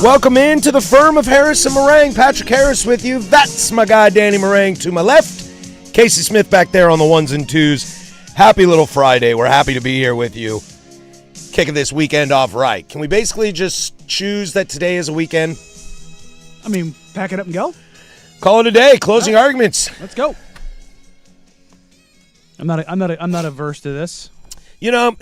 Welcome into the firm of Harris and Marang. Patrick Harris with you. That's my guy, Danny Marang, to my left. Casey Smith back there on the ones and twos. Happy little Friday. We're happy to be here with you. Kicking this weekend off right. Can we basically just choose that today is a weekend? I mean, pack it up and go. Call it a day. Closing arguments. Let's go. I'm not averse to this. You know,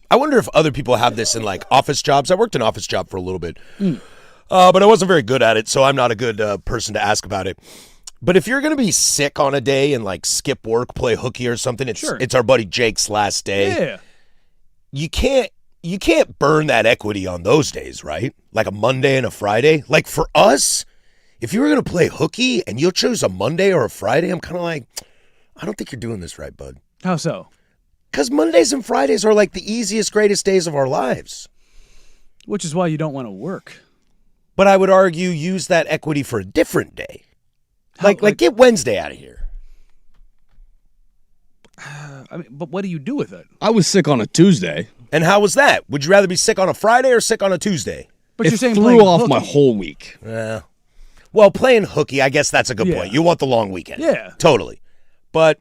I wonder if other people have this in like office jobs. I worked an office job for a little bit, but I wasn't very good at it, so I'm not a good person to ask about it. But if you're going to be sick on a day and like skip work, play hooky or something, it's our buddy Jake's last day. Yeah. You can't burn that equity on those days, right? Like a Monday and a Friday. Like for us, if you were going to play hooky and you chose a Monday or a Friday, I'm kind of like, I don't think you're doing this right, bud. How so? Because Mondays and Fridays are like the easiest, greatest days of our lives. Which is why you don't want to work. But I would argue use that equity for a different day. Like get Wednesday out of here. I mean, but what do you do with it? I was sick on a Tuesday. And how was that? Would you rather be sick on a Friday or sick on a Tuesday? But It you're saying threw off hooky. my whole week. Well, playing hooky, I guess that's a good point. You want the long weekend. Yeah. Totally. But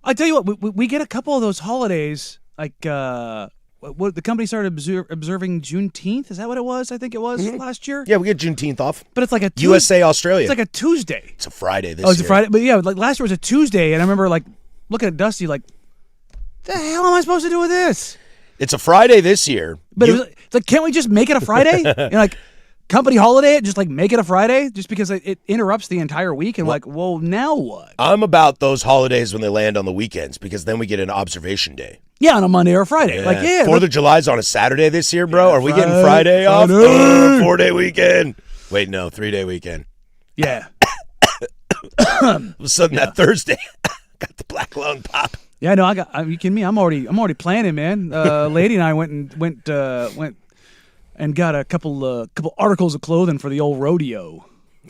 I tell you what, we get a couple of those holidays, like what the company started observing Juneteenth. Is that what it was? I think it was last year. yeah, we get Juneteenth off. But it's like a USA, Australia. It's like a Tuesday. It's a Friday this year. Oh, it's a Friday. But yeah, like last year was a Tuesday, and I remember like looking at Dusty like, the hell am I supposed to do with this? It's a Friday this year. But it's like, can't we just make it a Friday? And like company holiday it, just like make it a Friday, just because it interrupts the entire week. And well, now what? I'm about those holidays when they land on the weekends because then we get an observation day. Yeah, on a Monday or a Friday. Like, yeah. 4th of July's on a Saturday this year, bro. Yeah, Are we getting Friday off? Friday. 4-day weekend. Wait, no, 3-day weekend. Yeah. All of a sudden, that Thursday, got the black lung pop. Yeah, no, are you kidding me? I'm already planning, man. Lady and I went and got a couple articles of clothing for the old rodeo.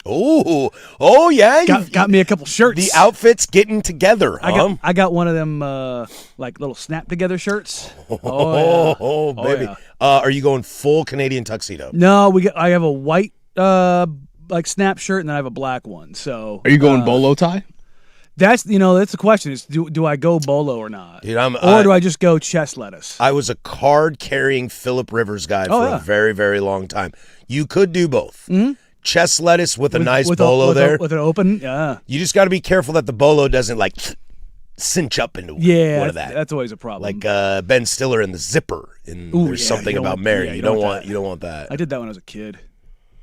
Oh yeah. Got me a couple shirts. The outfits getting together. I got one of them like little snap together shirts. Oh, baby. Yeah. Are you going full Canadian tuxedo? No, I have a white like snap shirt and then I have a black one. So Are you going bolo tie? that's the question is do I go bolo or not? Dude, do I just go chest lettuce? I was a card-carrying Phillip Rivers guy for a very, very long time. You could do both. Mm-hmm. Chest lettuce with a nice bolo there. With an open, yeah. You just got to be careful that the bolo doesn't, like, cinch up into one of that. That's always a problem. Like Ben Stiller in The Zipper. There's something about Mary. You don't want that. I did that when I was a kid.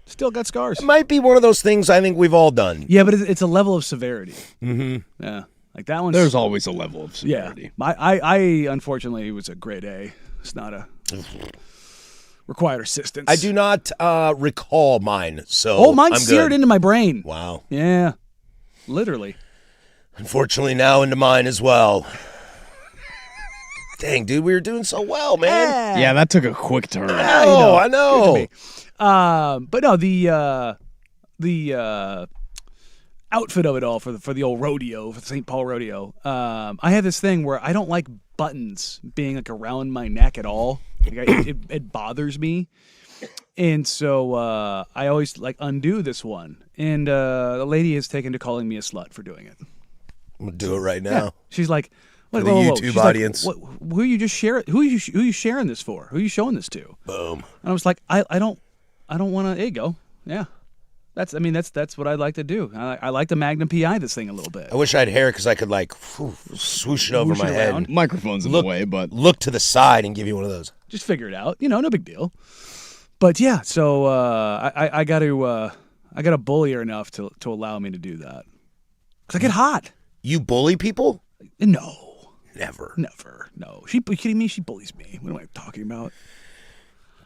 Still got scars. It might be one of those things I think we've all done. Yeah, but it's a level of severity. Mm-hmm. Yeah, like that one. There's always a level of severity. Yeah, I unfortunately was a grade A. It's not a required assistance. I do not recall mine, so mine's I'm seared good. into my brain. Wow. Yeah, literally. Unfortunately, now into mine as well. Dang, dude, we were doing so well, man. Yeah, that took a quick turn. I know. But no, the outfit of it all for the old rodeo, for the St. Paul rodeo. I have this thing where I don't like buttons being like around my neck at all. Like it bothers me, and so I always like undo this one. And the lady has taken to calling me a slut for doing it. I'm gonna do it right now. Yeah. She's like, For the YouTube audience. Like, who are you just sharing? Who are you sharing this for? Who are you showing this to? Boom. And I was like, I don't want to. There you go. Yeah. That's what I like to do. I like to Magnum PI this thing a little bit. I wish I had hair because I could like swoosh it over my head. Microphone's in the way, but look to the side and give you one of those. Just figure it out. No big deal. But yeah, so I got to bully her enough to allow me to do that. Because I get hot. You bully people? No. Never. No. Are you kidding me? She bullies me. What am I talking about?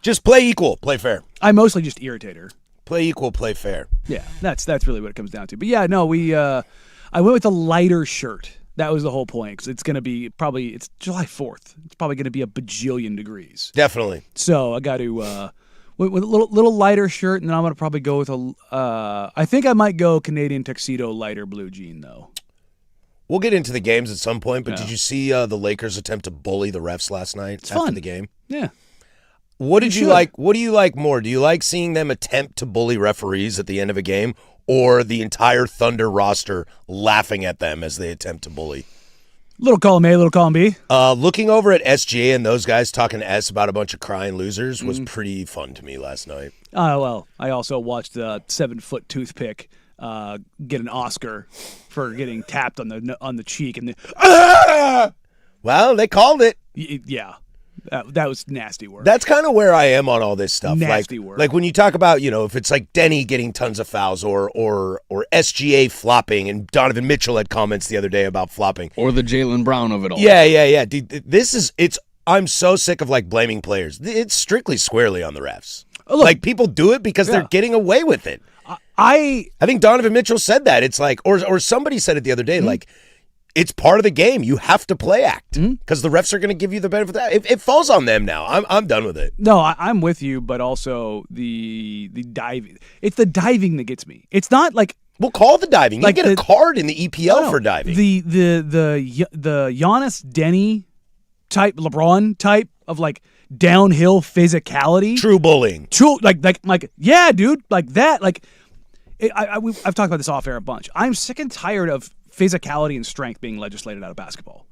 Just play equal, play fair. I mostly just irritate her. Play equal, play fair. Yeah, that's really what it comes down to. But yeah, no, I went with the lighter shirt. That was the whole point because it's going to be it's July 4th. It's probably going to be a bajillion degrees. Definitely. So I got to with a little lighter shirt, and then I'm going to probably go with I think I might go Canadian tuxedo lighter blue jean though. We'll get into the games at some point, but did you see the Lakers attempt to bully the refs last night after the game? Yeah. What did you like? What do you like more? Do you like seeing them attempt to bully referees at the end of a game, or the entire Thunder roster laughing at them as they attempt to bully? Little column A, little column B. Looking over at SGA and those guys talking to S about a bunch of crying losers was pretty fun to me last night. Well, I also watched the 7-foot toothpick get an Oscar for getting tapped on the cheek, and Well, they called it. Yeah. That was nasty work. That's kind of where I am on all this stuff. Nasty work. Like when you talk about, if it's like Denny getting tons of fouls or SGA flopping, and Donovan Mitchell had comments the other day about flopping. Or the Jaylen Brown of it all. Yeah. Dude, I'm so sick of blaming players. It's strictly squarely on the refs. Look, people do it because they're getting away with it. I think Donovan Mitchell said that. It's like, or somebody said it the other day, it's part of the game. You have to play act because the refs are going to give you the benefit of that. It falls on them now. I'm done with it. No, I'm with you, but also the diving. It's the diving that gets me. It's not like we'll call the diving. You get a card in the EPL for diving. The Giannis Denny type, LeBron type of downhill physicality. True bullying. True yeah, dude, like that. I've talked about this off air a bunch. I'm sick and tired of physicality and strength being legislated out of basketball.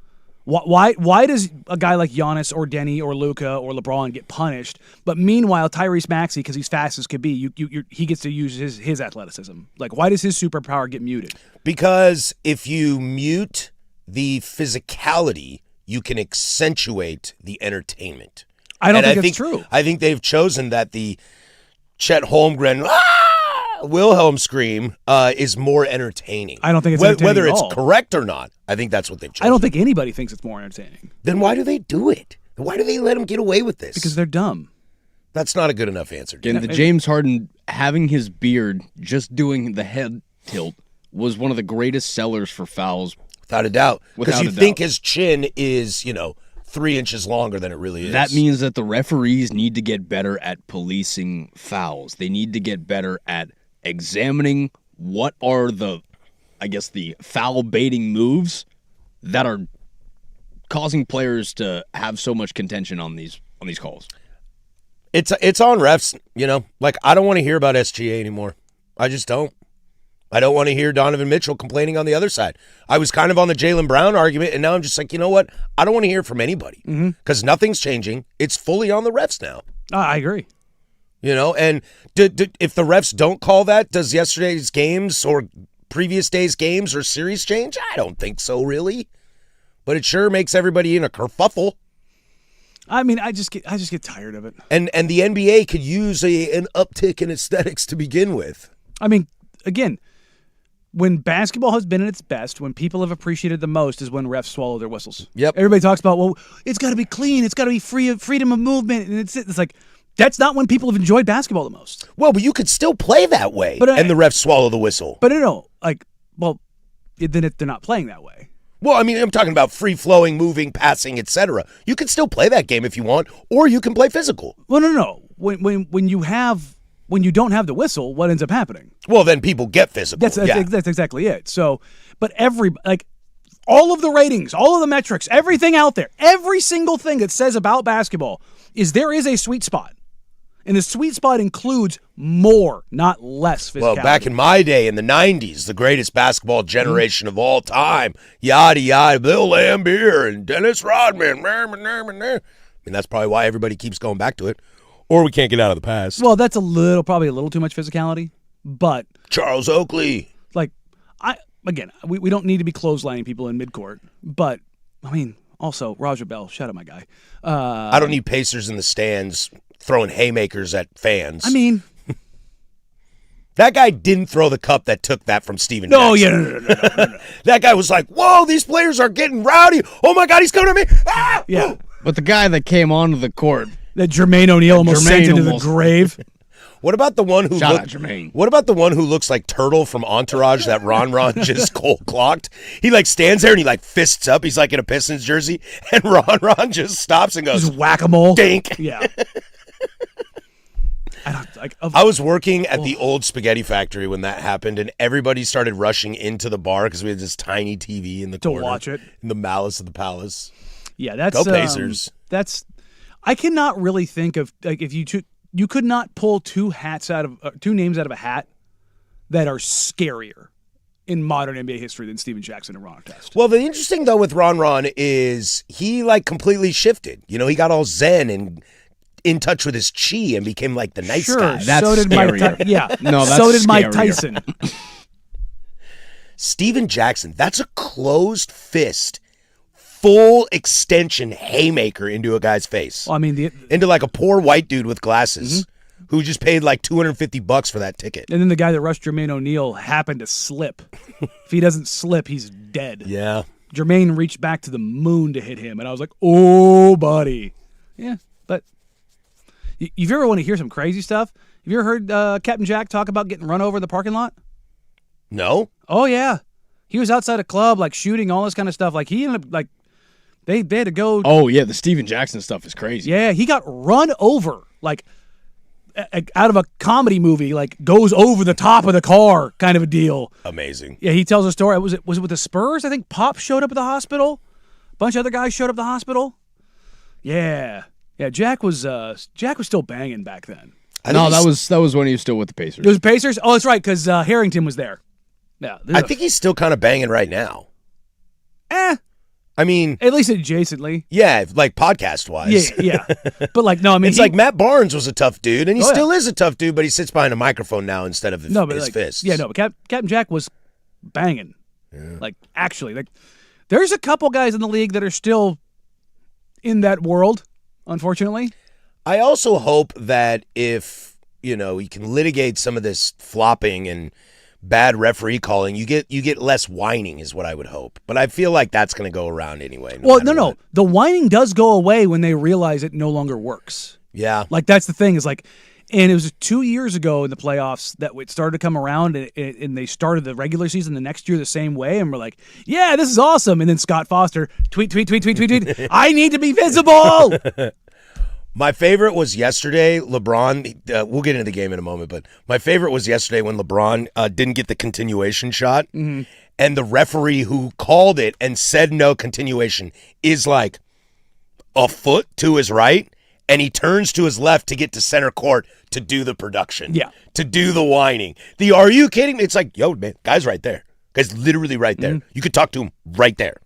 Why does a guy like Giannis or Denny or Luka or LeBron get punished, but meanwhile Tyrese Maxey, because he's fast as could be, he gets to use his athleticism? Why does his superpower get muted? Because if you mute the physicality, you can accentuate the entertainment. I don't think it's true. I think they've chosen that the Chet Holmgren Wilhelm scream is more entertaining. I don't think it's entertaining whether at it's all. Correct or not. I think that's what they've chosen. I don't think anybody thinks it's more entertaining. Then why do they do it? Why do they let them get away with this? Because they're dumb. That's not a good enough answer. Again, the James Harden having his beard, just doing the head tilt, was one of the greatest sellers for fouls. Without a doubt. Because you think his chin is, 3 inches longer than it really is. That means that the referees need to get better at policing fouls. They need to get better at examining what are the foul baiting moves that are causing players to have so much contention on these calls. It's on refs, I don't want to hear about SGA anymore. I just don't. I don't want to hear Donovan Mitchell complaining on the other side. I was kind of on the Jaylen Brown argument, and now I'm just like, you know what? I don't want to hear from anybody because nothing's changing. It's fully on the refs now. I agree. And if the refs don't call that, does yesterday's games or previous day's games or series change? I don't think so, really. But it sure makes everybody in a kerfuffle. I mean, I just get tired of it. And the NBA could use an uptick in aesthetics to begin with. I mean, again, when basketball has been at its best, when people have appreciated the most, is when refs swallow their whistles. Yep. Everybody talks about, well, it's got to be clean, it's got to be freedom of movement, and it's like that's not when people have enjoyed basketball the most. Well, but you could still play that way, and the refs swallow the whistle. But then they're not playing that way. Well, I mean, I'm talking about free-flowing, moving, passing, etc. You can still play that game if you want, or you can play physical. Well, no. When you don't have the whistle, what ends up happening? Well, then people get physical. That's exactly it. So, but all of the ratings, all of the metrics, everything out there, every single thing that says about basketball there is a sweet spot. And the sweet spot includes more, not less physicality. Well, back in my day, in the 90s, the greatest basketball generation of all time, yada, yada, Bill Laimbeer and Dennis Rodman. I mean, that's probably why everybody keeps going back to it. Or we can't get out of the past. Well, that's probably a little too much physicality, but Charles Oakley. We don't need to be clotheslining people in midcourt, but I mean, also Roger Bell, shout out my guy. I don't need Pacers in the stands throwing haymakers at fans. I mean, that guy didn't throw the cup that took that from Steven No. That guy was like, whoa, these players are getting rowdy. Oh my God, he's coming at me. Ah! Yeah. But the guy that came onto the court, that Jermaine O'Neal almost sent into the grave. What about the one who Jermaine. What about the one who looks like Turtle from Entourage that Ron just cold clocked? He stands there and he fists up. He's in a Pistons jersey, and Ron just stops and goes, just whack-a-mole. Dink. Yeah. I was working at the old spaghetti factory when that happened, and everybody started rushing into the bar because we had this tiny TV in the corner to watch it in the malice of the palace. Yeah, that's go Pacers. I cannot really think of like if you could not pull two names out of a hat that are scarier in modern NBA history than Steven Jackson and Ron Artest. Well, the interesting though with Ron is he like completely shifted. You know, he got all zen and in touch with his chi and became like the nice guy. That's so did scarier. So did Mike scarier. Tyson. Steven Jackson, that's a closed fist, full extension haymaker into a guy's face. Well, I mean, into like a poor white dude with glasses who just paid like $250 for that ticket. and then the guy that rushed Jermaine O'Neal happened to slip. If he doesn't slip, he's dead. Yeah. Jermaine reached back to the moon to hit him, and I was like, oh, buddy. Yeah, but if you ever want to hear some crazy stuff, have you ever heard Captain Jack talk about getting run over in the parking lot? No? Oh, yeah. He was outside a club, like, shooting, all this kind of stuff. Like, he ended up, like, they had to go. Oh, yeah, the Steven Jackson stuff is crazy. Yeah, he got run over, like, out of a comedy movie, like, goes over the top of the car kind of a deal. Amazing. Yeah, he tells a story. Was it with the Spurs? I think Pop showed up at the hospital. A bunch of other guys showed up at the hospital. Yeah. Yeah, Jack was still banging back then. No, that was when he was still with the Pacers. It was Pacers? Oh, that's right, because Harrington was there. Yeah, I think he's still kind of banging right now. I mean, at least adjacently. yeah, like podcast-wise. Yeah. But, like, no, I mean, It's like Matt Barnes was a tough dude, and he Oh, yeah. still is a tough dude, but he sits behind a microphone now instead of his like, fists. Yeah, no, but Captain Jack was banging. Yeah. Like, actually, like, there's a couple guys in the league that are still in that world, unfortunately. I also hope that if, you know, you can litigate some of this flopping and bad referee calling, you get less whining is what I would hope. But I feel like that's going to go around anyway. No. The whining does go away when they realize it no longer works. Yeah. Like, that's the thing is like, and it was 2 years ago in the playoffs that it started to come around and they started the regular season the next year the same way. And we're like, yeah, this is awesome. And then Scott Foster, tweet. I need to be visible. My favorite was yesterday, LeBron. We'll get into the game in a moment, but my favorite was yesterday when LeBron didn't get the continuation shot, and the referee who called it and said no continuation is like a foot to his right, and he turns to his left to get to center court to do the production, to do the whining. Are you kidding me? It's like, yo, man, guy's right there. Guy's literally right there. You could talk to him right there.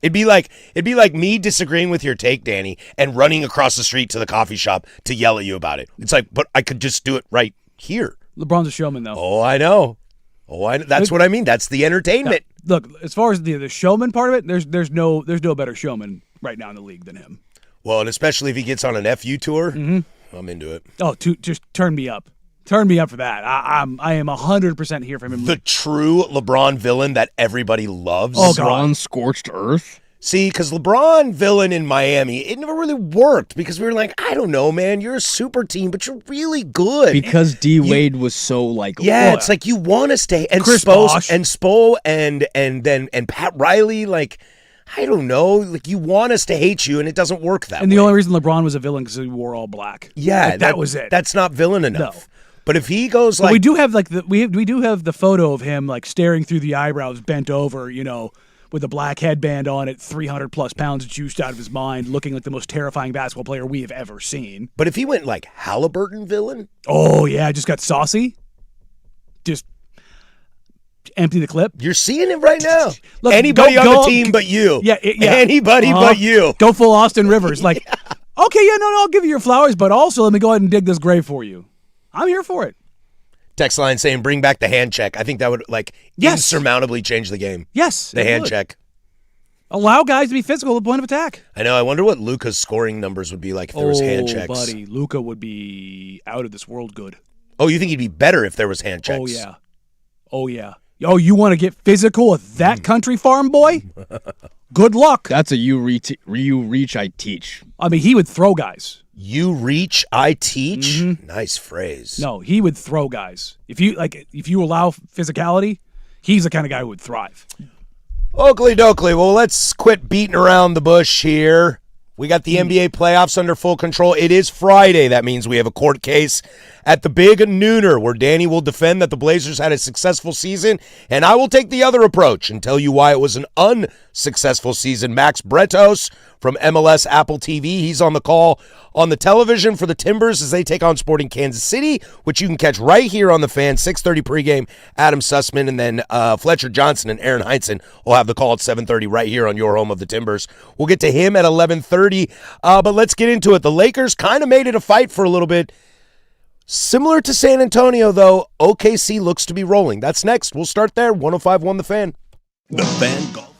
It'd be like me disagreeing with your take, Danny, and running across the street to the coffee shop to yell at you about it. It's like, but I could just do it right here. LeBron's a showman, though. Oh, I know. That's what I mean. That's the entertainment. Now, look, as far as the showman part of it, there's no better showman right now in the league than him. Well, and especially if he gets on an FU tour, I'm into it. Oh, just turn me up. Turn me up for that. I am 100% here for him. The true LeBron villain that everybody loves. Oh, LeBron scorched earth. See, because LeBron villain in Miami, it never really worked because we were like, I don't know, man, you're a super team, but you're really good. Because D Wade was so like, it's like you want to stay and Chris Spo Bosh. and Spo and Pat Riley, like I don't know, like you want us to hate you, and it doesn't work that way. And the only reason LeBron was a villain because he wore all black. Yeah, like, that was it. That's not villain enough. No. But if he goes But like, we do have like we do have the photo of him like staring through the eyebrows, bent over, you know, with a black headband on it, 300 plus pounds juiced out of his mind, looking like the most terrifying basketball player we have ever seen. but if he went like Halliburton villain, Oh yeah, just got saucy. Just empty the clip. you're seeing it right now. Look, Anybody on go- the team but you. Yeah. Anybody Uh-huh. but you. Go full Austin Rivers. Like, okay, no, I'll give you your flowers, but also let me go ahead and dig this grave for you. I'm here for it. Text line saying bring back the hand check. I think that would like Yes. insurmountably change the game. Yes. The it hand would. check. Allow guys to be physical at the point of attack. I know. I wonder what Luka's scoring numbers would be like if there was hand checks. Buddy, Luka would be out of this world good. Oh, you think he'd be better if there was hand checks? Oh yeah. Oh yeah. Oh, you want to get physical with that country farm boy? Good luck. That's a you reach, I teach. I mean, he would throw guys. You reach, I teach. Nice phrase. No, he would throw guys. If you allow physicality, he's the kind of guy who would thrive. Oakley dokley. Well, let's quit beating around the bush here. We got the NBA playoffs under full control. It is Friday. That means we have a court case at the big nooner, where Danny will defend that the Blazers had a successful season, and I will take the other approach and tell you why it was an unsuccessful season. Max Bretos from MLS Apple TV, he's on the call on the television for the Timbers as they take on Sporting Kansas City, which you can catch right here on the Fan, 6:30 pregame. Adam Sussman, and then Fletcher Johnson and Aaron Heinsohn will have the call at 7:30 right here on your home of the Timbers. We'll get to him at 11:30, but let's get into it. The Lakers kind of made it a fight for a little bit. Similar to San Antonio, though, OKC looks to be rolling. That's next. We'll start there. 105.1 The Fan. The Fan Golf.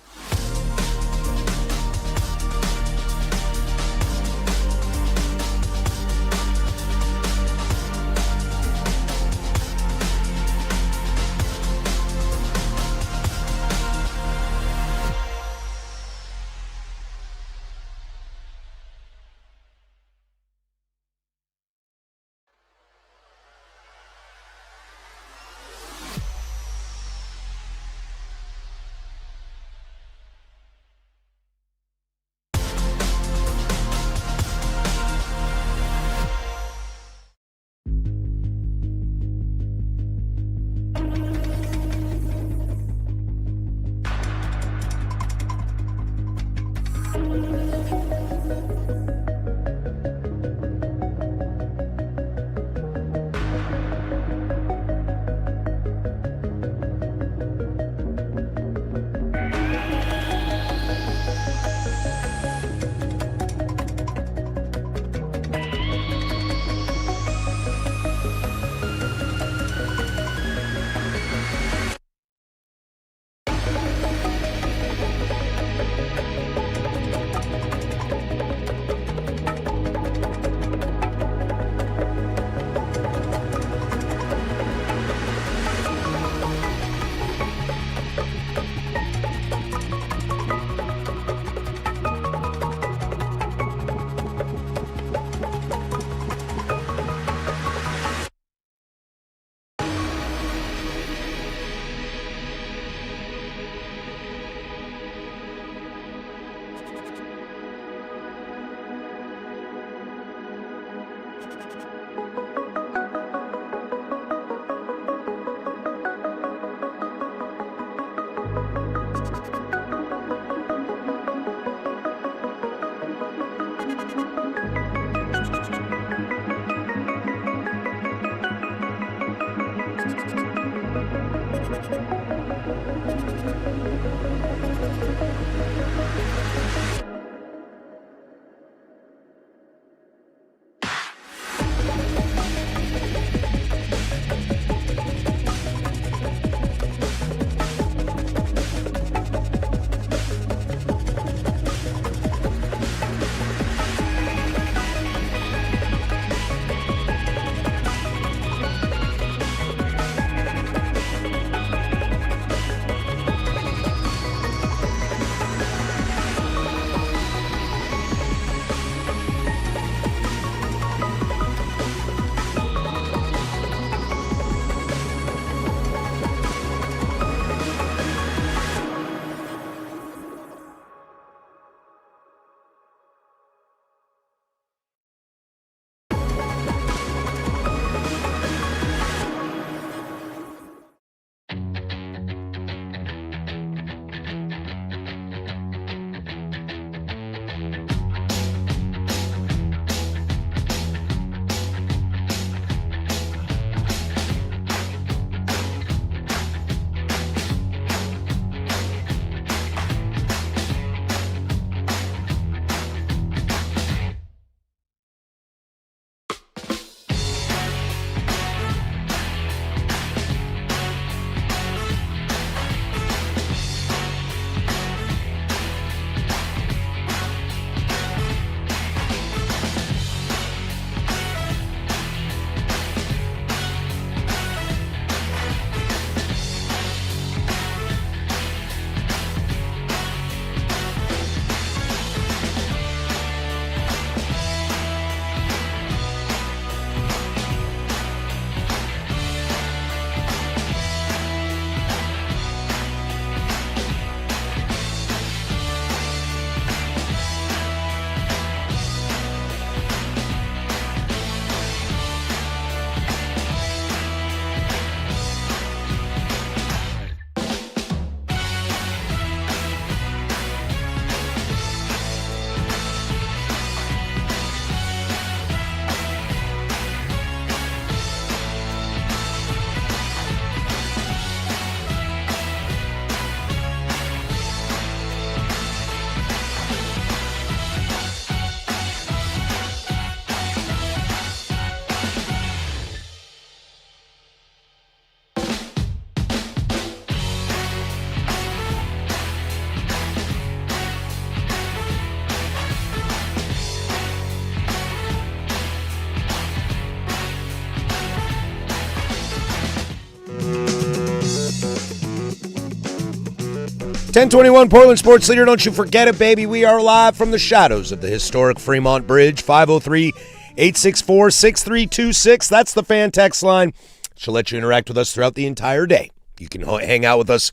1021 Portland Sports Leader. Don't you forget it, baby. We are live from the shadows of the historic Fremont Bridge. 503-864-6326. That's the fan text line. She'll let you interact with us throughout the entire day. You can hang out with us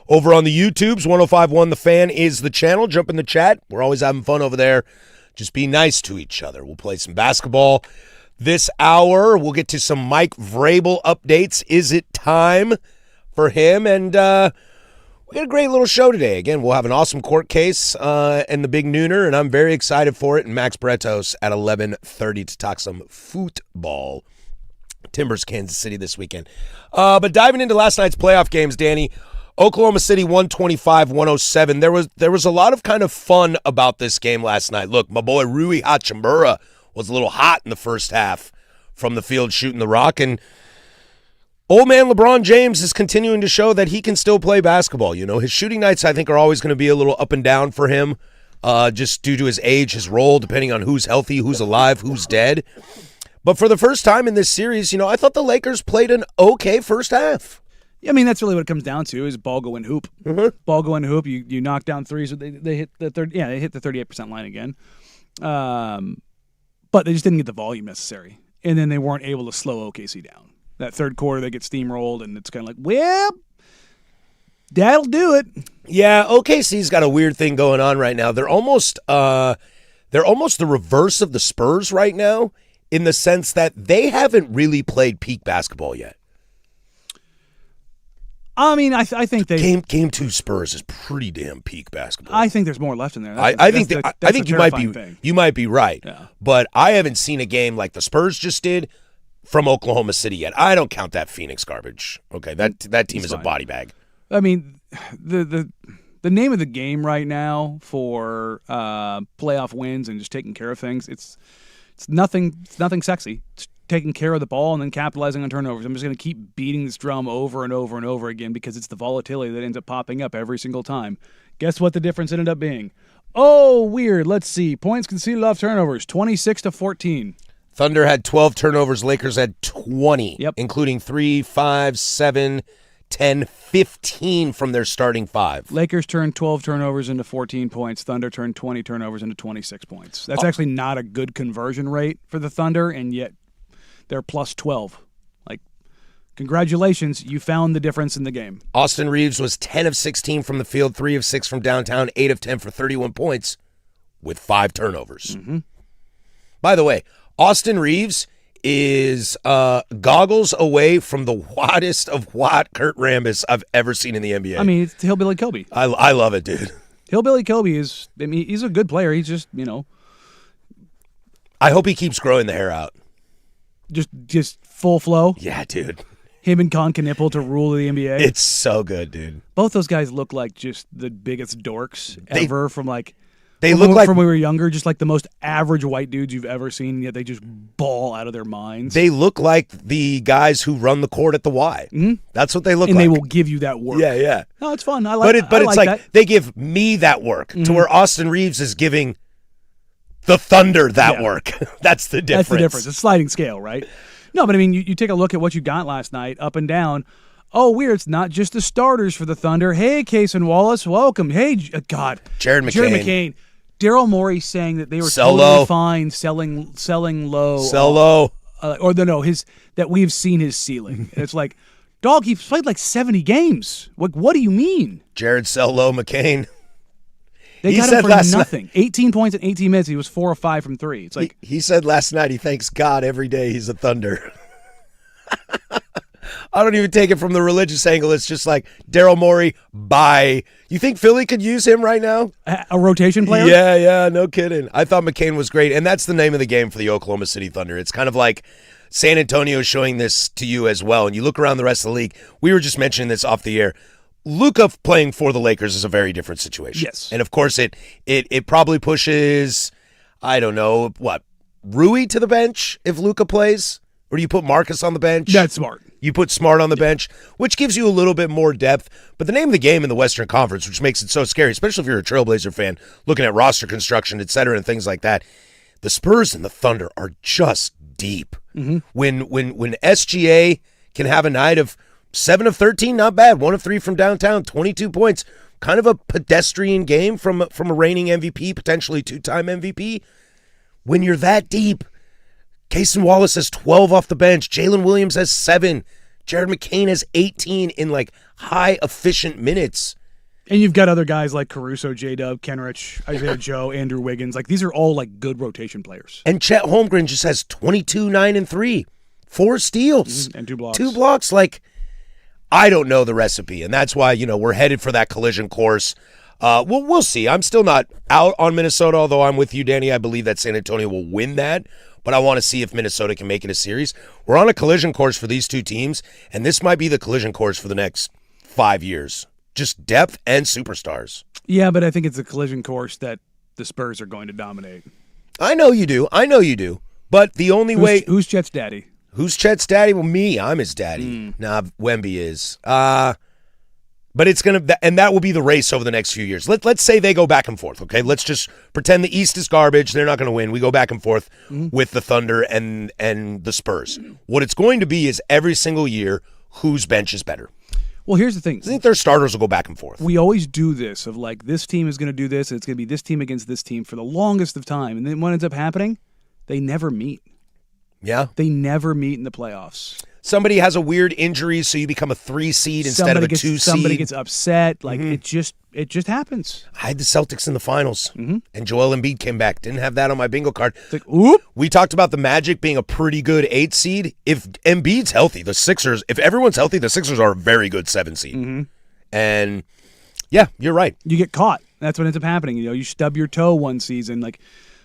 over on the YouTubes. 1051 The Fan is the channel. Jump in the chat. We're always having fun over there. Just be nice to each other. We'll play some basketball this hour. We'll get to some Mike Vrabel updates. Is it time for him? And we got a great little show today. Again, we'll have an awesome court case and the big nooner, and I'm very excited for it. And Max Bretos at 11:30 to talk some football. Timbers, Kansas City this weekend. But diving into last night's playoff games, Danny, Oklahoma City 125-107. There was a lot of kind of fun about this game last night. Look, my boy Rui Hachimura was a little hot in the first half from the field shooting the rock, and old man LeBron James is continuing to show that he can still play basketball. You know, his shooting nights, I think, are always going to be a little up and down for him, just due to his age, his role, depending on who's healthy, who's alive, who's dead. But for the first time in this series, you know, I thought the Lakers played an okay first half. Yeah, I mean, that's really what it comes down to is ball go in hoop. Mm-hmm. Ball go in hoop. You knock down threes. They hit the third. Yeah, they hit the 38% line again. But they just didn't get the volume necessary, and then they weren't able to slow OKC down. That third quarter, they get steamrolled, and it's kind of like, well, that'll do it. Yeah, OKC's got a weird thing going on right now. They're almost the reverse of the Spurs right now, in the sense that they haven't really played peak basketball yet. I mean, I think they Game 2 Spurs is pretty damn peak basketball. I think there's more left in there. I think you might be thing. You might be right. Yeah. But I haven't seen a game like the Spurs just did from Oklahoma City yet. I don't count that Phoenix garbage. Okay, that team is a body bag. I mean, the name of the game right now for playoff wins and just taking care of things, it's nothing sexy. It's taking care of the ball and then capitalizing on turnovers. I'm just going to keep beating this drum over and over and over again because it's the volatility that ends up popping up every single time. Guess what the difference ended up being? Oh, weird. Let's see. Points conceded off turnovers, 26-14. Thunder had 12 turnovers. Lakers had 20, Yep. including 3, 5, 7, 10, 15 from their starting 5. Lakers turned 12 turnovers into 14 points. Thunder turned 20 turnovers into 26 points. That's actually not a good conversion rate for the Thunder, and yet they're plus 12. Like, congratulations, you found the difference in the game. Austin Reeves was 10 of 16 from the field, 3 of 6 from downtown, 8 of 10 for 31 points with 5 turnovers. Mm-hmm. By the way, Austin Reeves is goggles away from the wattest of watt Kurt Rambis I've ever seen in the NBA. I mean, it's Hillbilly Kobe. I love it, dude. Hillbilly Kobe is, I mean, he's a good player. He's just, you know. I hope he keeps growing the hair out. Just full flow. Yeah, dude. Him and Con Knipple to rule the NBA. It's so good, dude. Both those guys look like just the biggest dorks ever from like. They look like from when we were younger, just like the most average white dudes you've ever seen, yet they just ball out of their minds. They look like the guys who run the court at the Y. Mm-hmm. That's what they look and like. And they will give you that work. Yeah. No, it's fun. I like But it's like that. they give me that work to where Austin Reeves is giving the Thunder that work. That's the difference. That's the difference. It's a sliding scale, right? No, but I mean, you take a look at what you got last night, up and down. Oh, weird. It's not just the starters for the Thunder. Hey, Case and Wallace, welcome. Hey, God. Jared McCain. Daryl Morey saying that they were Sell totally low. fine selling low. Sell low. That we've seen his ceiling. It's like, dog, he's played like 70 games. What do you mean? Jared sell low McCain. They got him for nothing. 18 points in 18 minutes. He was 4 of 5 from 3. It's like he said last night he thanks God every day he's a Thunder. I don't even take it from the religious angle. It's just like Daryl Morey, bye. You think Philly could use him right now? A rotation player? Yeah, no kidding. I thought McCain was great, and that's the name of the game for the Oklahoma City Thunder. It's kind of like San Antonio showing this to you as well, and you look around the rest of the league. We were just mentioning this off the air. Luka playing for the Lakers is a very different situation. Yes. And, of course, it probably pushes, I don't know, Rui to the bench if Luka plays? Or do you put Marcus on the bench? That's smart. You put Smart on the bench, which gives you a little bit more depth. But the name of the game in the Western Conference, which makes it so scary, especially if you're a Trailblazer fan, looking at roster construction, et cetera, and things like that, the Spurs and the Thunder are just deep. Mm-hmm. When SGA can have a night of 7 of 13, not bad. 1 of 3 from downtown, 22 points. kind of a pedestrian game from a reigning MVP, potentially 2-time MVP. When you're that deep, Cason Wallace has 12 off the bench. Jalen Williams has 7. Jared McCain has 18 in like high efficient minutes. And you've got other guys like Caruso, J-Dub, Kenrich, Isaiah Joe, Andrew Wiggins. Like, these are all like good rotation players. And Chet Holmgren just has 22, 9, and 3. 4 steals. And 2 blocks. 2 blocks. Like, I don't know the recipe. And that's why, we're headed for that collision course. We'll see. I'm still not out on Minnesota, although I'm with you, Danny. I believe that San Antonio will win that. But I want to see if Minnesota can make it a series. We're on a collision course for these two teams, and this might be the collision course for the next 5 years. Just depth and superstars. Yeah, but I think it's a collision course that the Spurs are going to dominate. I know you do. But the only way... Who's Chet's daddy? Who's Chet's daddy? Well, me. I'm his daddy. Nah, Wemby is. But it's going to... And that will be the race over the next few years. Let's say they go back and forth, okay? Let's just pretend the East is garbage. They're not going to win. We go back and forth with the Thunder and the Spurs. What it's going to be is every single year, whose bench is better. Well, here's the thing. I think their starters will go back and forth. We always do this of like, this team is going to do this, and it's going to be this team against this team for the longest of time. And then what ends up happening? They never meet. Yeah. They never meet in the playoffs. Somebody has a weird injury, so you become a 3 seed instead of a 2 seed. Somebody gets upset. Like, it just happens. I had the Celtics in the finals, and Joel Embiid came back. Didn't have that on my bingo card. It's like, oop. We talked about the Magic being a pretty good 8 seed. If Embiid's healthy, the Sixers, if everyone's healthy, the Sixers are a very good 7 seed. And, yeah, you're right. You get caught. That's what ends up happening. You stub your toe one season, like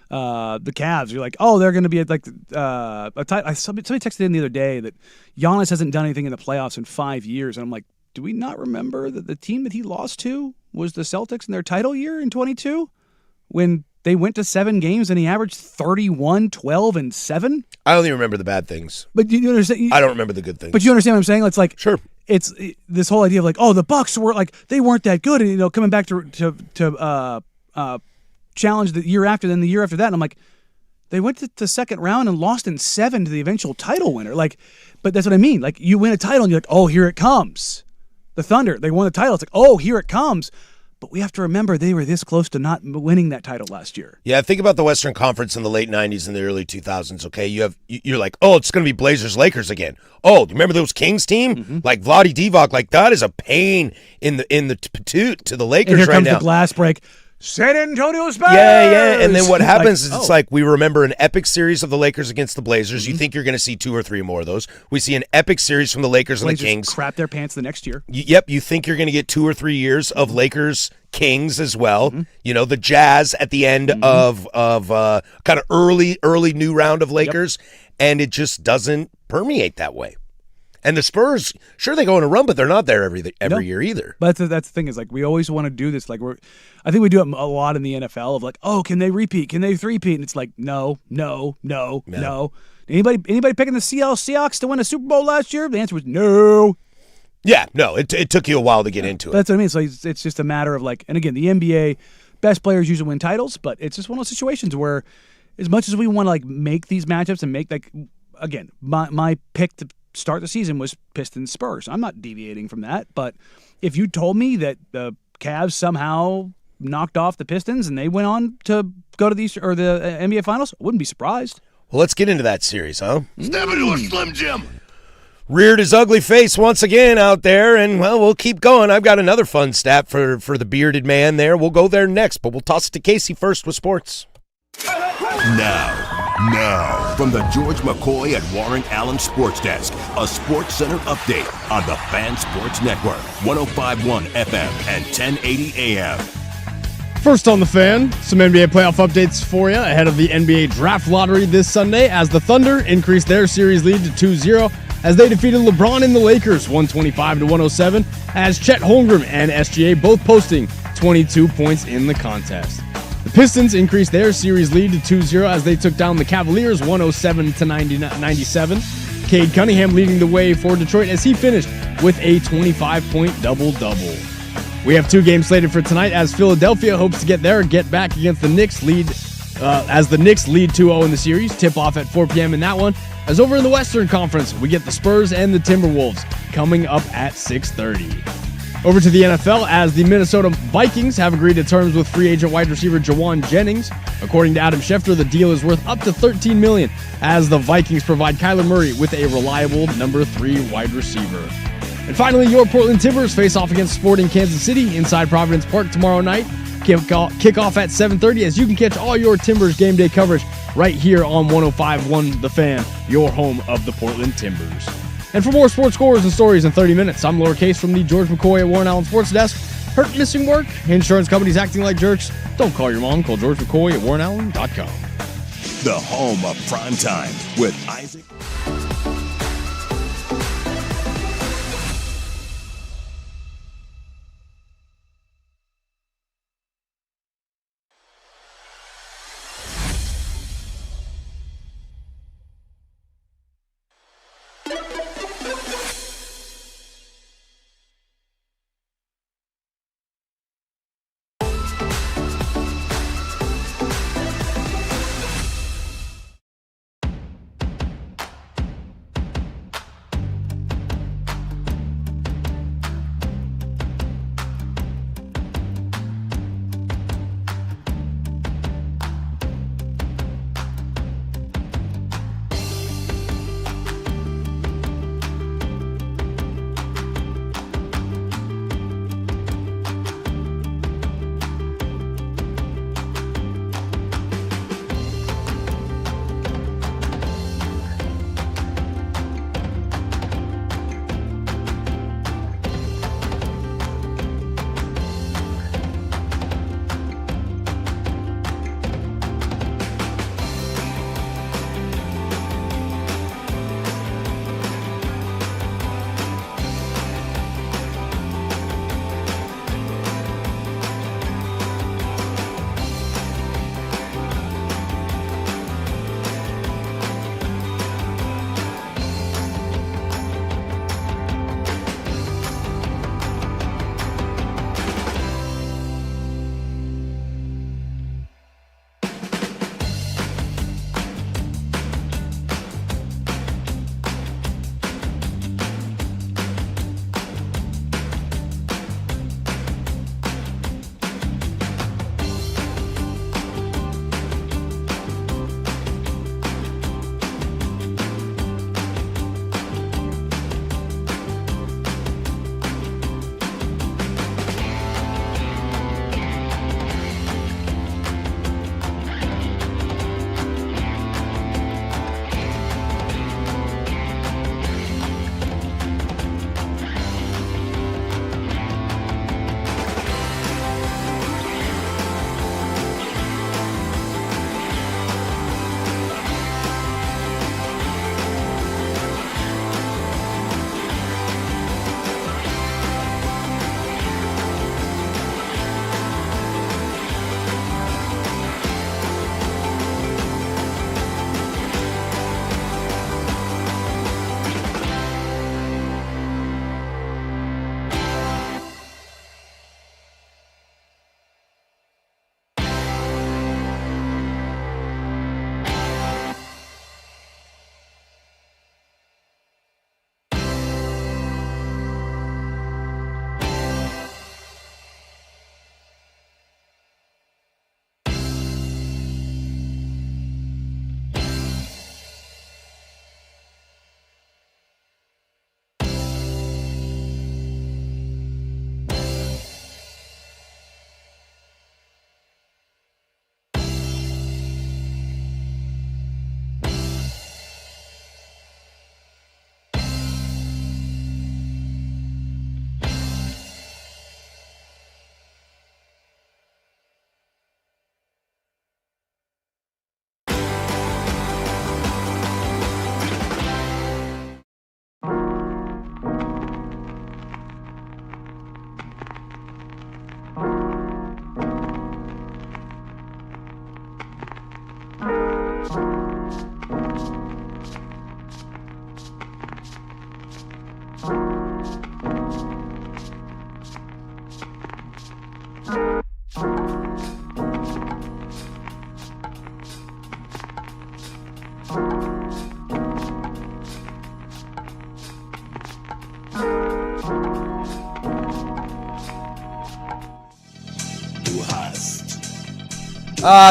the Cavs. You're like, oh, they're going to be like somebody texted in the other day that Giannis hasn't done anything in the playoffs in 5 years. And I'm like, do we not remember that the team that he lost to was the Celtics in their title year in 22 when they went to 7 games and he averaged 31, 12, and 7? I only remember the bad things. But you understand? I don't remember the good things. But you understand what I'm saying? It's like, sure. It's this whole idea of like, oh, the Bucks were like, they weren't that good, and coming back to challenge the year after, then the year after that, and I'm like, they went to the second round and lost in 7 to the eventual title winner. Like, but that's what I mean. Like, you win a title and you're like, oh, here it comes. The Thunder, they won the title. It's like, oh, here it comes. But we have to remember they were this close to not winning that title last year. Yeah, think about the Western Conference in the late 90s and the early 2000s, okay? You're like, oh, it's going to be Blazers-Lakers again. Oh, do you remember those Kings team? Like Vlade Divac, like that is a pain in the patoot to the Lakers and here right comes now. The glass break. San Antonio Spurs! Yeah. And then what happens is it's like we remember an epic series of the Lakers against the Blazers. You think you're going to see 2 or 3 more of those. We see an epic series from the Lakers and the Kings. Crap their pants the next year. You think you're going to get 2 or 3 years of Lakers Kings as well. The Jazz at the end of kind of early new round of Lakers, and it just doesn't permeate that way. And the Spurs, sure, they go on a run, but they're not there every year either. But that's the thing is, like, we always want to do this. Like, I think we do it a lot in the NFL of like, oh, can they repeat? Can they three-peat? And it's like, no. Anybody picking the Seahawks to win a Super Bowl last year? The answer was no. Yeah, no, it took you a while to get into it. That's what I mean. So it's just a matter of like, and again, the NBA best players usually win titles, but it's just one of those situations where, as much as we want to like make these matchups and make like, again, my pick to start the season was Pistons Spurs. I'm not deviating from that, but if you told me that the Cavs somehow knocked off the Pistons and they went on to go to the NBA Finals, I wouldn't be surprised. Well, let's get into that series, huh? Step into a Slim Jim. Reared his ugly face once again out there, and, well, we'll keep going. I've got another fun stat for the bearded man there. We'll go there next, but we'll toss it to Casey first with sports. Now, from the George McCoy and Warren Allen Sports Desk, a Sports Center update on the Fan Sports Network, 105.1 FM and 1080 AM. First on the Fan, some NBA playoff updates for you ahead of the NBA Draft Lottery this Sunday as the Thunder increased their series lead to 2-0 as they defeated LeBron and the Lakers 125-107 as Chet Holmgren and SGA both posting 22 points in the contest. The Pistons increased their series lead to 2-0 as they took down the Cavaliers 107-97. Cade Cunningham leading the way for Detroit as he finished with a 25-point double-double. We have 2 games slated for tonight as Philadelphia hopes to get back against the Knicks as the Knicks lead 2-0 in the series. Tip off at 4 p.m. in that one. As over in the Western Conference, we get the Spurs and the Timberwolves coming up at 6:30. Over to the NFL, as the Minnesota Vikings have agreed to terms with free agent wide receiver Jawan Jennings. According to Adam Schefter, the deal is worth up to $13 million as the Vikings provide Kyler Murray with a reliable number 3 wide receiver. And finally, your Portland Timbers face off against Sporting Kansas City inside Providence Park tomorrow night. Kickoff at 7:30 as you can catch all your Timbers game day coverage right here on 105.1 The Fan, your home of the Portland Timbers. And for more sports scores and stories in 30 minutes, I'm Laura Case from the George McCoy at Warren Allen Sports Desk. Hurt, missing work? Insurance companies acting like jerks? Don't call your mom. Call George McCoy at WarrenAllen.com. The home of prime time with Isaac.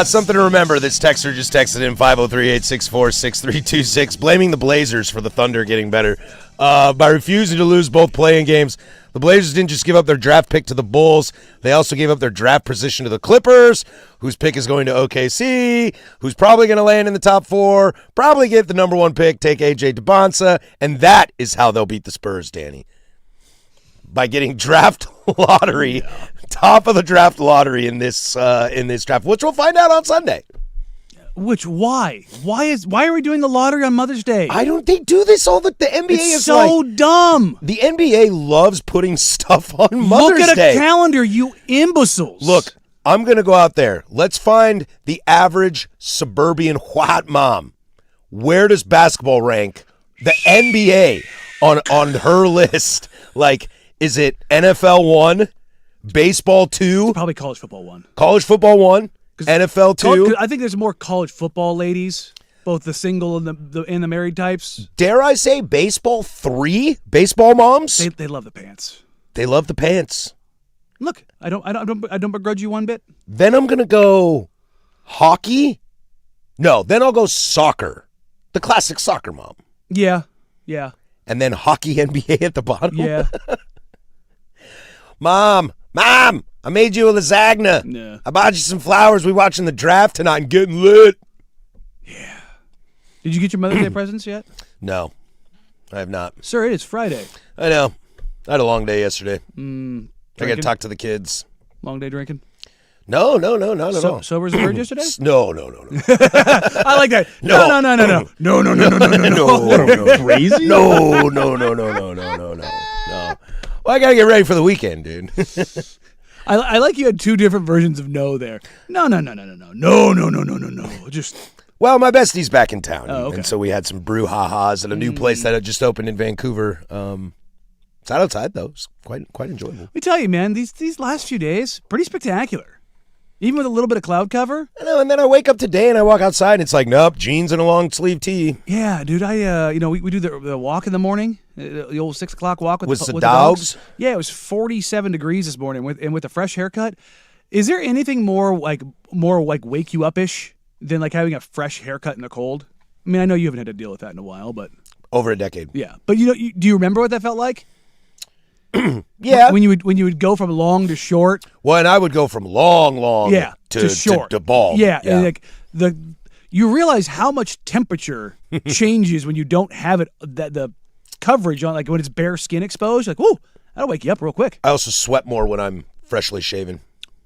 Something to remember. This texter just texted in 503-864-6326, blaming the Blazers for the Thunder getting better. By refusing to lose both play-in games, the Blazers didn't just give up their draft pick to the Bulls. They also gave up their draft position to the Clippers, whose pick is going to OKC, who's probably going to land in the top 4, probably get the number 1 pick, take AJ DeBonsa, and that is how they'll beat the Spurs, Danny. By getting draft lottery, top of the draft lottery in this draft, which we'll find out on Sunday. Why? Why are we doing the lottery on Mother's Day? They do this all the NBA it's is so like, dumb. The NBA loves putting stuff on Mother's Day. Look at a calendar, you imbeciles. Look, I'm going to go out there. Let's find the average suburban white mom. Where does basketball rank the NBA on her list? Like, is it NFL 1, baseball 2? Probably college football 1. College football 1, NFL 2. I think there's more college football ladies, both the single and the married types. Dare I say baseball 3? Baseball moms? They love the pants. They love the pants. Look, I don't begrudge you one bit. Then I'm going to go hockey. No, then I'll go soccer. The classic soccer mom. Yeah. And then hockey NBA at the bottom. Yeah. Mom, I made you a lasagna. Yeah. I bought you some flowers. We watching the draft tonight and getting lit. Yeah. Did you get your Mother's Day presents yet? No, I have not. Sir, it is Friday. I know. I had a long day yesterday. I got to Drinking? talk to the kids. Long day drinking? No, not at all. Sober as a bird yesterday? No. I like that. No. No. Crazy? No. Well, I got to get ready for the weekend, dude. I like you had two different versions of no there. No. Just Well, my bestie's back in town, Oh, okay. and so we had some brouhahas at a new place that had just opened in Vancouver. It's out outside though; it's quite enjoyable. let me tell you, man, these last few days pretty spectacular. Even with a little bit of cloud cover. I know, and then I wake up today and I walk outside, and it's like, nope, jeans and a long sleeve tee. Yeah, dude. We do the walk in the morning, the old 6 o'clock walk with the the dogs. Yeah, it was 47 degrees this morning with a fresh haircut. Is there anything more wake you up ish than like having a fresh haircut in the cold? I mean, I know you haven't had to deal with that in a while, but Over a decade. yeah. But do you remember what that felt like? Yeah. When you would go from long to short. Well, and I would go from long to short to bald. Yeah, and like you realize how much temperature changes when you don't have it the coverage on, like when it's bare skin exposed. Like, whoa, that'll wake you up real quick. I also sweat more when I'm freshly shaven.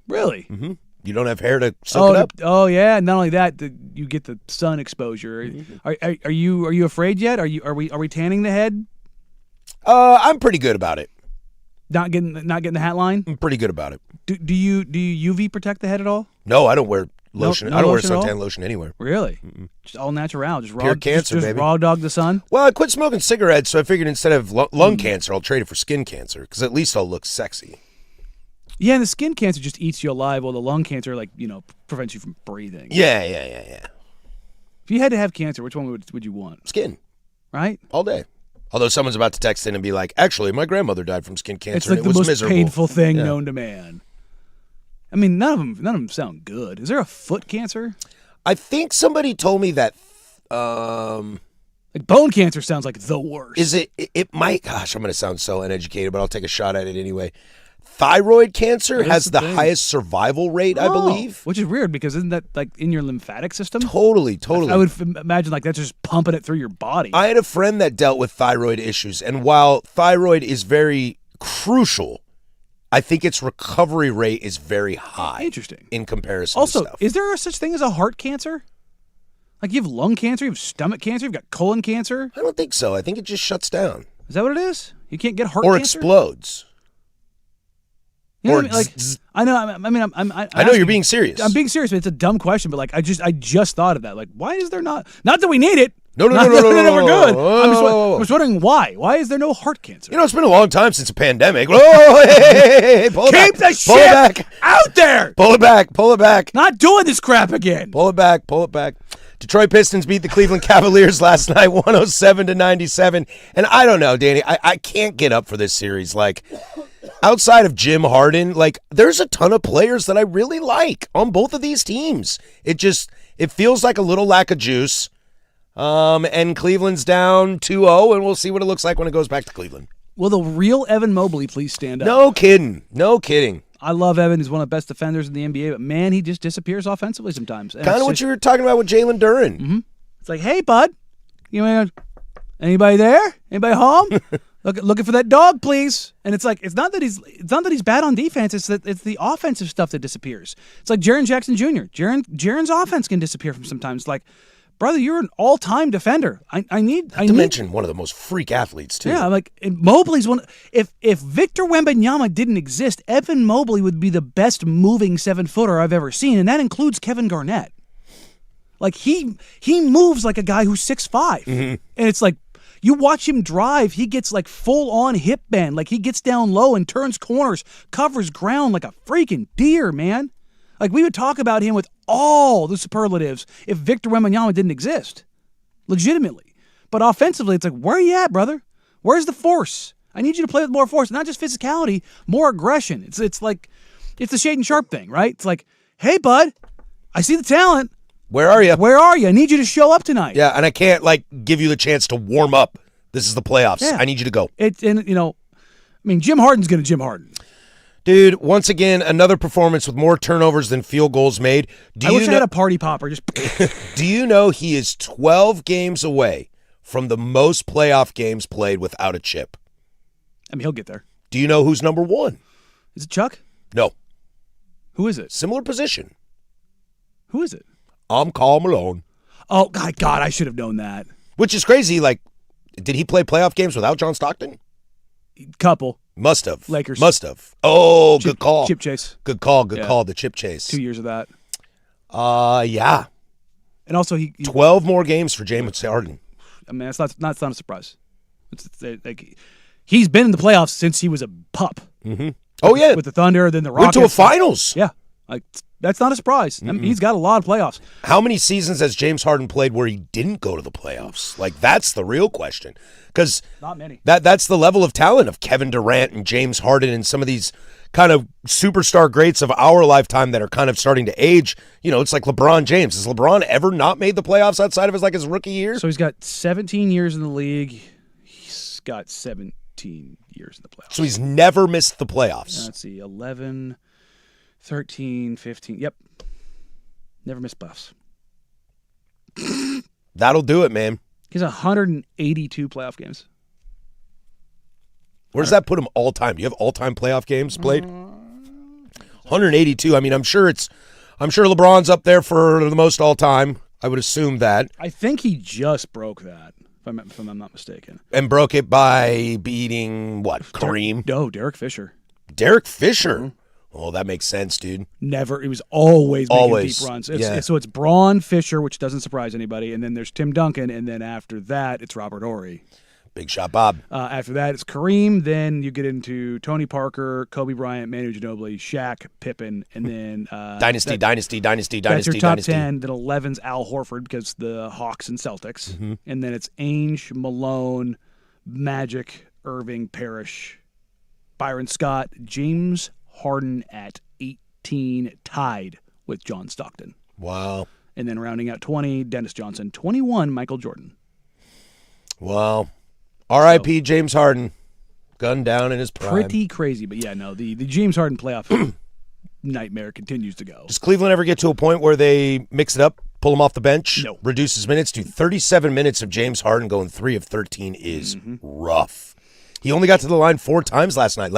Really? Mm-hmm. You don't have hair to soak it up. Oh yeah. Not only that, you get the sun exposure. Mm-hmm. Are you afraid yet? Are we tanning the head? I'm pretty good about it. Not getting the hat line. I'm pretty good about it. Do you UV protect the head at all? No, I don't wear lotion. no I don't wear lotion at all? suntan lotion anywhere. Really? Just all natural. Just raw. Pure cancer, just baby. raw dog the sun. Well, I quit smoking cigarettes, so I figured instead of lung cancer, I'll trade it for skin cancer, because at least I'll look sexy. Yeah, and the skin cancer just eats you alive, while the lung cancer, prevents you from breathing. Yeah. If you had to have cancer, which one would you want? Skin, Right? all day. Although someone's about to text in and be like, actually, my grandmother died from skin cancer, It's like and it the was most miserable. painful thing Yeah. known to man. I mean, none of them sound good. Is there a foot cancer? I think somebody told me that, Like bone cancer sounds like the worst. is it might, gosh, I'm going to sound so uneducated, but I'll take a shot at it anyway. Thyroid cancer That is has the the thing. highest survival rate, I believe. Which is weird because isn't that like in your lymphatic system? Totally. I would imagine like that's just pumping it through your body. I had a friend that dealt with thyroid issues, and while thyroid is very crucial, I think its recovery rate is very high. Interesting. In comparison Also, to stuff. is there such thing as a heart cancer? Like you have lung cancer, you have stomach cancer, you've got colon cancer. I don't think so. I think it just shuts down. Is that what it is? You can't get heart Or cancer? explodes. You know or what I mean? Like, zzz. I know. I mean, I'm I know you're being serious. I'm being serious, but it's a dumb question. But like, I just thought of that. Like, why is there not? Not that we need it. No, Not that we're good. Whoa. I'm just wondering why. Why is there no heart cancer? You know, it's been a long time since a pandemic. Whoa, hey, pull it Keep back. the Pull it shit back. out there. Pull it back. Not doing this crap again. Pull it back. Detroit Pistons beat the Cleveland Cavaliers last night, 107-97. And I don't know, Danny, I can't get up for this series. Like, outside of Jim Harden, like there's a ton of players that I really like on both of these teams. It feels like a little lack of juice. And Cleveland's down 2-0, and we'll see what it looks like when it goes back to Cleveland. Will the real Evan Mobley please stand up? No kidding. I love Evan. He's one of the best defenders in the NBA, but man, he just disappears offensively sometimes. Kind of what you were talking about with Jalen Duren. Mm-hmm. It's like, hey, bud, anybody there? Anybody home? Looking for that dog, please. And it's like it's not that he's bad on defense. It's the offensive stuff that disappears. It's like Jaren Jackson Jr. Jaren's offense can disappear from sometimes. Like, brother, you're an all-time defender. I need mention one of the most freak athletes too. Yeah, like Mobley's one. If Victor Wembanyama didn't exist, Evan Mobley would be the best moving 7-footer I've ever seen, and that includes Kevin Garnett. Like he moves like a guy who's 6'5", and it's like you watch him drive, he gets like full-on hip bend, like he gets down low and turns corners, covers ground like a freaking deer, man. Like, we would talk about him with all the superlatives if Victor Wembanyama didn't exist. Legitimately. But offensively, it's like, where are you at, brother? Where's the force? I need you to play with more force. Not just physicality, more aggression. It's like, it's the Shaden Sharp thing, right? It's like, hey, bud, I see the talent. Where are you? Where are you? I need you to show up tonight. Yeah, and I can't, give you the chance to warm up. This is the playoffs. Yeah. I need you to go. Jim Harden's going to Jim Harden. Dude, once again, another performance with more turnovers than field goals made. I wish I had a party popper. Just Do you know he is 12 games away from the most playoff games played without a chip? I mean, he'll get there. Do you know who's number one? Is it Chuck? No. Who is it? Similar position. Who is it? I'm Karl Malone. Oh, God, I should have known that. Which is crazy. Did he play playoff games without John Stockton? Couple. Must have. Lakers. Must have. Oh, good call. Chip chase. Good call. Good call. The chip chase. 2 years of that. Yeah. And also, he 12 more games for James Harden. I mean, that's not a surprise. It's like he's been in the playoffs since he was a pup. Mm-hmm. Oh, yeah. With the Thunder, then the Rockets. Went to a finals. Yeah. Like, that's not a surprise. I mean, he's got a lot of playoffs. How many seasons has James Harden played where he didn't go to the playoffs? That's the real question. Because not many. That's the level of talent of Kevin Durant and James Harden and some of these kind of superstar greats of our lifetime that are kind of starting to age. It's like LeBron James. Has LeBron ever not made the playoffs outside of his rookie year? So he's got 17 years in the league. He's got 17 years in the playoffs. So he's never missed the playoffs. Let's see, 11, 13, 15. Yep. Never missed playoffs. That'll do it, man. He's 182 playoff games. Where does that put him all time? Do you have all-time playoff games played? 182. I mean, I'm sure LeBron's up there for the most all-time. I would assume that. I think he just broke that, if I'm not mistaken. And broke it by beating what? Kareem? Derek Fisher. Derek Fisher. Mm-hmm. Oh, that makes sense, dude. Never. He was always making deep runs. So it's Braun, Fisher, which doesn't surprise anybody, and then there's Tim Duncan, and then after that, it's Robert Horry. Big shot, Bob. After that, it's Kareem. Then you get into Tony Parker, Kobe Bryant, Manu Ginobili, Shaq, Pippen, and then Dynasty. That's your top 10. Then 11's Al Horford because the Hawks and Celtics, and then it's Ainge, Malone, Magic, Irving, Parrish, Byron Scott, James Harden at 18, tied with John Stockton. Wow. And then rounding out 20, Dennis Johnson. 21, Michael Jordan. Wow. R.I.P. James Harden. Gunned down in his prime. Pretty crazy, but yeah, no, the James Harden playoff nightmare continues to go. Does Cleveland ever get to a point where they mix it up, pull him off the bench, No. reduce his minutes to 37 minutes of James Harden going 3 of 13 is rough. He only got to the line 4 times last night.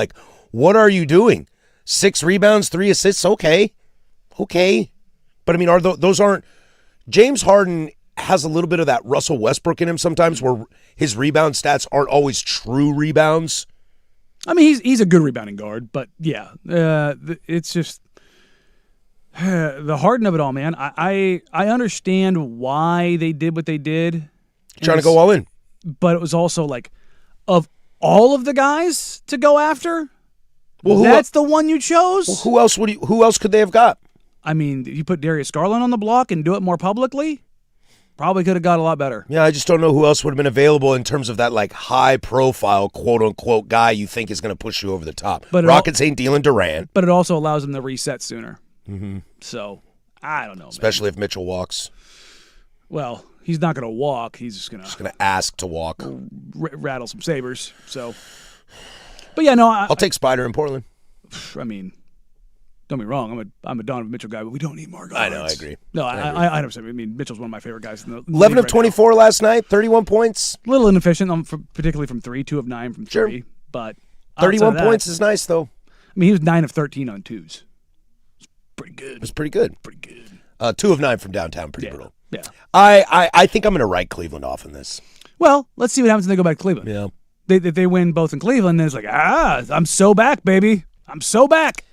What are you doing? 6 rebounds, 3 assists? Okay. But, I mean, those aren't – James Harden has a little bit of that Russell Westbrook in him sometimes where his rebound stats aren't always true rebounds. I mean, he's a good rebounding guard, but yeah, it's just the Harden of it all, man. I understand why they did what they did. Trying to go all in. But it was also of all of the guys to go after, that's the one you chose? Well, who else could they have got? I mean, you put Darius Garland on the block and do it more publicly? Probably could have got a lot better. Yeah, I just don't know who else would have been available in terms of that like high profile quote unquote guy you think is going to push you over the top. But Rockets ain't dealing Durant. But it also allows them to reset sooner. Mm-hmm. So, I don't know, Especially if Mitchell walks. Well, he's not going to walk. He's just going to ask to walk. Rattle some sabers. So, but yeah, no. I'll take Spider in Portland. I mean, don't be wrong. I'm a Donovan Mitchell guy, but we don't need more guards. I know, I agree. No, I understand. I mean, Mitchell's one of my favorite guys. In the 11 of right 24 last night, 31 points. A little inefficient, particularly from 3, 2 of 9 from 3. Sure. But 31 that, points is nice, though. I mean, he was 9 of 13 on 2s. It's pretty good. It was pretty good. Pretty good. 2 of 9 from downtown, pretty brutal. Yeah. I think I'm going to write Cleveland off in this. Well, let's see what happens when they go back to Cleveland. Yeah. They win both in Cleveland, then it's like, I'm so back, baby. I'm so back.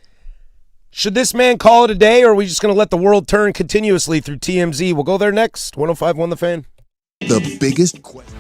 Should this man call it a day, or are we just going to let the world turn continuously through TMZ? We'll go there next. 105.1 The Fan. The biggest question.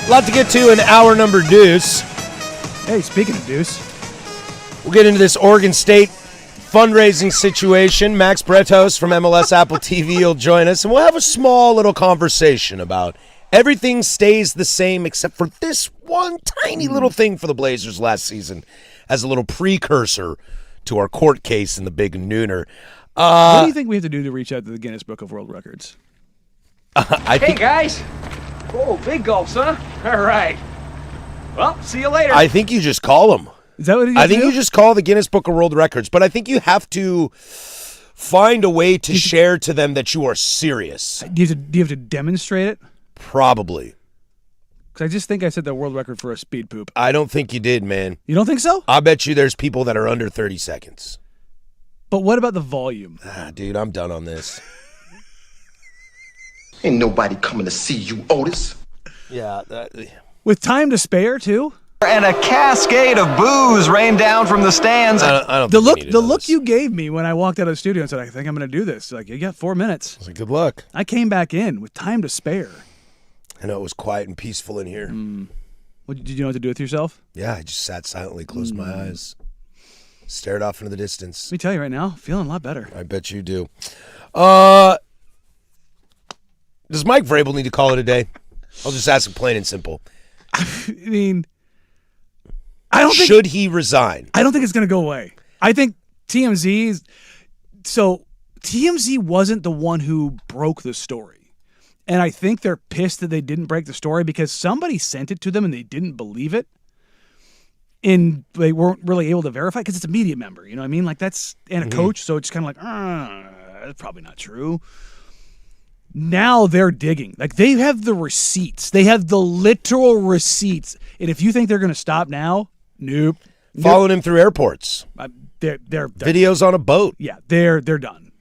A lot to get to in hour number deuce. Hey, speaking of Deuce. We'll get into this Oregon State fundraising situation. Max Bretos from MLS Apple TV will join us, and we'll have a small little conversation about everything stays the same except for this one tiny little thing for the Blazers last season as a little precursor to our court case in the big nooner. What do you think we have to do to reach out to the Guinness Book of World Records? Hey, guys. Oh, big gulps, huh? All right. Well, see you later. I think you just call them. Is that what I think you just call the Guinness Book of World Records, but I think you have to find a way to share to them that you are serious. Do you have to demonstrate it? Probably. Because I just think I set the world record for a speed poop. I don't think you did, man. You don't think so? I bet you there's people that are under 30 seconds. But what about the volume? Dude, I'm done on this. Ain't nobody coming to see you, Otis. Yeah. With time to spare, too? And a cascade of booze rained down from the stands. I don't The think look we need to the know look this. you gave me when I walked out of the studio and said, I think I'm going to do this. Like, you got 4 minutes. I was like, good luck. I came back in with time to spare. I know it was quiet and peaceful in here. Did you know what to do with yourself? Yeah, I just sat silently, closed my eyes, stared off into the distance. Let me tell you right now, feeling a lot better. I bet you do. Does Mike Vrabel need to call it a day? I'll just ask him plain and simple. I mean, I don't think Should he resign? I don't think it's going to go away. I think TMZ wasn't the one who broke the story. And I think they're pissed that they didn't break the story because somebody sent it to them and they didn't believe it. And they weren't really able to verify because it's a media member. You know what I mean? Like and a coach. So it's kind of like, that's probably not true. Now they're digging. Like, they have the receipts. They have the literal receipts. And if you think they're going to stop now, nope. Following him through airports. They're Videos on a boat. yeah, they're done.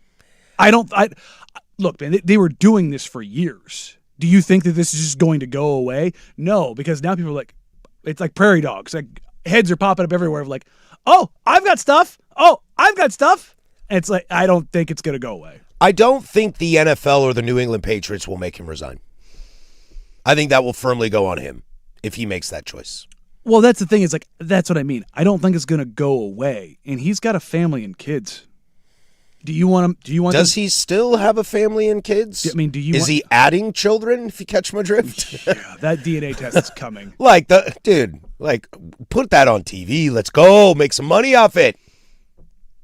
Look, man, they were doing this for years. Do you think that this is just going to go away? No, because now people are like, it's like prairie dogs. Like, heads are popping up everywhere of like, oh, I've got stuff. Oh, I've got stuff. And it's like, I don't think it's going to go away. I don't think the NFL or the New England Patriots will make him resign. I think that will firmly go on him if he makes that choice. Well, that's the thing. Is like, that's what I mean. I don't think it's going to go away. And he's got a family and kids. Do you want him? Does he still have a family and kids? I mean, Is he adding children, if you catch my drift? Yeah, that DNA test is coming. Put that on TV. Let's go. Make some money off it.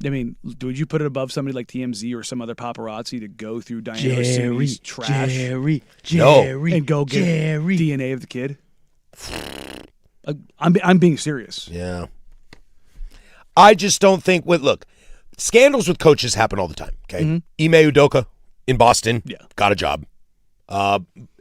I mean, would you put it above somebody like TMZ or some other paparazzi to go through Diana Rossini's trash and go get DNA of the kid? I'm being serious. Yeah. I just don't think look, scandals with coaches happen all the time, okay? Ime Udoka in Boston got a job.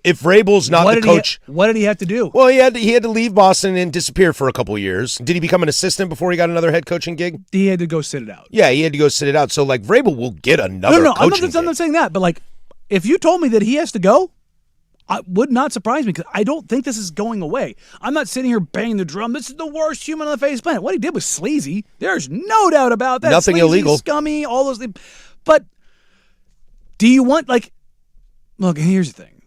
If Vrabel's not the coach, what did he have to do? well, he had to leave Boston and disappear for a couple of years. Did he become an assistant before he got another head coaching gig? He had to go sit it out. Yeah, he had to go sit it out. So like Vrabel will get another No, coaching I'm not saying that, but like, if you told me that he has to go, it would not surprise me because I don't think this is going away. I'm not sitting here banging the drum. This is the worst human on the face of the planet. What he did was sleazy. There's no doubt about that. Nothing Sleazy, illegal. scummy, all those things. But do you want, like, look, here's the thing.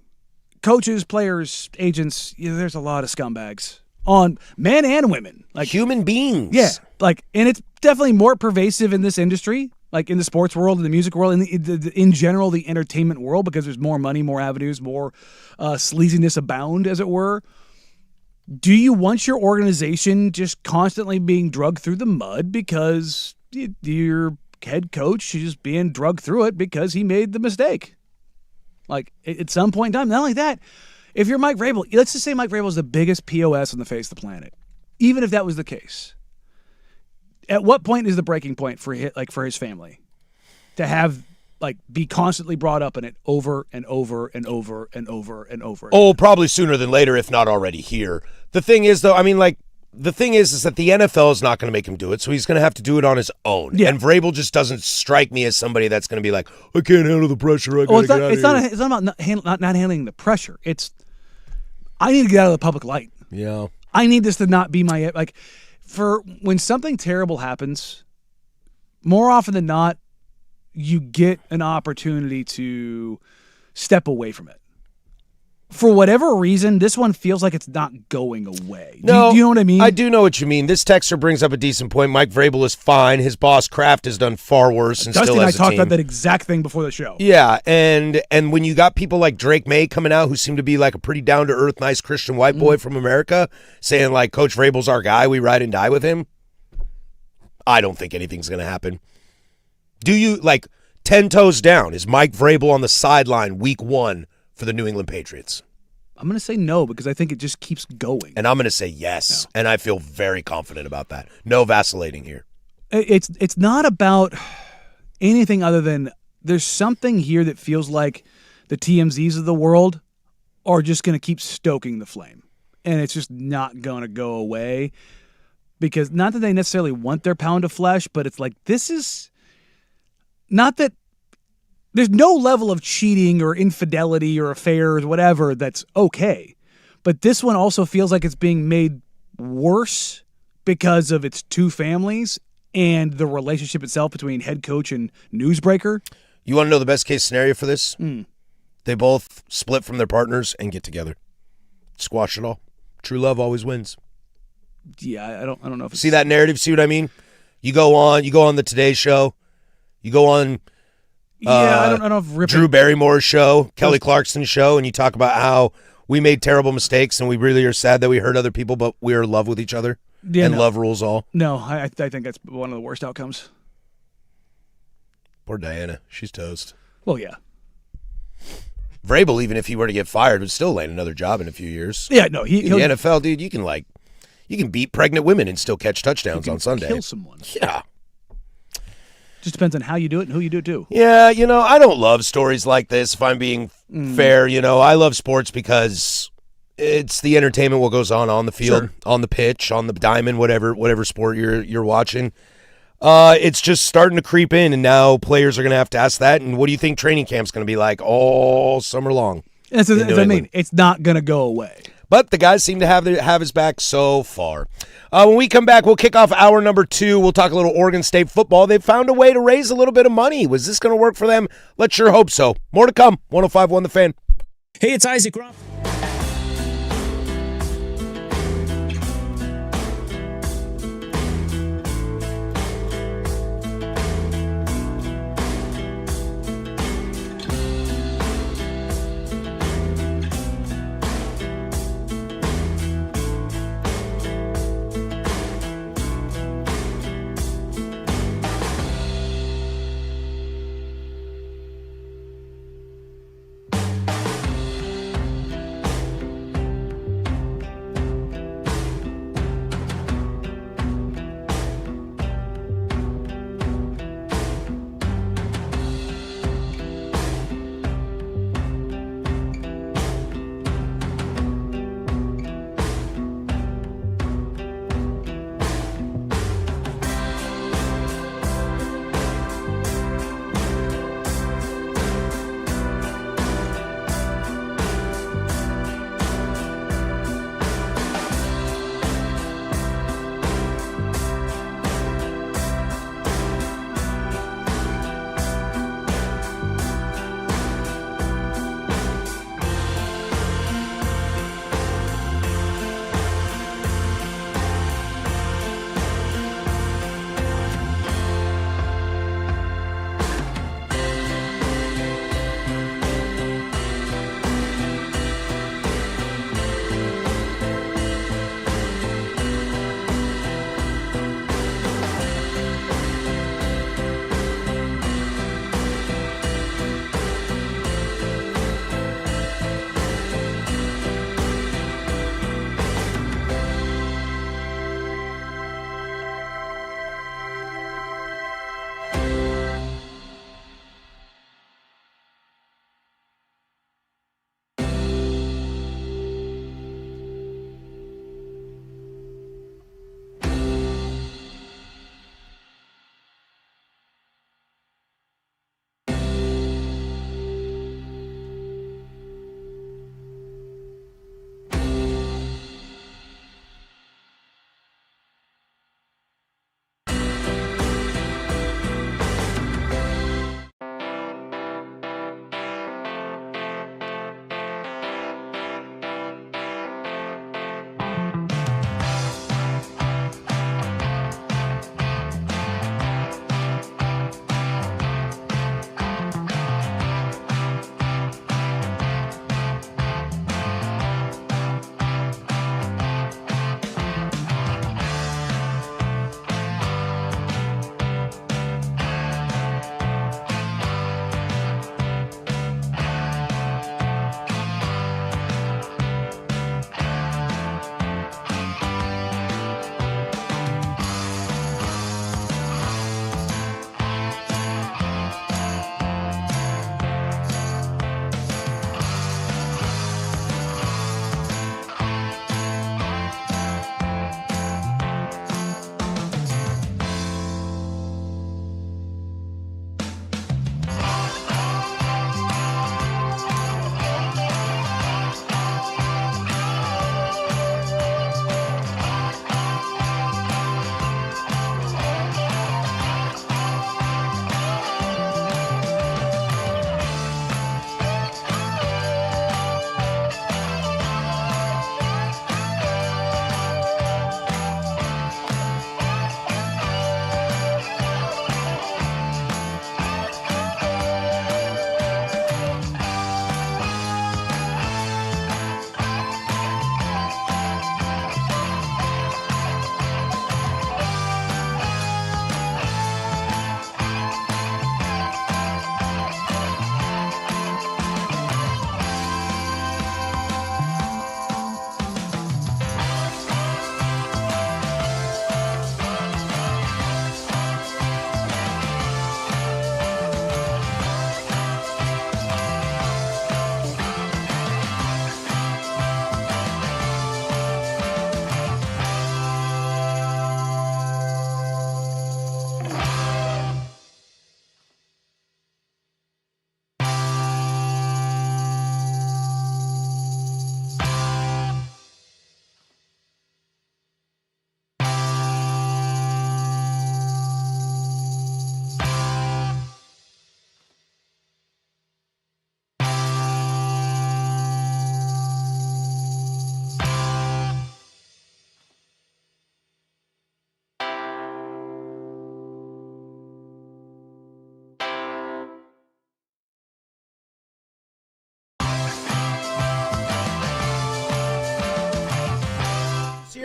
Coaches, players, agents, there's a lot of scumbags on men and women. Like, human beings. yeah, like, and it's definitely more pervasive in this industry, like in the sports world, in the music world, in general, the entertainment world, because there's more money, more avenues, more sleaziness abound, as it were. Do you want your organization just constantly being drugged through the mud because your head coach is just being drugged through it because he made the mistake? Like, at some point in time, not only that, if you're Mike Vrabel, let's just say Mike Vrabel is the biggest POS on the face of the planet. Even if that was the case, at what point is the breaking point for his family to have be constantly brought up in it over and over and over and over and over? Oh, probably sooner than later, if not already here. The thing is, though, I mean, like, the thing is that the NFL is not going to make him do it, so he's going to have to do it on his own. Yeah. And Vrabel just doesn't strike me as somebody that's going to be like, I can't handle the pressure. I gotta get out of here. It's not about not handling the pressure. It's, I need to get out of the public light. Yeah. I need this to not be my, like, for when something terrible happens, more often than not, you get an opportunity to step away from it for whatever reason, this one feels like it's not going away. No, do you know what I mean? I do know what you mean. This texter brings up a decent point. Mike Vrabel is fine. His boss Kraft has done far worse and Dusty still and I has a talked team. about that exact thing before the show. Yeah, and when you got people like Drake May coming out who seem to be like a pretty down-to-earth, nice Christian white boy from America saying like, Coach Vrabel's our guy, we ride and die with him, I don't think anything's going to happen. Do you, 10 toes down, is Mike Vrabel on the sideline week 1 for the New England Patriots? I'm going to say no because I think it just keeps going. And I'm going to say yes, and I feel very confident about that. No vacillating here. It's not about anything other than there's something here that feels like the TMZs of the world are just going to keep stoking the flame. And it's just not going to go away because not that they necessarily want their pound of flesh, but it's like this is not that there's no level of cheating or infidelity or affairs, whatever, that's okay. But this one also feels like it's being made worse because of its two families and the relationship itself between head coach and newsbreaker. You want to know the best case scenario for this? They both split from their partners and get together. Squash it all. True love always wins. Yeah, I don't know if it's... See that narrative? See what I mean? You go on the Today Show. You go on I don't know if Drew Barrymore's show, Kelly Clarkson's show, and you talk about how we made terrible mistakes and we really are sad that we hurt other people, but we are in love with each other. Yeah, and love rules all. No, I think that's one of the worst outcomes. Poor Diana. She's toast. Well, yeah. Vrabel, even if he were to get fired, would still land another job in a few years. Yeah, no. In the NFL, dude, you can beat pregnant women and still catch touchdowns on Sunday. Kill someone. Yeah. Just depends on how you do it and who you do it to. Yeah, I don't love stories like this, if I'm being fair. I love sports because it's the entertainment, what goes on the field, on the pitch, on the diamond, whatever sport you're watching. It's just starting to creep in, and now players are going to have to ask that. And what do you think training camp's going to be like all summer long? As I mean, it's not going to go away. But the guys seem to have his back so far. When we come back, we'll kick off hour number 2. We'll talk a little Oregon State football. They've found a way to raise a little bit of money. Was this going to work for them? Let's sure hope so. More to come. 105.1 The Fan. Hey, it's Isaac Roth.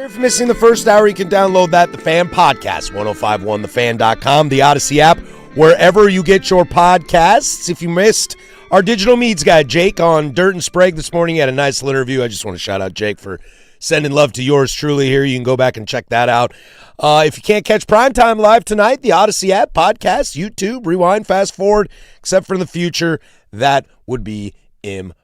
If you're missing the first hour, you can download that, The Fan Podcast, 1051thefan.com, the Odyssey app, wherever you get your podcasts. If you missed our digital needs guy, Jake, on Dirt and Sprague this morning, he had a nice little interview. I just want to shout out Jake for sending love to yours truly here. You can go back and check that out. If you can't catch Primetime Live tonight, the Odyssey app, podcast, YouTube, rewind, fast forward, except for in the future, that would be impossible.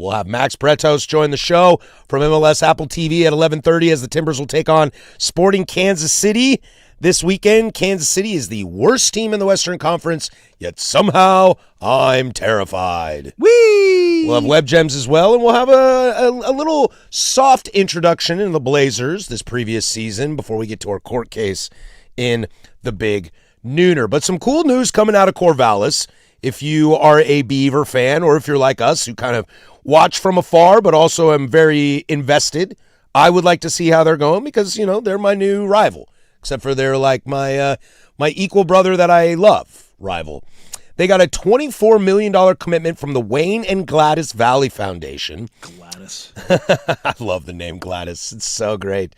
We'll have Max Bretos join the show from MLS Apple TV at 11:30 as the Timbers will take on Sporting Kansas City. This weekend, Kansas City is the worst team in the Western Conference, yet somehow I'm terrified. Whee! We'll have Web Gems as well, and we'll have a little soft introduction in the Blazers this previous season before we get to our court case in the Big Nooner. But some cool news coming out of Corvallis. If you are a Beaver fan, or if you're like us who kind of watch from afar but also am very invested, I would like to see how they're going because, you know, they're my new rival. Except for they're like my equal brother that I love rival. They got a $24 million commitment from the Wayne and Gladys Valley Foundation. Gladys. I love the name Gladys. It's so great.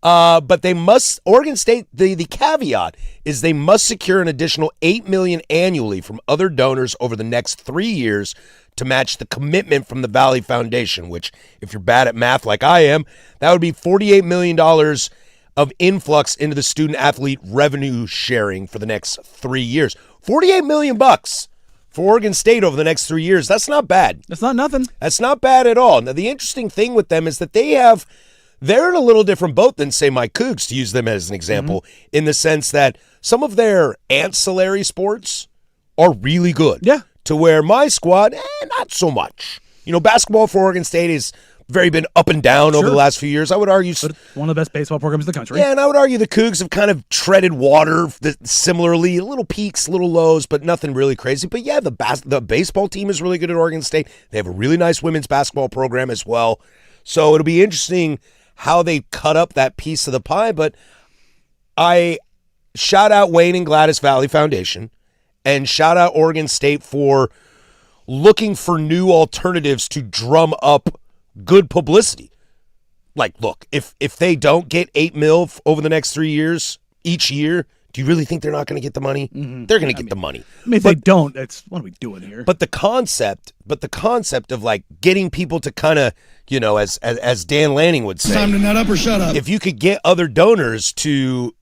But they must, Oregon State, the caveat is they must secure an additional $8 million annually from other donors over the next 3 years to match the commitment from the Valley Foundation, which, if you're bad at math like I am, that would be $48 million of influx into the student-athlete revenue sharing for the next 3 years. $48 million for Oregon State over the next 3 years. That's not bad. That's not nothing. That's not bad at all. Now, the interesting thing with them is that they're in a little different boat than, say, my Cougs, to use them as an example, in the sense that some of their ancillary sports are really good. Yeah. To where my squad, not so much. You know, basketball for Oregon State is very been up and down over the last few years. I would argue but one of the best baseball programs in the country. Yeah, and I would argue the Cougs have kind of treaded water similarly, little peaks, little lows, but nothing really crazy. But yeah, the baseball team is really good at Oregon State. They have a really nice women's basketball program as well. So it'll be interesting how they cut up that piece of the pie. But I shout out Wayne and Gladys Valley Foundation and shout out Oregon State for looking for new alternatives to drum up good publicity. Like, look, if they don't get $8 million over the next 3 years each year, do you really think they're not going to get the money? Mm-hmm. They're going to get the money. I mean, if they don't, what are we doing here? But the concept of like getting people to kind of, you know, as Dan Lanning would say, time to nut up or shut up. If you could get other donors to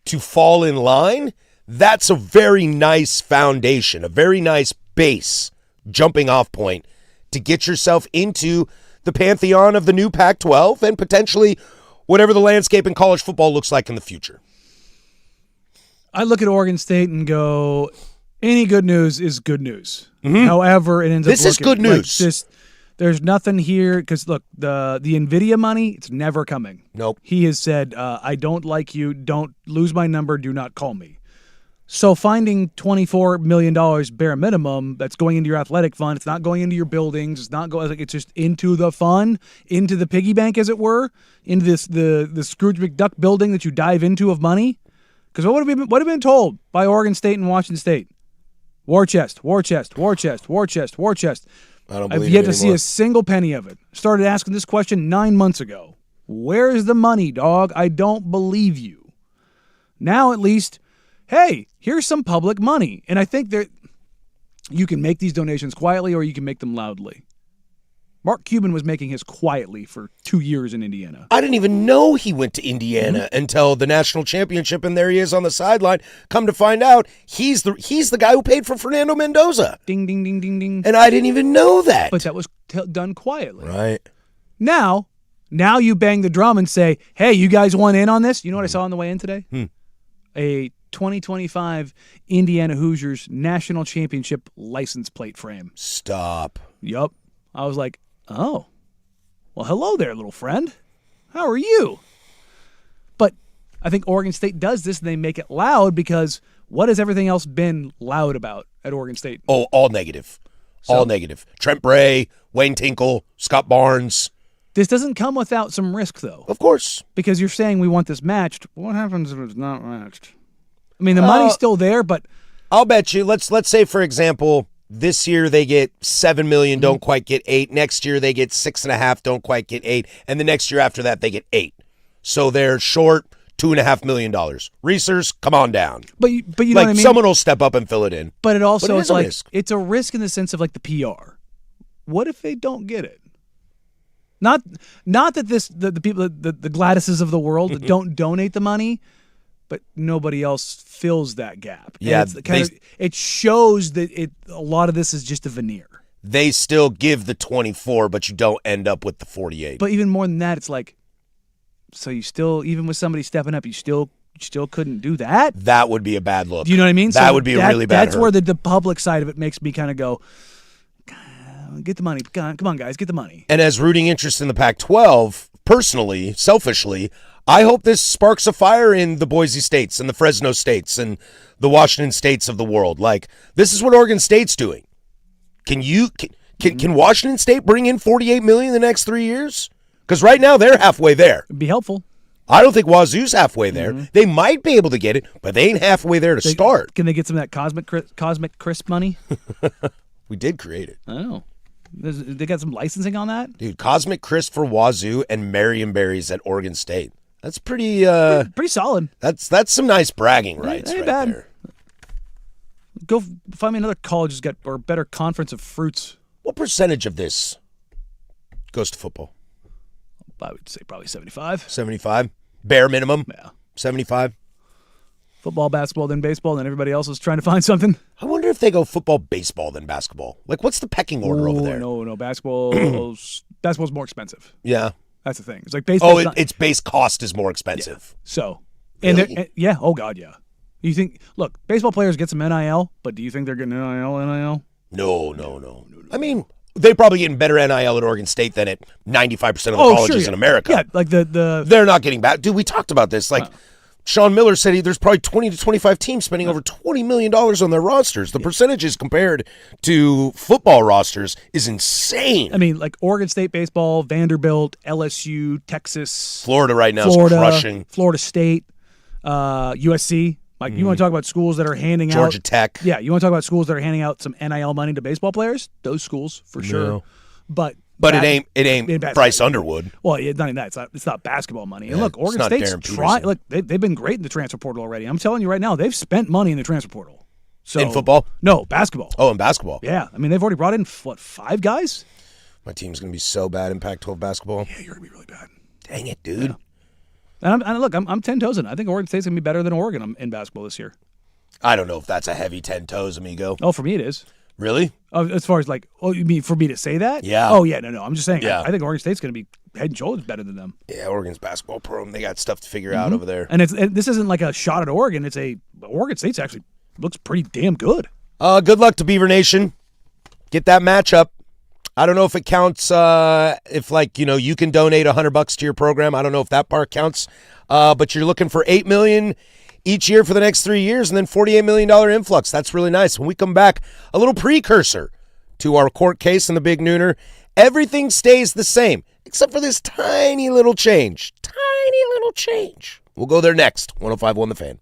fall in line, that's a very nice foundation, a very nice base jumping off point to get yourself into the pantheon of the new Pac-12 and potentially whatever the landscape in college football looks like in the future. I look at Oregon State and go, any good news is good news. Mm-hmm. However, it ends up this is good news. There's nothing here because, look, the NVIDIA money, it's never coming. Nope. He has said, I don't like you. Don't lose my number. Do not call me. So finding $24 million bare minimum that's going into your athletic fund, it's not going into your buildings, it's not going, it's just into the fund, into the piggy bank, as it were, into the Scrooge McDuck building that you dive into of money. Because what have been told by Oregon State and Washington State? War chest, war chest, war chest, war chest, war chest. I've yet to see a single penny of it. Started asking this question 9 months ago. Where is the money, dog? I don't believe you. Now at least, hey, here's some public money. And I think that you can make these donations quietly or you can make them loudly. Mark Cuban was making his quietly for 2 years in Indiana. I didn't even know he went to Indiana until the national championship, and there he is on the sideline. Come to find out, he's the guy who paid for Fernando Mendoza. Ding, ding, ding, ding, ding. And I didn't even know that. But that was done quietly. Right. Now you bang the drum and say, hey, you guys want in on this? You know what I saw on the way in today? A 2025 Indiana Hoosiers national championship license plate frame. Stop. Yup. I was like, oh, well, hello there, little friend. How are you? But I think Oregon State does this and they make it loud because what has everything else been loud about at Oregon State? Oh, all negative. All negative. Trent Bray, Wayne Tinkle, Scott Barnes. This doesn't come without some risk, though. Of course. Because you're saying we want this matched. What happens if it's not matched? I mean, the money's still there, but I'll bet you, let's say, for example, This year they get $7 million, don't quite get $8 million. Next year they get $6.5 million, don't quite get $8 million. And the next year after that they get $8 million. So they're short $2.5 million. Reesers, come on down. But you know like what I mean? Someone will step up and fill it in. But it also But it is is a like risk. it's a risk in the sense of like the PR. What if they don't get it? Not that the people the Gladyses of the world that don't donate the money, but nobody else fills that gap. And Yeah, it shows that a lot of this is just a veneer. They still give the 24, but you don't end up with the 48. But even more than that, it's like, so you still, even with somebody stepping up, you still couldn't do that? That would be a bad look. Do you know what I mean? That would be a really bad That's hurt. where the public side of it makes me kind of go, get the money. Come on, guys, get the money. And as rooting interest in the Pac-12, personally, selfishly, I hope this sparks a fire in the Boise States and the Fresno States and the Washington States of the world. Like, this is what Oregon State's doing. Can Washington State bring in $48 million in the next 3 years? Because right now they're halfway there. It'd be helpful. I don't think Wazoo's halfway there. They might be able to get it, but they ain't halfway there to start. Can they get some of that Cosmic Crisp money? We did create it. Oh. They got some licensing on that? Dude, Cosmic Crisp for Wazoo and Marion Berries at Oregon State. That's pretty Pretty solid. That's some nice bragging rights Ain't right bad. there. Go find me another college that's got or better conference of fruits. What percentage of this goes to football? I would say probably 75. 75? Bare minimum? Yeah. 75? Football, basketball, then baseball, then everybody else is trying to find something. I wonder if they go football, baseball, then basketball. Like, what's the pecking order over there? No, basketball's more expensive. Yeah. That's the thing. It's like baseball. Its base cost is more expensive. So, Really? yeah, oh God, yeah. You think? Look, baseball players get some NIL, but do you think they're getting NIL? No. I mean, they're probably getting better NIL at Oregon State than at 95% of the colleges in America. Yeah, like the They're not getting back. Dude, we talked about this. Like, Sean Miller said there's probably 20 to 25 teams spending over $20 million on their rosters. The percentages compared to football rosters is insane. I mean, like Oregon State baseball, Vanderbilt, LSU, Texas, Florida right now is crushing. Florida State, USC. Like, you want to talk about schools that are handing out Georgia Tech. Yeah, you want to talk about schools that are handing out some NIL money to baseball players? Those schools for sure. No. But it ain't Bryce Underwood. Well, not even that. It's not basketball money. And Yeah, look, Oregon it's not State's Darren Peterson. Look, they've been great in the transfer portal already. I'm telling you right now, they've spent money in the transfer portal. So In football? No, basketball. Oh, in basketball. Yeah, I mean they've already brought in 5 guys. My team's going to be so bad in Pac-12 basketball. Yeah, you're gonna be really bad. Dang it, dude. Yeah. And look, I'm 10 toes in. I think Oregon State's gonna be better than Oregon in basketball this year. I don't know if that's a heavy 10 toes, amigo. Oh, for me it is. Really? As far as like, you mean for me to say that? Yeah. Oh yeah, no. I'm just saying. Yeah. I think Oregon State's gonna be head and shoulders better than them. Yeah, Oregon's basketball program. They got stuff to figure out over there. And this isn't like a shot at Oregon. Oregon State's actually looks pretty damn good. Good luck to Beaver Nation. Get that matchup. I don't know if it counts. If you can donate $100 to your program. I don't know if that part counts. But you're looking for $8 million each year for the next 3 years, and then $48 million influx. That's really nice. When we come back, a little precursor to our court case and the Big Nooner. Everything stays the same except for this tiny little change. Tiny little change. We'll go there next. 105.1 The Fan.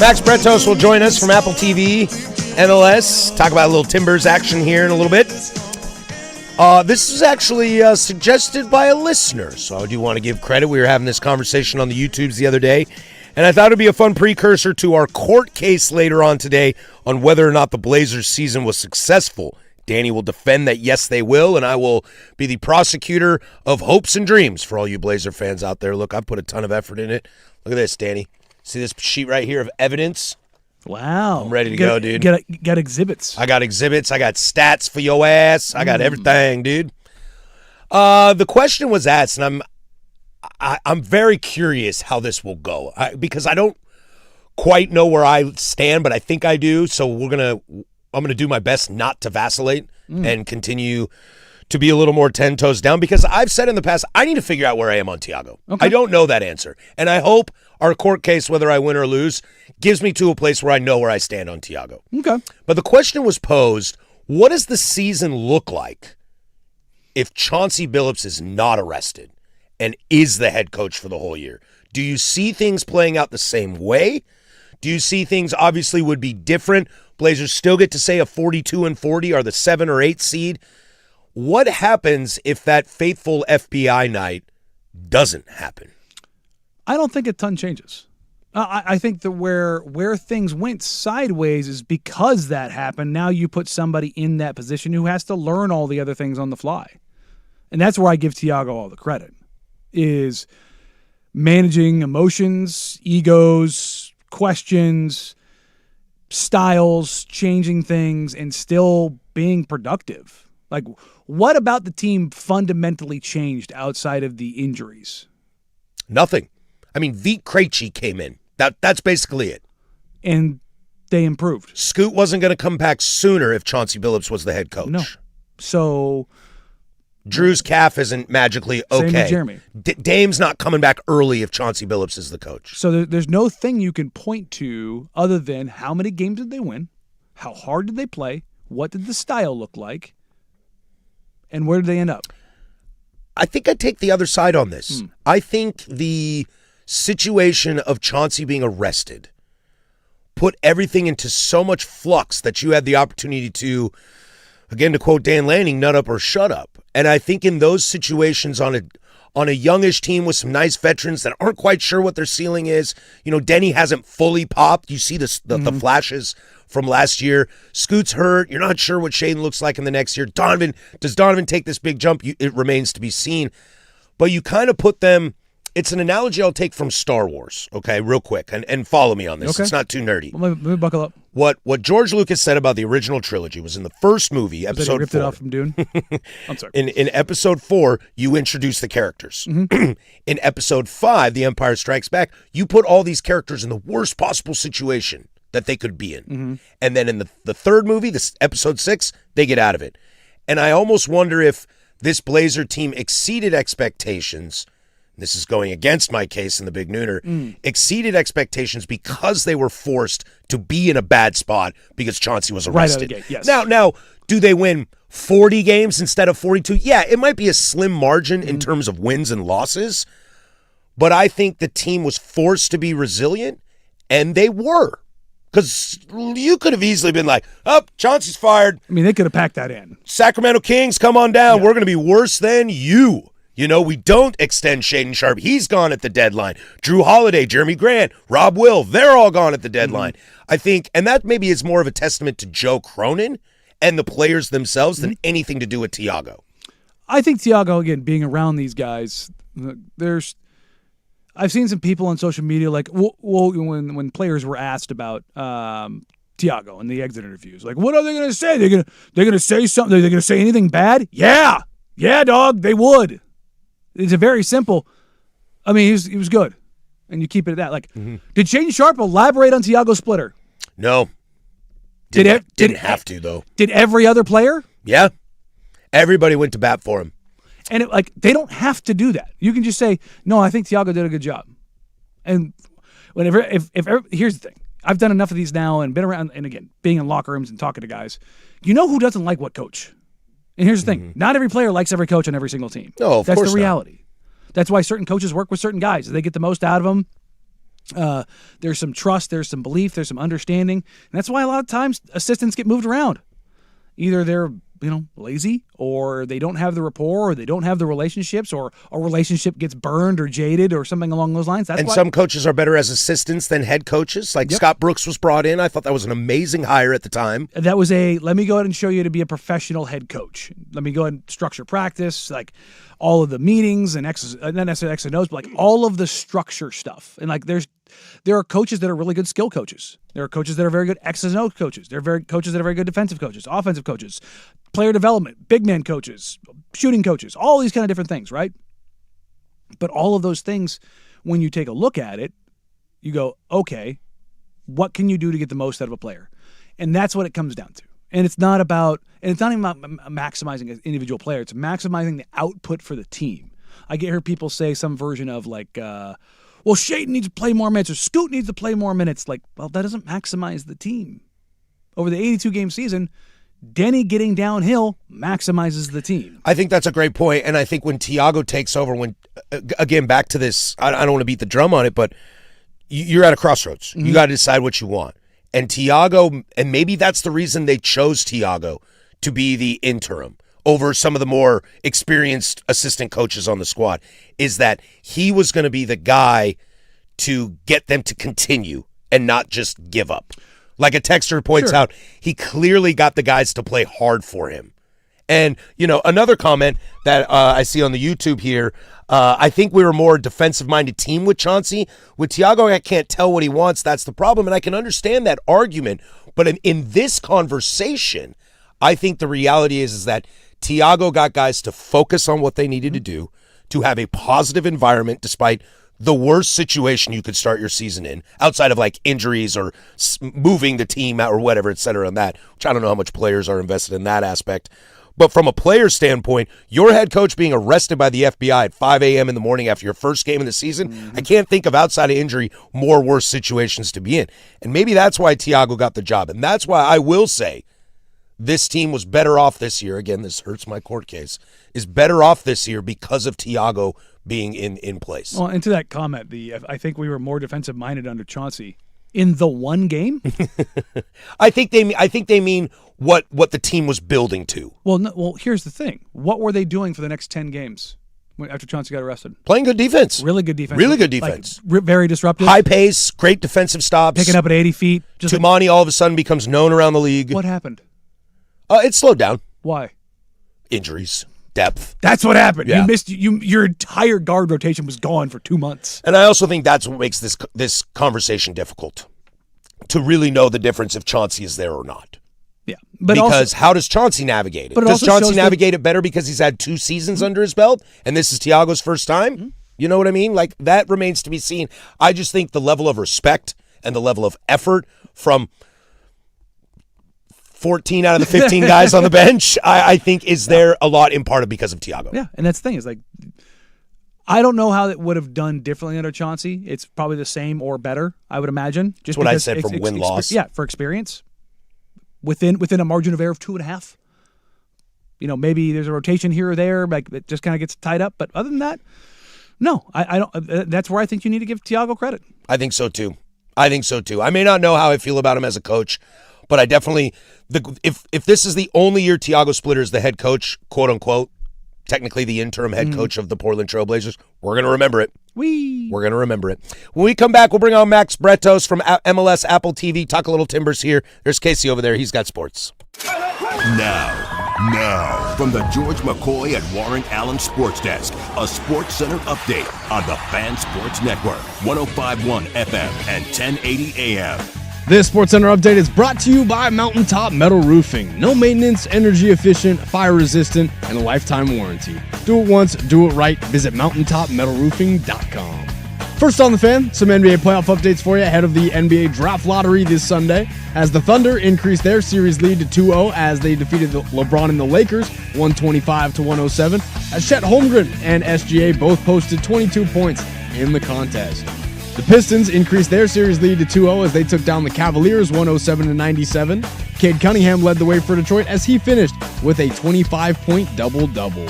Max Bretos will join us from Apple TV, MLS. Talk about a little Timbers action here in a little bit. This is actually suggested by a listener, so I do want to give credit. We were having this conversation on the YouTubes the other day, and I thought it would be a fun precursor to our court case later on today on whether or not the Blazers season was successful. Danny will defend that, yes, they will, and I will be the prosecutor of hopes and dreams for all you Blazer fans out there. Look, I've put a ton of effort in it. Look at this, Danny. See this sheet right here of evidence? Wow. I'm ready to go, dude. Got exhibits. I got exhibits. I got stats for your ass. I got everything, dude. The question was asked, and I'm very curious how this will go because I don't quite know where I stand, but I think I do. So I'm gonna do my best not to vacillate and continue to be a little more 10 toes down because I've said in the past I need to figure out where I am on Thiago. Okay. I don't know that answer, and I hope our court case, whether I win or lose, gives me to a place where I know where I stand on Thiago. Okay. But the question was posed: What does the season look like if Chauncey Billups is not arrested and is the head coach for the whole year? Do you see things playing out the same way? Do you see things obviously would be different? Blazers still get to say a 42-40 are the 7 or 8 seed. What happens if that faithful FBI night doesn't happen? I don't think a ton changes. I think that where things went sideways is because that happened. Now you put somebody in that position who has to learn all the other things on the fly. And that's where I give Tiago all the credit, is managing emotions, egos, questions, styles, changing things, and still being productive. Like, what about the team fundamentally changed outside of the injuries? Nothing. I mean, Vít Krejci came in. That's basically it. And they improved. Scoot wasn't going to come back sooner if Chauncey Billups was the head coach. No. So Drew's calf isn't magically okay. Same with Jeremy. Dame's not coming back early if Chauncey Billups is the coach. So there's no thing you can point to other than how many games did they win, how hard did they play, what did the style look like, and where did they end up? I think I'd take the other side on this. I think the situation of Chauncey being arrested put everything into so much flux that you had the opportunity to, again, to quote Dan Lanning, nut up or shut up. And I think in those situations on a youngish team with some nice veterans that aren't quite sure what their ceiling is, Denny hasn't fully popped. You see the flashes from last year. Scoot's hurt. You're not sure what Shaden looks like in the next year. Does Donovan take this big jump? It remains to be seen. But you kind of put them. It's an analogy I'll take from Star Wars, okay, real quick, and follow me on this. Okay. It's not too nerdy. Well, let me buckle up. What George Lucas said about the original trilogy was in the first movie, episode 4. Ripped it off from Dune? I'm sorry. In episode 4, you introduce the characters. In episode 5, The Empire Strikes Back, you put all these characters in the worst possible situation that they could be in. And then in the third movie, this episode 6, they get out of it. And I almost wonder if this Blazer team exceeded expectations. This is going against my case in the Big Nooner, exceeded expectations because they were forced to be in a bad spot because Chauncey was arrested. Right out of the gate, yes. Now, do they win 40 games instead of 42? Yeah, it might be a slim margin in terms of wins and losses, but I think the team was forced to be resilient, and they were. Because you could have easily been like, oh, Chauncey's fired. I mean, they could have packed that in. Sacramento Kings, come on down. Yeah. We're going to be worse than you. We don't extend Shaden Sharp. He's gone at the deadline. Drew Holiday, Jeremy Grant, Rob Will, they're all gone at the deadline. I think, and that maybe is more of a testament to Joe Cronin and the players themselves than anything to do with Tiago. I think Tiago, again, being around these guys, I've seen some people on social media like, when players were asked about Tiago in the exit interviews, like, what are they going to say? They're going to say something? They're going to say anything bad? Yeah, dog, they would. It's a very simple. I mean, he was good, and you keep it at that. Like, did Shaden Sharp elaborate on Tiago's splitter? No. Didn't have to though. Did every other player? Yeah, everybody went to bat for him. And they don't have to do that. You can just say, no, I think Tiago did a good job. And whenever, here's the thing. I've done enough of these now and been around, and again, being in locker rooms and talking to guys. You know who doesn't like what coach? And here's the thing. Not every player likes every coach on every single team. No, of course not. That's the reality. That's why certain coaches work with certain guys. They get the most out of them. There's some trust. There's some belief. There's some understanding. And that's why a lot of times assistants get moved around. Either they're lazy, or they don't have the rapport, or they don't have the relationships, or a relationship gets burned or jaded or something along those lines. That's why some coaches are better as assistants than head coaches. Like Scott Brooks was brought in. I thought that was an amazing hire at the time. That was let me go ahead and show you to be a professional head coach. Let me go ahead and structure practice, like all of the meetings and not necessarily X and O's, but like all of the structure stuff. And like there are coaches that are really good skill coaches. There are coaches that are very good X and O coaches. There are coaches that are very good defensive coaches, offensive coaches, player development, big man coaches, shooting coaches, all these kind of different things, right? But all of those things, when you take a look at it, you go, okay, what can you do to get the most out of a player? And that's what it comes down to. And it's not even about maximizing an individual player. It's maximizing the output for the team. I hear people say some version of like, well, Shaden needs to play more minutes or Scoot needs to play more minutes. Like, well, that doesn't maximize the team. Over the 82-game season, Danny getting downhill maximizes the team. I think that's a great point, and I think when Thiago takes over, again, back to this, I don't want to beat the drum on it, but you're at a crossroads. You got to decide what you want. And Thiago, and maybe that's the reason they chose Thiago to be the interim over some of the more experienced assistant coaches on the squad, is that he was going to be the guy to get them to continue and not just give up. Like a texter points out, he clearly got the guys to play hard for him. And, another comment that I see on the YouTube here, I think we were a more defensive-minded team with Chauncey. With Thiago, I can't tell what he wants. That's the problem, and I can understand that argument. But in this conversation, I think the reality is that Thiago got guys to focus on what they needed to do, to have a positive environment despite the worst situation you could start your season in, outside of like injuries or moving the team out or whatever, et cetera, and that, which I don't know how much players are invested in that aspect. But from a player standpoint, your head coach being arrested by the FBI at 5 a.m. in the morning after your first game of the season, I can't think of, outside of injury, more worse situations to be in. And maybe that's why Thiago got the job. And that's why I will say this team was better off this year. Again, this hurts my court case. Is better off this year because of Thiago being in place. Well, and to that comment, I think we were more defensive-minded under Chauncey in the one game. I think they mean what the team was building to. Well, here's the thing. What were they doing for the next 10 games after Chauncey got arrested? Playing good defense. Really good defense. Really good defense. Like, very disruptive. High pace, great defensive stops. Picking up at 80 feet. Tumani all of a sudden becomes known around the league. What happened? It slowed down. Why? Injuries. Depth. That's what happened. Yeah. You missed your entire guard rotation was gone for 2 months. And I also think that's what makes this conversation difficult, to really know the difference if Chauncey is there or not. Yeah, but because how does Chauncey navigate it? But Does Chauncey navigate it better because he's had 2 seasons under his belt and this is Thiago's first time? You know what I mean? Like, that remains to be seen. I just think the level of respect and the level of effort from 14 out of the 15 guys on the bench, I think is there a lot in part of because of Thiago. Yeah, and that's the thing is, like, I don't know how it would have done differently under Chauncey. It's probably the same or better, I would imagine. Just that's what I said from win-loss. Yeah, for experience. Within a margin of error of 2.5. Maybe there's a rotation here or there, like it just kind of gets tied up. But other than that, no, I don't. That's where I think you need to give Thiago credit. I think so too. I may not know how I feel about him as a coach, but I definitely, if this is the only year Thiago Splitter is the head coach, quote unquote, technically the interim head coach of the Portland Trailblazers, we're going to remember it. We're going to remember it. When we come back, we'll bring on Max Bretos from MLS Apple TV, talk a little Timbers here. There's Casey over there. He's got sports. Now, from the George McCoy at Warren Allen Sports Desk, a Sports Center update on the Fan Sports Network, 105.1 FM and 1080 AM. This SportsCenter update is brought to you by Mountaintop Metal Roofing. No maintenance, energy efficient, fire resistant, and a lifetime warranty. Do it once, do it right. Visit mountaintopmetalroofing.com. First on the Fan, some NBA playoff updates for you ahead of the NBA Draft Lottery this Sunday, as the Thunder increased their series lead to 2-0 as they defeated LeBron and the Lakers 125-107, as Chet Holmgren and SGA both posted 22 points in the contest. The Pistons increased their series lead to 2-0 as they took down the Cavaliers 107-97. Cade Cunningham led the way for Detroit as he finished with a 25-point double-double.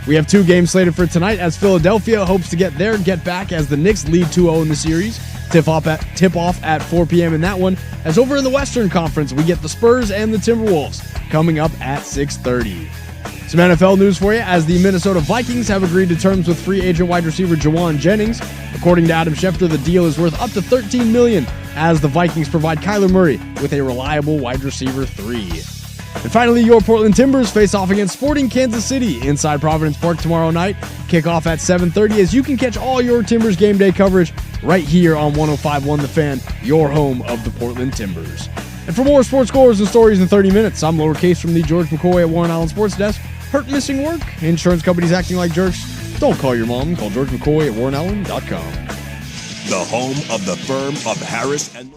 We have 2 games slated for tonight as Philadelphia hopes to get their get-back as the Knicks lead 2-0 in the series. Tip-off at 4 p.m. in that one, as over in the Western Conference, we get the Spurs and the Timberwolves coming up at 6:30. Some NFL news for you as the Minnesota Vikings have agreed to terms with free agent wide receiver Jawan Jennings. According to Adam Schefter, the deal is worth up to $13 million as the Vikings provide Kyler Murray with a reliable wide receiver 3. And finally, your Portland Timbers face off against Sporting Kansas City inside Providence Park tomorrow night. Kickoff at 7:30 as you can catch all your Timbers game day coverage right here on 105.1 The Fan, your home of the Portland Timbers. And for more sports scores and stories in 30 minutes, I'm Lowercase from the George McCoy at Warren Allen Sports Desk. Hurt, missing work? Insurance companies acting like jerks? Don't call your mom. Call George McCoy at WarrenAllen.com. The home of the firm of Harris and...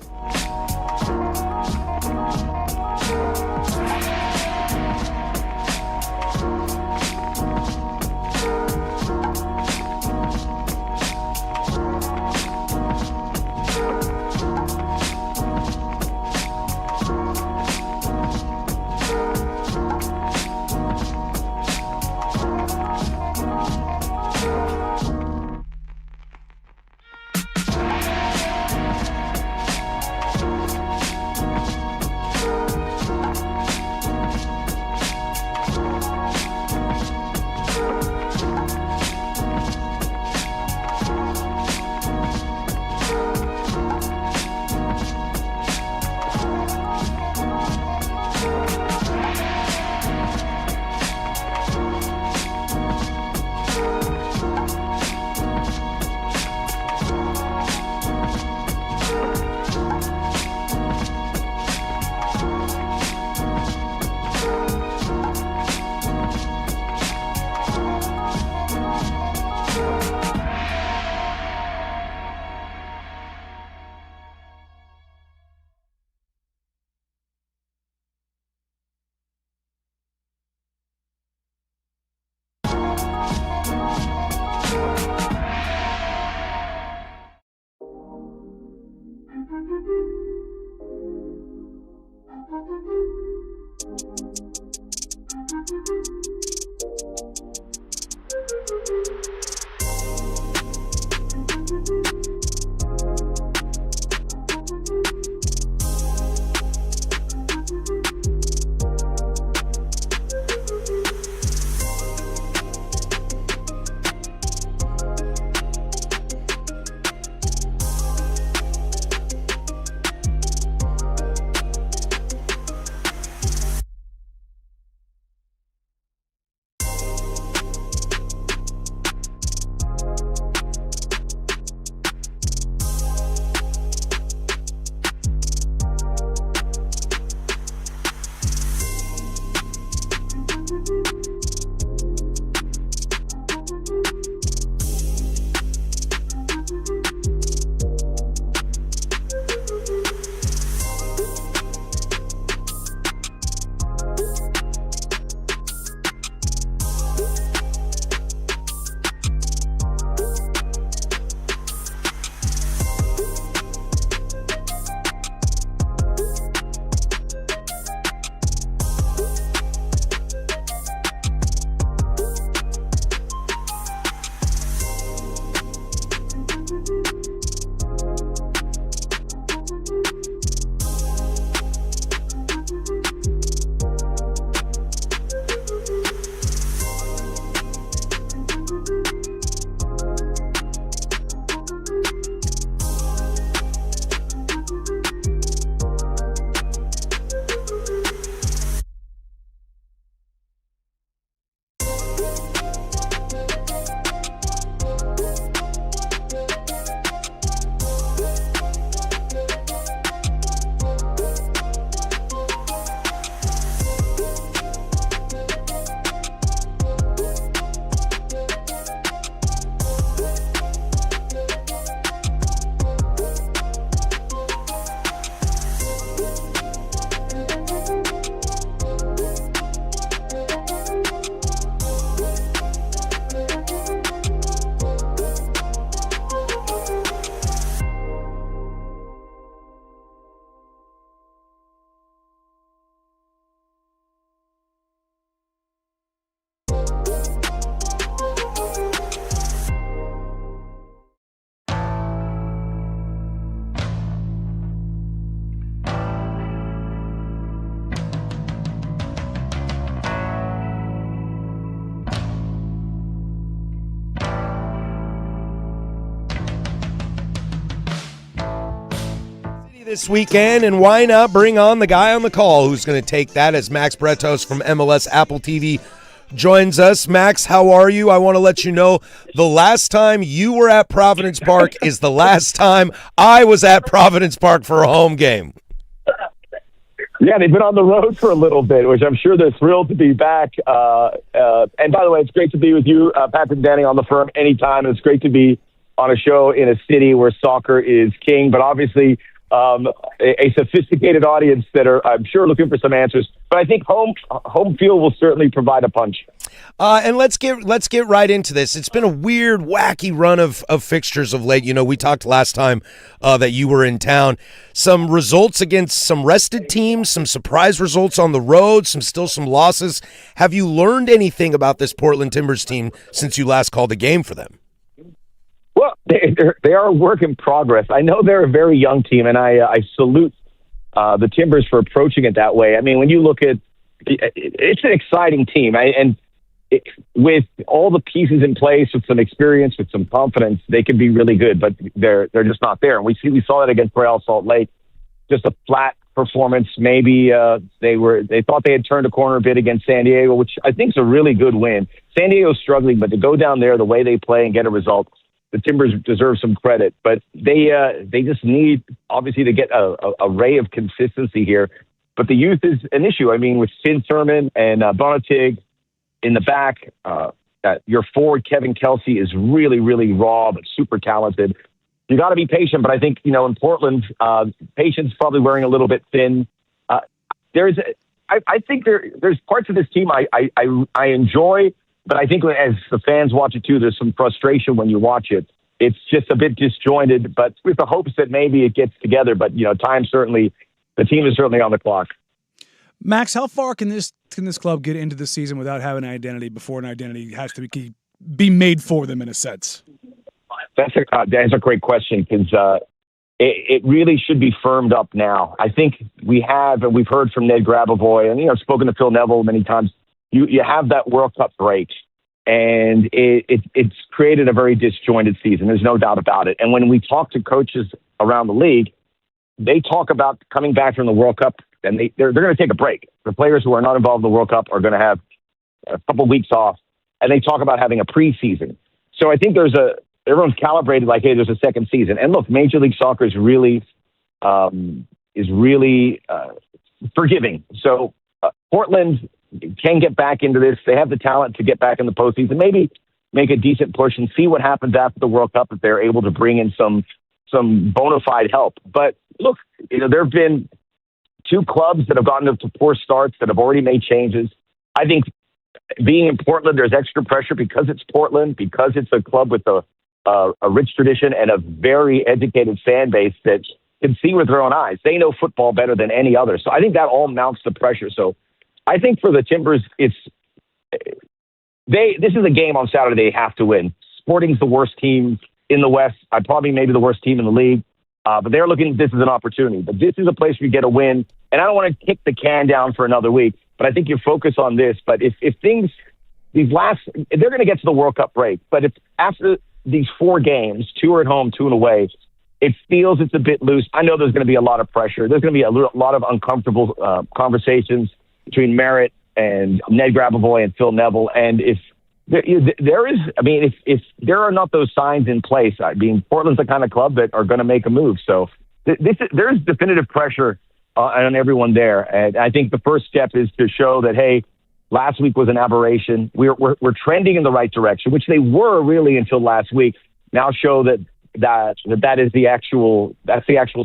This weekend, and why not bring on the guy on the call who's going to take that as Max Bretos from MLS Apple TV joins us. Max, how are you? I want to let you know the last time you were at Providence Park is the last time I was at Providence Park for a home game. Yeah, they've been on the road for a little bit, which I'm sure they're thrilled to be back. And by the way, it's great to be with you, Patrick Danny, on the firm anytime. It's great to be on a show in a city where soccer is king, but obviously a sophisticated audience that are, I'm sure, looking for some answers. But I think home field will certainly provide a punch. And let's get right into this. It's been a weird, wacky run of fixtures of late. You know, we talked last time that you were in town. Some results against some rested teams, some surprise results on the road, some losses. Have you learned anything about this Portland Timbers team since you last called a game for them? Well, they are a work in progress. I know they're a very young team, and I salute the Timbers for approaching it that way. I mean, when you look at it's an exciting team, with all the pieces in place, with some experience, with some confidence, they can be really good. But they're just not there, and we saw that against Real Salt Lake. Just a flat performance. Maybe they thought they had turned a corner a bit against San Diego, which I think is a really good win. San Diego's struggling, but to go down there the way they play and get a result, the Timbers deserve some credit, but they just need, obviously, to get a ray of consistency here. But the youth is an issue. I mean, with Finn Thurman and Bonatig in the back, your forward, Kevin Kelsey, is really, really raw but super talented. You got to be patient, but I think, in Portland, patience probably wearing a little bit thin. I think there's parts of this team I enjoy, but I think as the fans watch it too, there's some frustration when you watch it. It's just a bit disjointed, but with the hopes that maybe it gets together. But, the team is certainly on the clock. Max, how far can this club get into the season without having an identity before an identity has to be made for them in a sense? That's a great question because it really should be firmed up now. I think we've heard from Ned Grabavoy and spoken to Phil Neville many times. You have that World Cup break, and it's created a very disjointed season. There's no doubt about it. And when we talk to coaches around the league, they talk about coming back from the World Cup, and they're going to take a break. The players who are not involved in the World Cup are going to have a couple of weeks off, and they talk about having a preseason. So I think everyone's calibrated like, hey, there's a second season. And look, Major League Soccer is really forgiving. So Portland can get back into this. They have the talent to get back in the postseason, maybe make a decent push and see what happens after the World Cup if they're able to bring in some bona fide help. But look, there have been two clubs that have gotten up to poor starts that have already made changes. I think being in Portland, there's extra pressure because it's Portland, because it's a club with a rich tradition and a very educated fan base that can see with their own eyes. They know football better than any other. So I think that all mounts the pressure. So I think for the Timbers, this is a game on Saturday they have to win. Sporting's the worst team in the West. Probably maybe the worst team in the league. But they're looking at this as an opportunity. But this is a place where you get a win. And I don't want to kick the can down for another week, but I think you focus on this. But if things, they're going to get to the World Cup break. But if after these 4 games, 2 are at home, 2 away, it feels it's a bit loose. I know there's going to be a lot of pressure. There's going to be a lot of uncomfortable conversations between Merritt and Ned Grabavoy and Phil Neville. And if there are not those signs in place, Portland's the kind of club that are going to make a move. So there's definitive pressure on everyone there. And I think the first step is to show that, hey, last week was an aberration. We're trending in the right direction, which they were really until last week. Now show that is the actual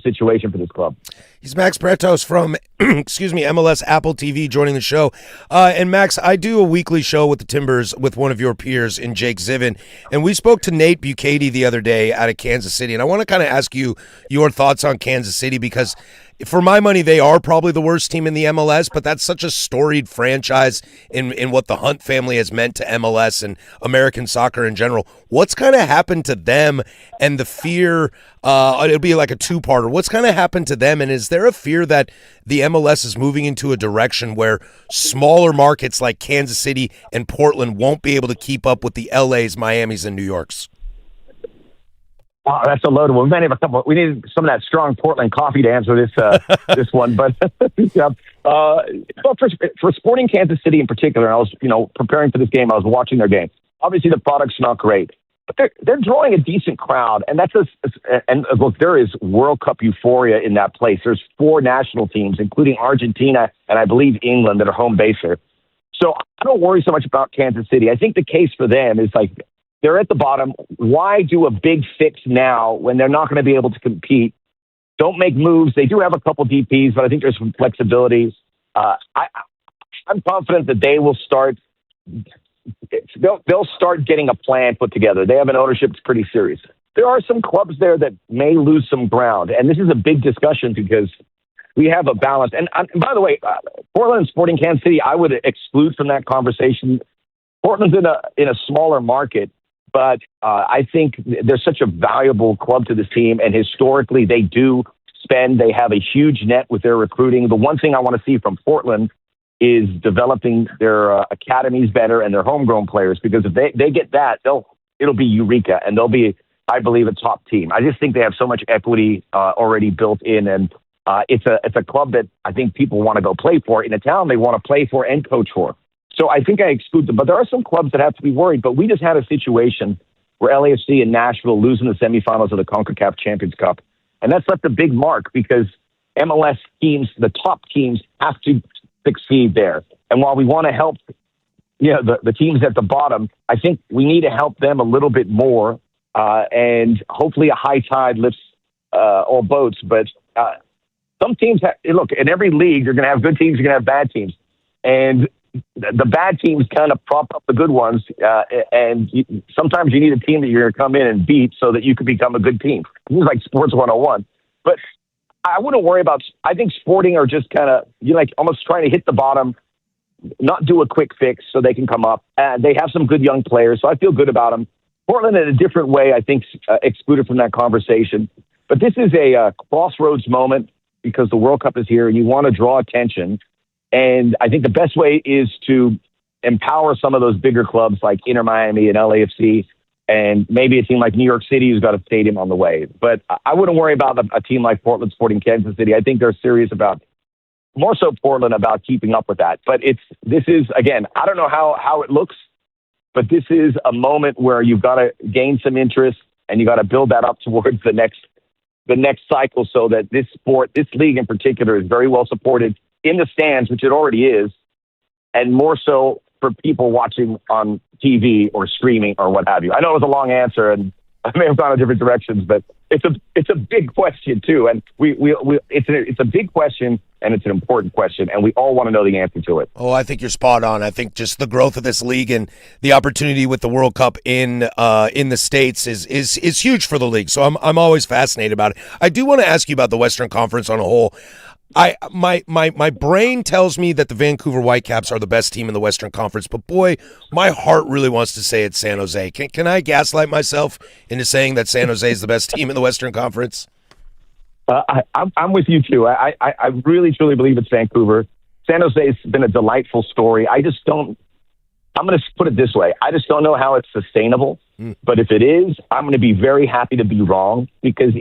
situation for this club. He's Max Bretos from MLS Apple TV joining the show. And Max, I do a weekly show with the Timbers with one of your peers in Jake Zivin, and we spoke to Nate Bukaty the other day out of Kansas City, and I want to kind of ask you your thoughts on Kansas City because for my money, they are probably the worst team in the MLS, but that's such a storied franchise in what the Hunt family has meant to MLS and American soccer in general. What's kind of happened to them and the fear? It'll be like a two-parter. What's kind of happened to them, and is there a fear that the MLS is moving into a direction where smaller markets like Kansas City and Portland won't be able to keep up with the LAs, Miamis, and New Yorks? Wow, that's a loaded one. We need some of that strong Portland coffee to answer this one. But yeah. For Sporting Kansas City in particular, I was preparing for this game. I was watching their game. Obviously, the product's not great, but they're drawing a decent crowd, and look, there is World Cup euphoria in that place. There's 4 national teams, including Argentina and I believe England, that are home base there. So I don't worry so much about Kansas City. I think the case for them is like, they're at the bottom. Why do a big fix now when they're not going to be able to compete? Don't make moves. They do have a couple DPs, but I think there's some flexibility. I'm confident that they will start. They'll start getting a plan put together. They have an ownership that's pretty serious. There are some clubs there that may lose some ground, and this is a big discussion because we have a balance. And by the way, Portland and Sporting Kansas City, I would exclude from that conversation. Portland's in a smaller market. But I think they're such a valuable club to this team, and historically they do spend. They have a huge net with their recruiting. The one thing I want to see from Portland is developing their academies better and their homegrown players, because if they get that, it'll be eureka, and they'll be, I believe, a top team. I just think they have so much equity already built in, and it's a club that I think people want to go play for in a town they want to play for and coach for. So I think I exclude them, but there are some clubs that have to be worried. But we just had a situation where LAFC and Nashville losing the semifinals of the CONCACAF Champions Cup. And that's left a big mark because MLS teams, the top teams, have to succeed there. And while we want to help the teams at the bottom, I think we need to help them a little bit more. And hopefully a high tide lifts all boats. But some teams, look, in every league, you're going to have good teams, you're going to have bad teams. And the bad teams kind of prop up the good ones, and sometimes you need a team that you're going to come in and beat so that you can become a good team. It's like sports 101. But I wouldn't worry about. I think Sporting are just kind of almost trying to hit the bottom, not do a quick fix so they can come up. And they have some good young players, so I feel good about them. Portland, in a different way, I think, excluded from that conversation. But this is a crossroads moment because the World Cup is here, and you want to draw attention. And I think the best way is to empower some of those bigger clubs like Inter Miami and LAFC, and maybe a team like New York City who's got a stadium on the way. But I wouldn't worry about a team like Portland, Sporting Kansas City. I think they're serious about, more so Portland, about keeping up with that. But this is, again, I don't know how it looks, but this is a moment where you've got to gain some interest and you got to build that up towards the next cycle, so that this league in particular, is very well supported in the stands, which it already is, and more so for people watching on TV or streaming or what have you. I know it was a long answer and I may have gone in different directions, but it's a big question too. And it's a big question and it's an important question, and we all want to know the answer to it. Oh, I think you're spot on. I think just the growth of this league and the opportunity with the World Cup in the States is huge for the league. So I'm always fascinated about it. I do want to ask you about the Western Conference on a whole. My brain tells me that the Vancouver Whitecaps are the best team in the Western Conference, but boy, my heart really wants to say it's San Jose. Can I gaslight myself into saying that San Jose is the best team in the Western Conference? I'm with you too. I really truly believe it's Vancouver. San Jose's been a delightful story. I'm going to put it this way. I just don't know how it's sustainable. But if it is, I'm going to be very happy to be wrong, because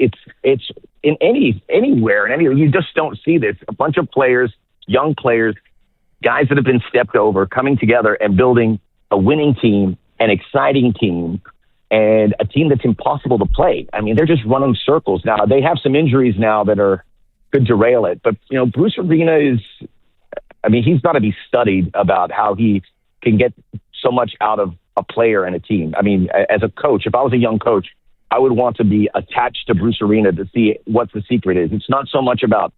it's in anywhere, you just don't see this. A bunch of players, young players, guys that have been stepped over, coming together and building a winning team, an exciting team, and a team that's impossible to play. I mean, they're just running circles now. They have some injuries now that could derail it. But, Bruce Arena he's got to be studied about how he can get so much out of a player and a team. I mean, as a coach, if I was a young coach, I would want to be attached to Bruce Arena to see what the secret is. It's not so much about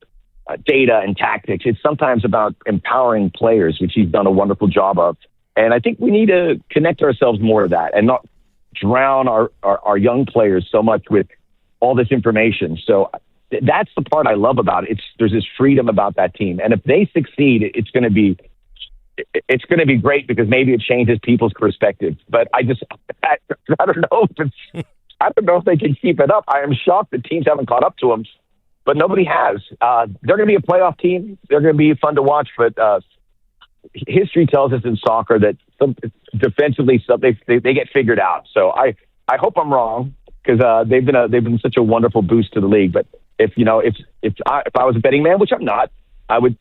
data and tactics. It's sometimes about empowering players, which he's done a wonderful job of. And I think we need to connect ourselves more to that and not drown our young players so much with all this information. So that's the part I love about it. There's this freedom about that team. And if they succeed, it's going to be great, because maybe it changes people's perspective. But I don't know if they can keep it up. I am shocked that teams haven't caught up to them, but nobody has. They're going to be a playoff team. They're going to be fun to watch, but history tells us in soccer that defensively they get figured out. So I hope I'm wrong, because they've been such a wonderful boost to the league. But if I was a betting man, which I'm not, I would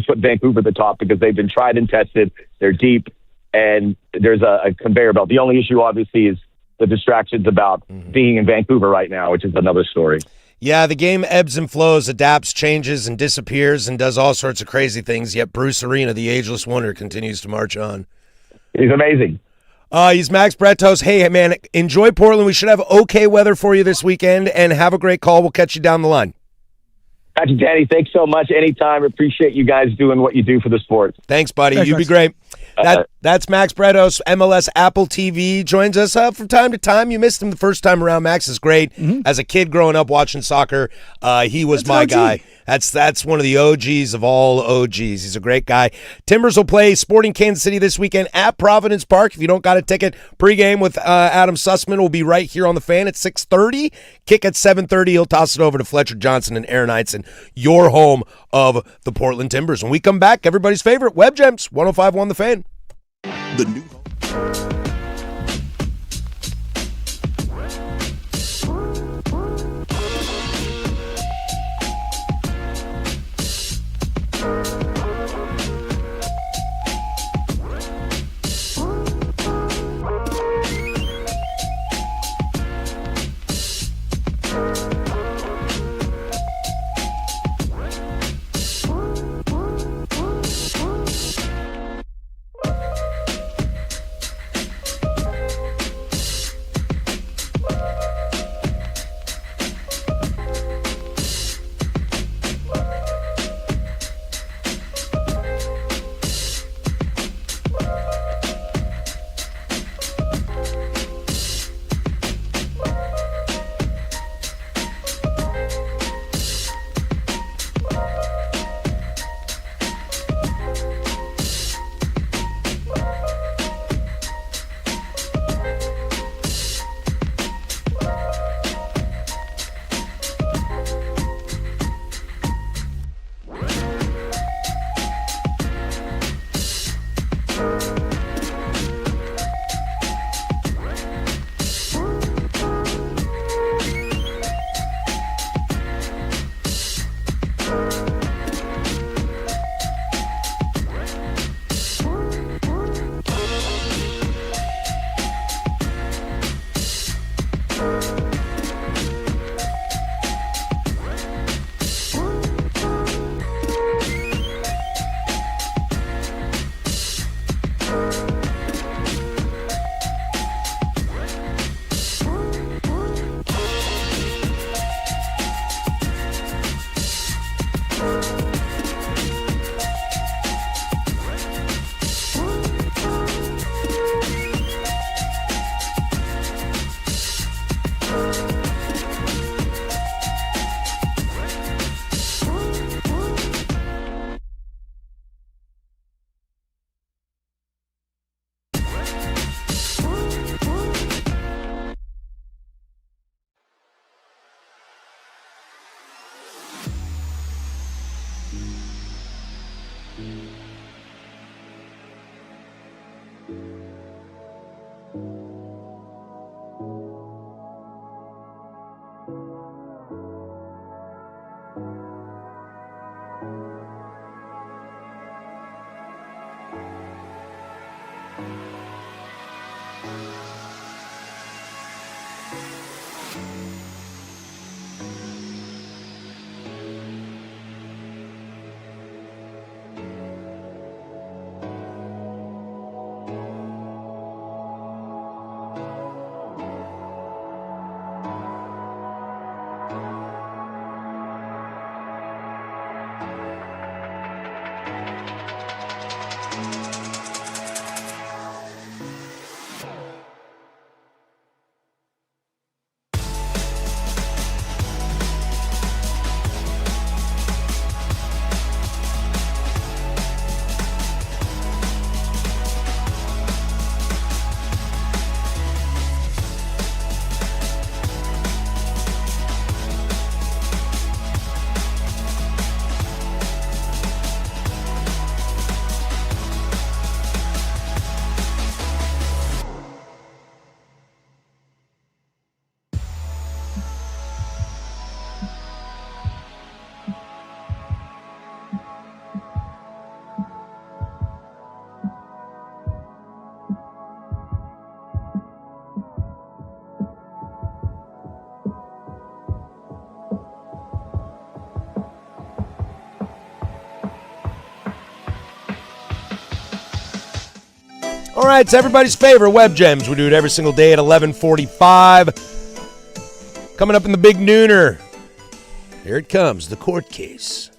put Vancouver at the top, because they've been tried and tested. They're deep, and there's a conveyor belt. The only issue, obviously, is the distractions about being in Vancouver right now, which is another story. Yeah, the game ebbs and flows, adapts, changes, and disappears, and does all sorts of crazy things, yet Bruce Arena, the ageless wonder, continues to march on. He's amazing. He's Max Bretos. Hey, man, enjoy Portland. We should have okay weather for you this weekend, and have a great call. We'll catch you down the line. Patrick, Danny, thanks so much. Anytime. Appreciate you guys doing what you do for the sport. Thanks, buddy. You'd be great. That's Max Bretos, MLS Apple TV. Joins us from time to time. You missed him the first time around. Max is great. As a kid growing up watching soccer, he was my guy. That's one of the OGs of all OGs. He's a great guy. Timbers will play Sporting Kansas City this weekend at Providence Park. If you don't got a ticket, pregame with Adam Sussman will be right here on the Fan at 6:30. Kick at 7:30. He'll toss it over to Fletcher Johnson and Aaron Eitzen, your home of the Portland Timbers. When we come back, everybody's favorite, Web Gems, 105.1 The Fan. The new All right, it's everybody's favorite Web Gems. We do it every single day at 11:45. Coming up in the big nooner. Here it comes, the court case.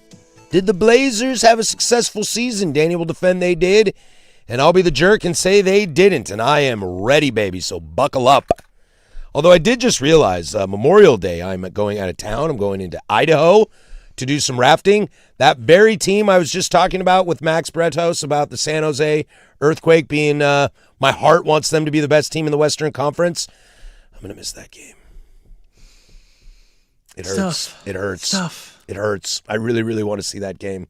Did the Blazers have a successful season? Danny will defend they did, and I'll be the jerk and say they didn't, and I am ready, baby, so buckle up. Although I did just realize Memorial Day, I'm going out of town. I'm going into Idaho to do some rafting. That very team I was just talking about with Max Bretos about the San Jose Earthquake being, my heart wants them to be the best team in the Western Conference. I'm going to miss that game. It hurts. It hurts. It hurts. I really, really want to see that game.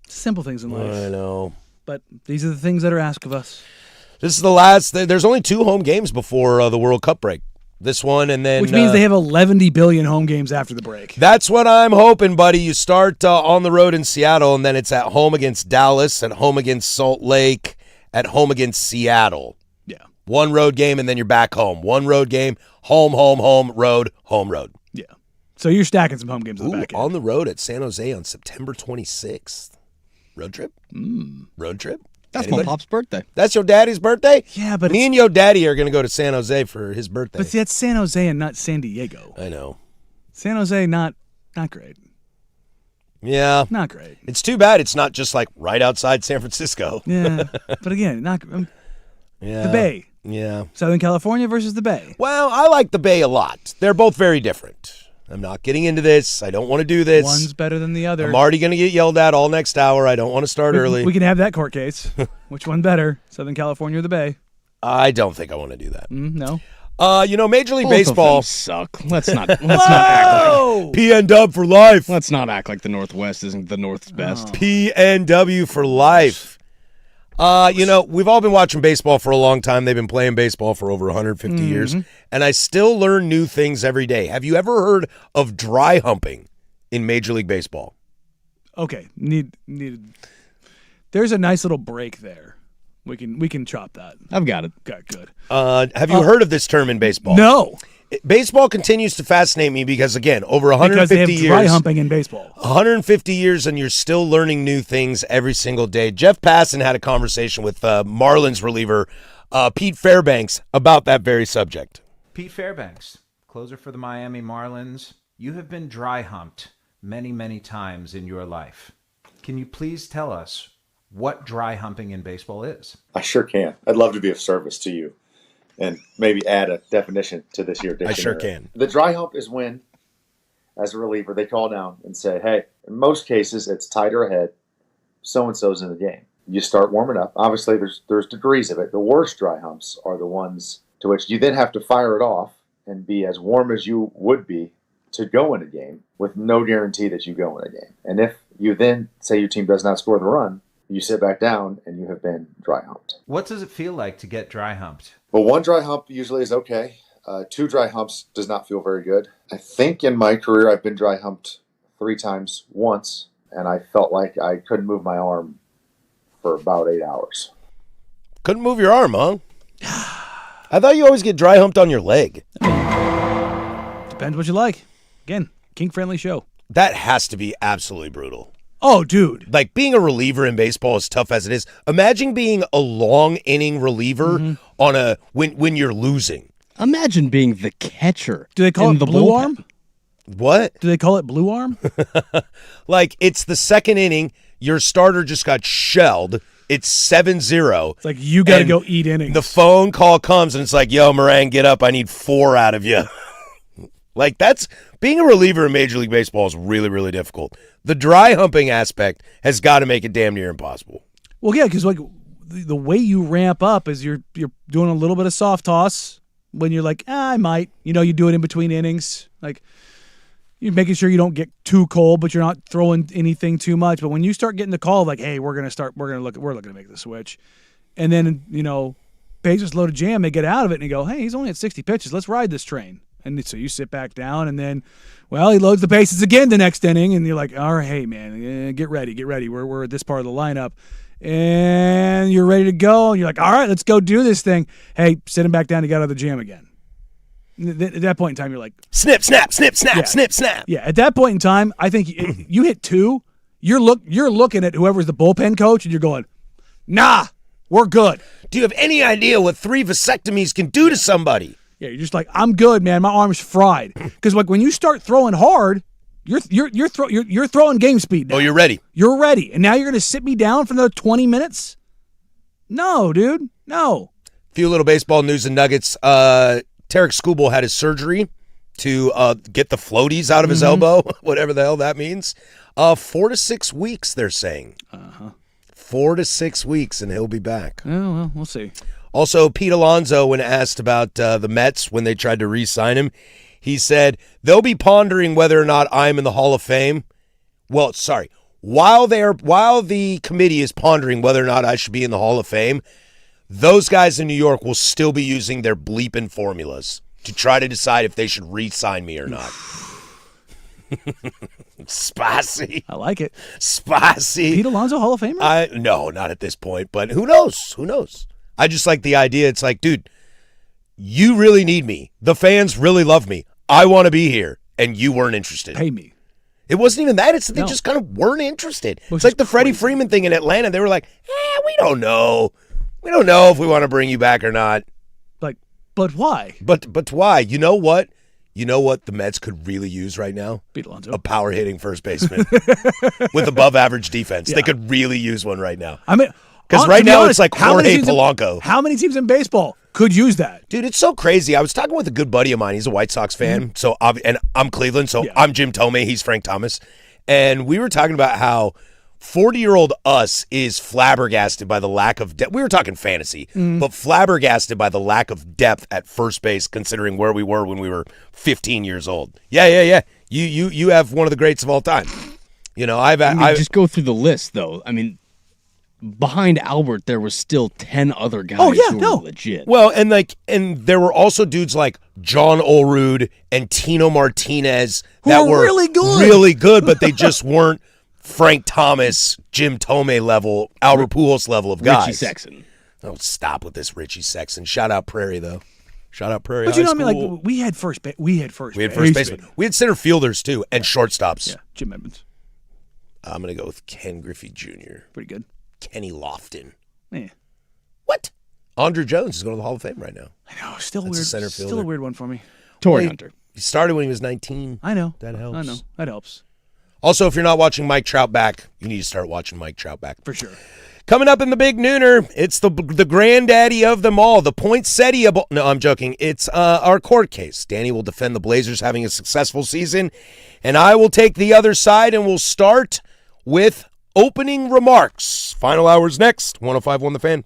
Simple things in life. I know. But these are the things that are asked of us. This is the last. There's only 2 home games before the World Cup break. This one and then... Which means they have 11 billion home games after the break. That's what I'm hoping, buddy. You start on the road in Seattle, and then it's at home against Dallas, at home against Salt Lake, at home against Seattle. Yeah. One road game, and then you're back home. One road game, home, road, home, road. Yeah. So you're stacking some home games in the back end. On the road at San Jose on September 26th. Road trip? Road trip? That's Anybody? my pop's birthday. That's your daddy's birthday? Yeah, but me and your daddy are going to go to San Jose for his birthday. But see, that's San Jose and not San Diego. I know. San Jose, not great. Yeah. Not great. It's too bad it's not just like right outside San Francisco. Yeah. But again, not yeah. The Bay. Yeah. Southern California versus the Bay. Well, I like the Bay a lot. They're both very different. I'm not getting into this. I don't want to do this. One's better than the other. I'm already going to get yelled at all next hour. I don't want to start early. We can have that court case. Which one better, Southern California or the Bay? I don't think I want to do that. No. Major League Both Baseball of them suck. Let's not act like PNW for life. Let's not act like the Northwest isn't the North's best. PNW for life. We've all been watching baseball for a long time. They've been playing baseball for over 150 years, and I still learn new things every day. Have you ever heard of dry humping in Major League Baseball? Okay, need. There's a nice little break there. We can chop that. I've got it. Okay, good. Have you heard of this term in baseball? No. Baseball continues to fascinate me because, again, over 150 because they have dry years, humping in baseball. 150 years, and you're still learning new things every single day. Jeff Passan had a conversation with Marlins reliever Pete Fairbanks about that very subject. Pete Fairbanks, closer for the Miami Marlins. You have been dry humped many, many times in your life. Can you please tell us what dry humping in baseball is? I sure can. I'd love to be of service to you and maybe add a definition to this here dictionary. I sure can. The dry hump is when, as a reliever, they call down and say, hey, in most cases, it's tighter ahead, so-and-so's in the game. You start warming up. Obviously, there's degrees of it. The worst dry humps are the ones to which you then have to fire it off and be as warm as you would be to go in a game with no guarantee that you go in a game. And if you then say your team does not score the run, you sit back down and you have been dry humped. What does it feel like to get dry humped? Well, one dry hump usually is okay. 2 dry humps does not feel very good. I think in my career I've been dry humped 3 times once, and I felt like I couldn't move my arm for about 8 hours. Couldn't move your arm, huh? I thought you always get dry humped on your leg. Depends what you like. Again, kink-friendly show. That has to be absolutely brutal. Oh, dude. Like, being a reliever in baseball, as tough as it is, imagine being a long inning reliever on a when you're losing. Imagine being the catcher. Do they call it blue arm? What? Do they call it blue arm? Like, it's the second inning, your starter just got shelled. It's 7-0. It's like, you got to go eat innings. The phone call comes, and it's like, yo, Marang, get up. I need 4 out of you. Like, that's being a reliever in Major League Baseball is really, really difficult. The dry humping aspect has got to make it damn near impossible. Well, yeah, because like the way you ramp up is you're doing a little bit of soft toss when you're like, I might. You do it in between innings. Like, you're making sure you don't get too cold, but you're not throwing anything too much. But when you start getting the call, like, hey, we're looking to make the switch, and then bases loaded jam, they get out of it and you go, hey, he's only at 60 pitches. Let's ride this train. And so you sit back down, and then, well, he loads the bases again the next inning, and you're like, all right, hey, man, get ready. We're at this part of the lineup. And you're ready to go, and you're like, all right, let's go do this thing. Hey, sit him back down to get out of the jam again. At that point in time, you're like... Snip, snap, snip, snap, yeah. snip, snap. Yeah, at that point in time, I think you hit 2, you're looking at whoever's the bullpen coach, and you're going, nah, we're good. Do you have any idea what 3 vasectomies can do to somebody? Yeah, you're just like, I'm good, man. My arm's fried. Because like when you start throwing hard, you're throwing game speed now. Oh, you're ready. You're ready. And now you're going to sit me down for another 20 minutes? No, dude. No. Few little baseball news and nuggets. Tarek Skubal had his surgery to get the floaties out of his elbow, whatever the hell that means. 4 to 6 weeks, they're saying. 4 to 6 weeks, and he'll be back. Oh, well, we'll see. Also, Pete Alonso, when asked about the Mets when they tried to re-sign him, he said, they'll be pondering whether or not I'm in the Hall of Fame. Well, sorry. While the committee is pondering whether or not I should be in the Hall of Fame, those guys in New York will still be using their bleeping formulas to try to decide if they should re-sign me or not. Spicy. I like it. Spicy. Pete Alonso, Hall of Famer? No, not at this point, but who knows? Who knows? I just like the idea. It's like, dude, you really need me. The fans really love me. I want to be here, and you weren't interested. Pay me. It wasn't even that. It's that they just kind of weren't interested. It's like the Freddie Freeman thing in Atlanta. They were like, we don't know. We don't know if we want to bring you back or not. Like, but why? But why? You know what? You know what the Mets could really use right now? Pete Alonso. A power-hitting first baseman with above-average defense. Yeah. They could really use one right now. I mean... Because right now it's like Jorge Polanco. How many teams in baseball could use that? Dude, it's so crazy. I was talking with a good buddy of mine. He's a White Sox fan. So and I'm Cleveland, so I'm Jim Tomei. He's Frank Thomas. And we were talking about how 40-year-old us is flabbergasted by the lack of depth. We were talking fantasy, but flabbergasted by the lack of depth at first base considering where we were when we were 15 years old. Yeah. You have one of the greats of all time. I just go through the list, though. I mean, behind Albert, there was still 10 other guys who were legit. Well, and there were also dudes like John Olrud and Tino Martinez that were really good, but they just weren't Frank Thomas, Jim Tomei level, Albert Pujols level of guys. Richie Sexton. Oh, stop with this Richie Sexton. Shout out Prairie, though. Shout out Prairie. But High I mean, School. like we had first baseman. We had center fielders too, and shortstops. Yeah, Jim Edmonds. I'm gonna go with Ken Griffey Jr. Pretty good. Kenny Lofton. Yeah. What? Andrew Jones is going to the Hall of Fame right now. I know. Still That's weird. A center fielder. Still a weird one for me. Torrey Hunter. He started when he was 19. I know. That helps. I know. That helps. Also, if you're not watching Mike Trout back, you need to start watching Mike Trout back. For sure. Coming up in the Big Nooner, it's the granddaddy of them all, the poinsettia. No, I'm joking. It's our court case. Danny will defend the Blazers having a successful season, and I will take the other side, and we'll start with opening remarks. Final hours next. 105.1 The Fan.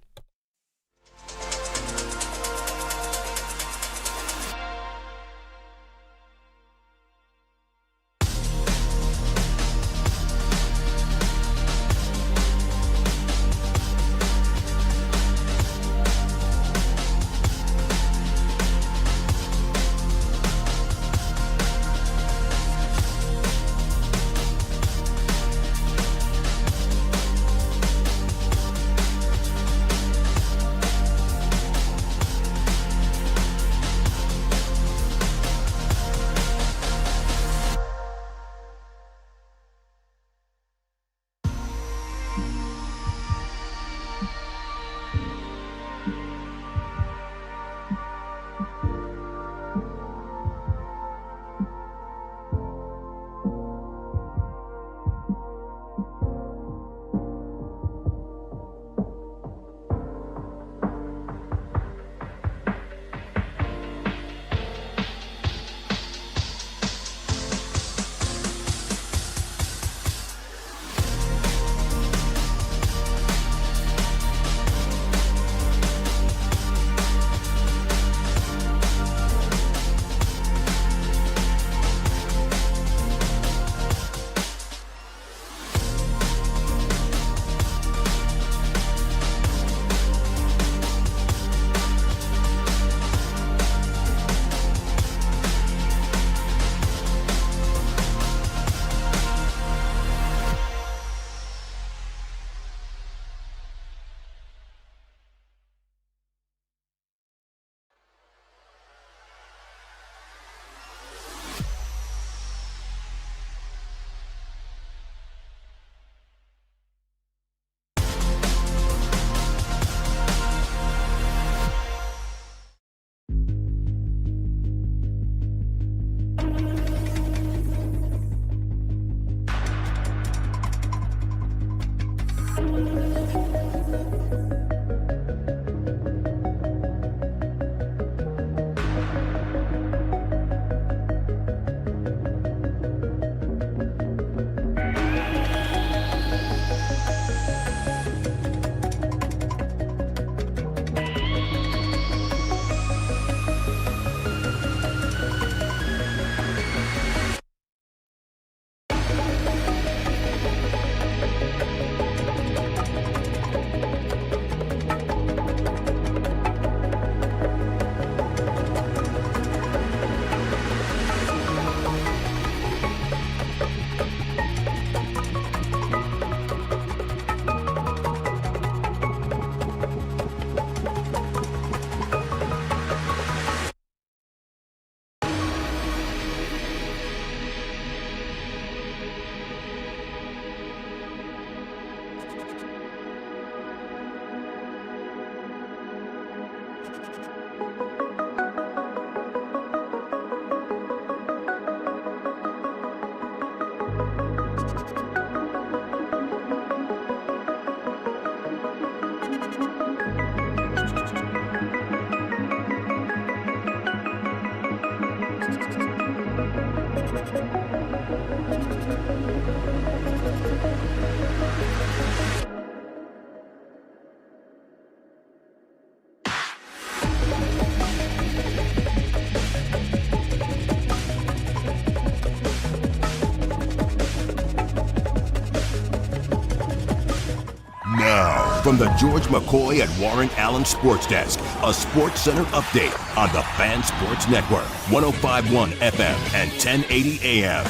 From the George McCoy at Warren Allen Sports Desk, a Sports Center update on the Fan Sports Network, 105.1 FM and 1080 AM.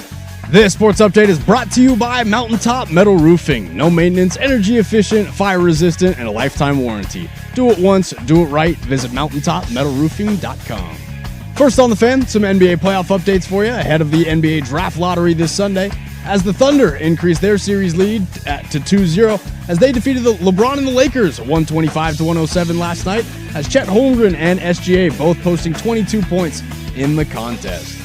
This sports update is brought to you by Mountaintop Metal Roofing. No maintenance, energy efficient, fire resistant, and a lifetime warranty. Do it once, do it right. Visit mountaintopmetalroofing.com. First on the Fan, some NBA playoff updates for you ahead of the NBA Draft Lottery this Sunday, as the Thunder increased their series lead to 2-0 as they defeated the LeBron and the Lakers 125-107 last night, as Chet Holmgren and SGA both posting 22 points in the contest.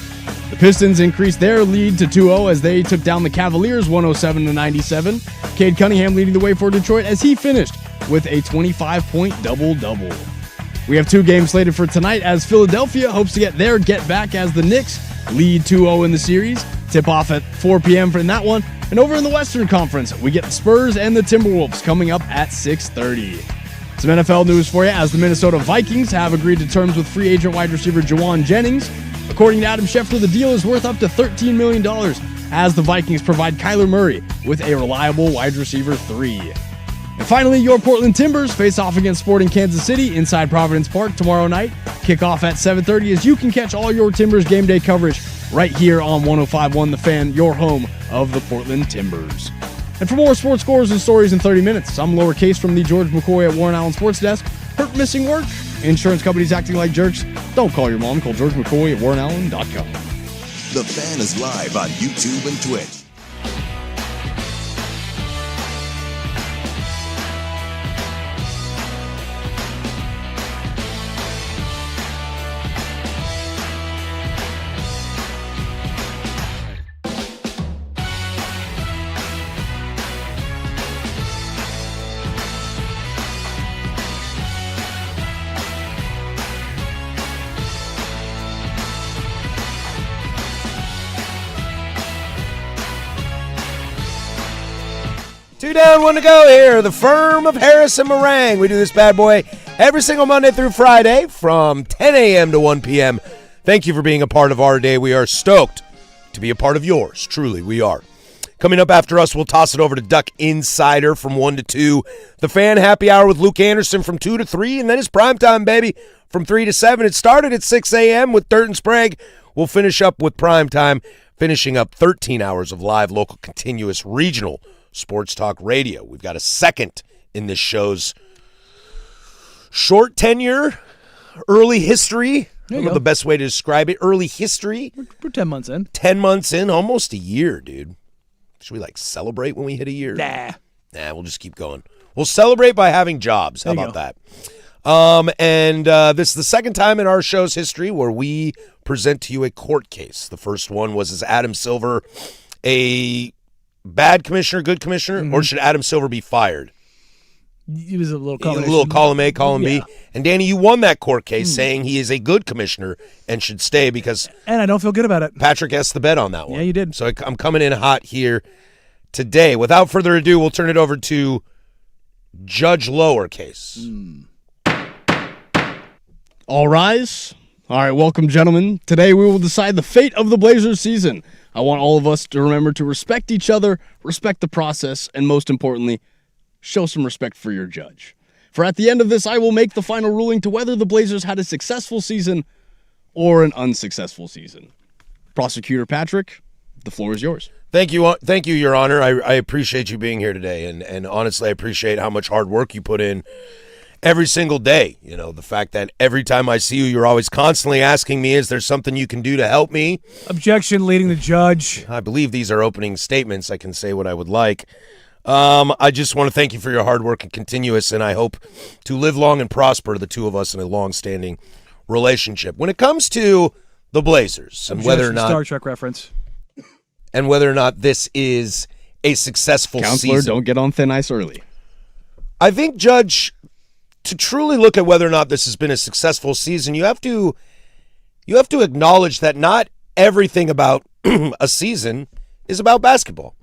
The Pistons increased their lead to 2-0 as they took down the Cavaliers 107-97. Cade Cunningham leading the way for Detroit as he finished with a 25-point double-double. We have two games slated for tonight as Philadelphia hopes to get their get-back as the Knicks lead 2-0 in the series. Tip-off at 4 p.m. for that one. And over in the Western Conference, we get the Spurs and the Timberwolves coming up at 6:30. Some NFL news for you as the Minnesota Vikings have agreed to terms with free agent wide receiver Jawan Jennings. According to Adam Schefter, the deal is worth up to $13 million as the Vikings provide Kyler Murray with a reliable wide receiver 3. And finally, your Portland Timbers face off against Sporting Kansas City inside Providence Park tomorrow night. Kickoff at 7:30 as you can catch all your Timbers game day coverage right here on 105.1 The Fan, your home of the Portland Timbers. And for more sports scores and stories in 30 minutes, I'm lowercase from the George McCoy at Warren Allen Sports Desk. Hurt missing work? Insurance companies acting like jerks? Don't call your mom. Call George McCoy at warrenallen.com. The Fan is live on YouTube and Twitch. Two down, one to go here. The firm of Harris and Marang. We do this bad boy every single Monday through Friday from 10 a.m. to 1 p.m. Thank you for being a part of our day. We are stoked to be a part of yours. Truly, we are. Coming up after us, we'll toss it over to Duck Insider from 1 to 2. The Fan Happy Hour with Luke Anderson from 2 to 3. And then it's primetime, baby, from 3 to 7. It started at 6 a.m. with Dirt and Sprague. We'll finish up with primetime, finishing up 13 hours of live, local, continuous, regional sports talk radio. We've got a second in this show's short tenure, early history. I don't know the best way to describe it. Early history. We're 10 months in. 10 months in, almost a year, dude. Should we celebrate when we hit a year? Nah, we'll just keep going. We'll celebrate by having jobs. How about that? This is the second time in our show's history where we present to you a court case. The first one was as Adam Silver a bad commissioner, good commissioner, or should Adam Silver be fired? He was a little column A, column B. And Danny, you won that court case saying he is a good commissioner and should stay because... And I don't feel good about it. Patrick asked the bet on that one. Yeah, you did. So I'm coming in hot here today. Without further ado, we'll turn it over to Judge Lowercase. All rise. All right, welcome, gentlemen. Today we will decide the fate of the Blazers season. I want all of us to remember to respect each other, respect the process, and most importantly, show some respect for your judge. For at the end of this, I will make the final ruling to whether the Blazers had a successful season or an unsuccessful season. Prosecutor Patrick, the floor is yours. Thank you, Your Honor. I appreciate you being here today, and honestly, I appreciate how much hard work you put in every single day. You know, the fact that every time I see you, you're always constantly asking me, is there something you can do to help me? Objection, leading the judge. I believe these are opening statements. I can say what I would like. I just want to thank you for your hard work and continuous, and I hope to live long and prosper, the two of us, in a long-standing relationship. When it comes to the Blazers and whether or not Star Trek reference, and whether or not this is a successful Counselor, season, don't get on thin ice early. I think, Judge, to truly look at whether or not this has been a successful season, you have to acknowledge that not everything about a season is about basketball.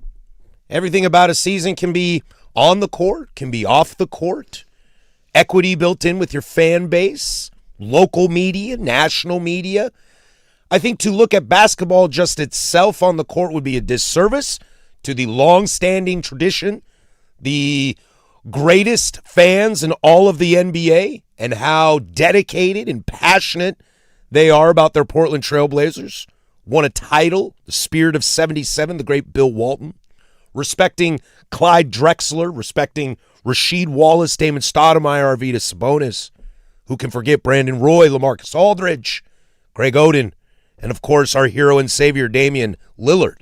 Everything about a season can be on the court, can be off the court, equity built in with your fan base, local media, national media. I think to look at basketball just itself on the court would be a disservice to the long-standing tradition, the greatest fans in all of the NBA and how dedicated and passionate they are about their Portland Trailblazers. Won a title, the Spirit of 77, the great Bill Walton. Respecting Clyde Drexler, respecting Rasheed Wallace, Damon Stoudemire, Arvydas Sabonis. Who can forget Brandon Roy, LaMarcus Aldridge, Greg Oden, and of course our hero and savior Damian Lillard.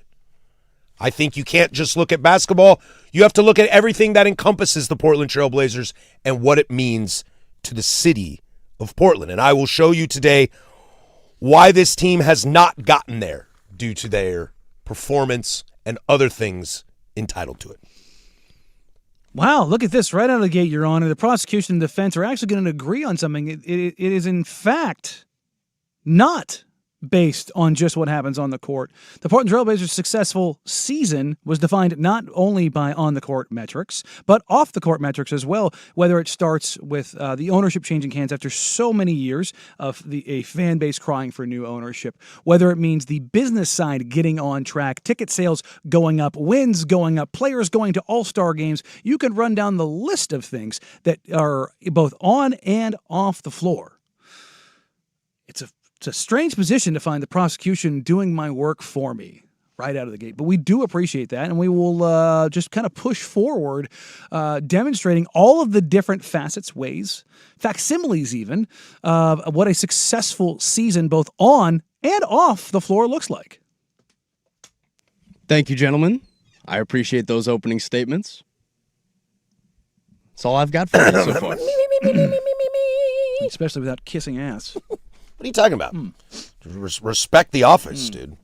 I think you can't just look at basketball. You have to look at everything that encompasses the Portland Trailblazers and what it means to the city of Portland. And I will show you today why this team has not gotten there due to their performance and other things entitled to it. Wow, look at this. Right out of the gate, Your Honor. The prosecution and defense are actually going to agree on something. It is, in fact, not based on just what happens on the court. The Portland Trailblazers' successful season was defined not only by on-the-court metrics, but off-the-court metrics as well, whether it starts with the ownership changing hands after so many years of a fan base crying for new ownership, whether it means the business side getting on track, ticket sales going up, wins going up, players going to all-star games. You can run down the list of things that are both on and off the floor. It's a strange position to find the prosecution doing my work for me right out of the gate. But we do appreciate that, and we will just kind of push forward, demonstrating all of the different facets, ways, facsimiles even, of what a successful season both on and off the floor looks like. Thank you, gentlemen. I appreciate those opening statements. That's all I've got for you so far. Especially without kissing ass. What are you talking about? Respect the office, dude.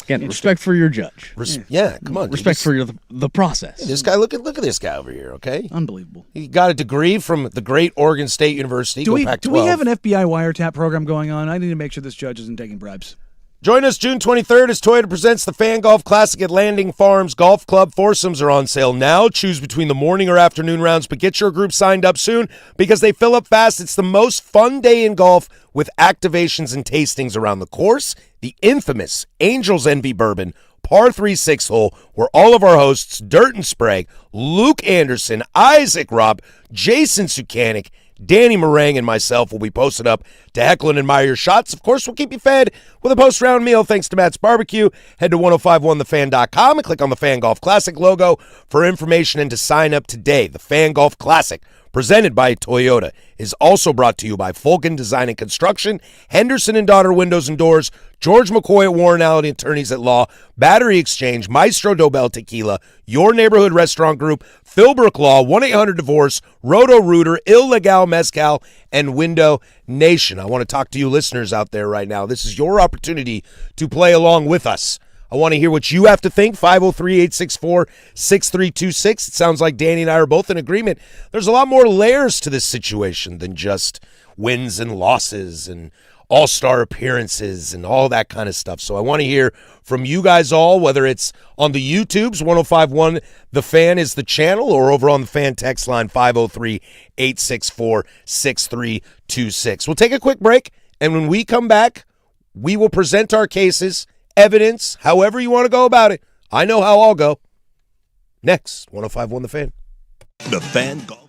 Again, respect for your judge. Yeah, come on. Respect for the process. This guy, look at this guy over here, okay? Unbelievable. He got a degree from the great Oregon State University. Do we have an FBI wiretap program going on? I need to make sure this judge isn't taking bribes. Join us June 23rd as Toyota presents the Fan Golf Classic at Landing Farms Golf Club. Foursomes are on sale now. Choose between the morning or afternoon rounds, but get your group signed up soon because they fill up fast. It's the most fun day in golf with activations and tastings around the course. The infamous Angels Envy Bourbon par 3 6-hole, where all of our hosts, Dirt and Sprague, Luke Anderson, Isaac Robb, Jason Sukanik, Danny Marang, and myself will be posted up to heckle and admire your shots. Of course, we'll keep you fed with a post-round meal thanks to Matt's Barbecue. Head to 1051thefan.com and click on the Fan Golf Classic logo for information and to sign up today. The Fan Golf Classic, presented by Toyota, is also brought to you by Fulkin Design and Construction, Henderson and Daughter Windows and Doors, George McCoy at Warren Allen Attorneys at Law, Battery Exchange, Maestro Dobel Tequila, Your Neighborhood Restaurant Group, Philbrook Law, 1-800-DIVORCE, Roto-Rooter, Illegal Mezcal, and Window Nation. I want to talk to you listeners out there right now. This is your opportunity to play along with us. I want to hear what you have to think. 503-864-6326. It sounds like Danny and I are both in agreement. There's a lot more layers to this situation than just wins and losses and all-star appearances and all that kind of stuff. So I want to hear from you guys all, whether it's on the YouTubes, 1051 The Fan is the channel, or over on the Fan text line, 503-864-6326. We'll take a quick break, and when we come back, we will present our cases, evidence, however you want to go about it. I know how I'll go. Next, 1051 The Fan. The Fan Golf.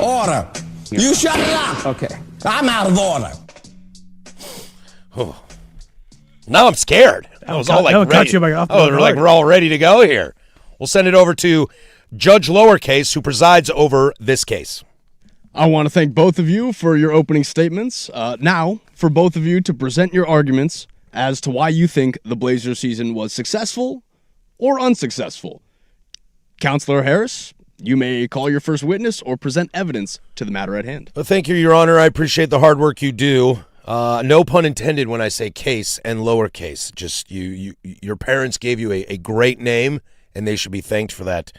Order. You shut it up. Okay. I'm out of order. Now I'm scared. I was all like ready. We're all ready to go here. We'll send it over to Judge Lowercase, who presides over this case. I want to thank both of you for your opening statements. Now, for both of you to present your arguments as to why you think the Blazers season was successful or unsuccessful. Counselor Harris, you may call your first witness or present evidence to the matter at hand. Well, thank you, Your Honor. I appreciate the hard work you do. No pun intended when I say case and lowercase. Just your parents gave you a great name, and they should be thanked for that.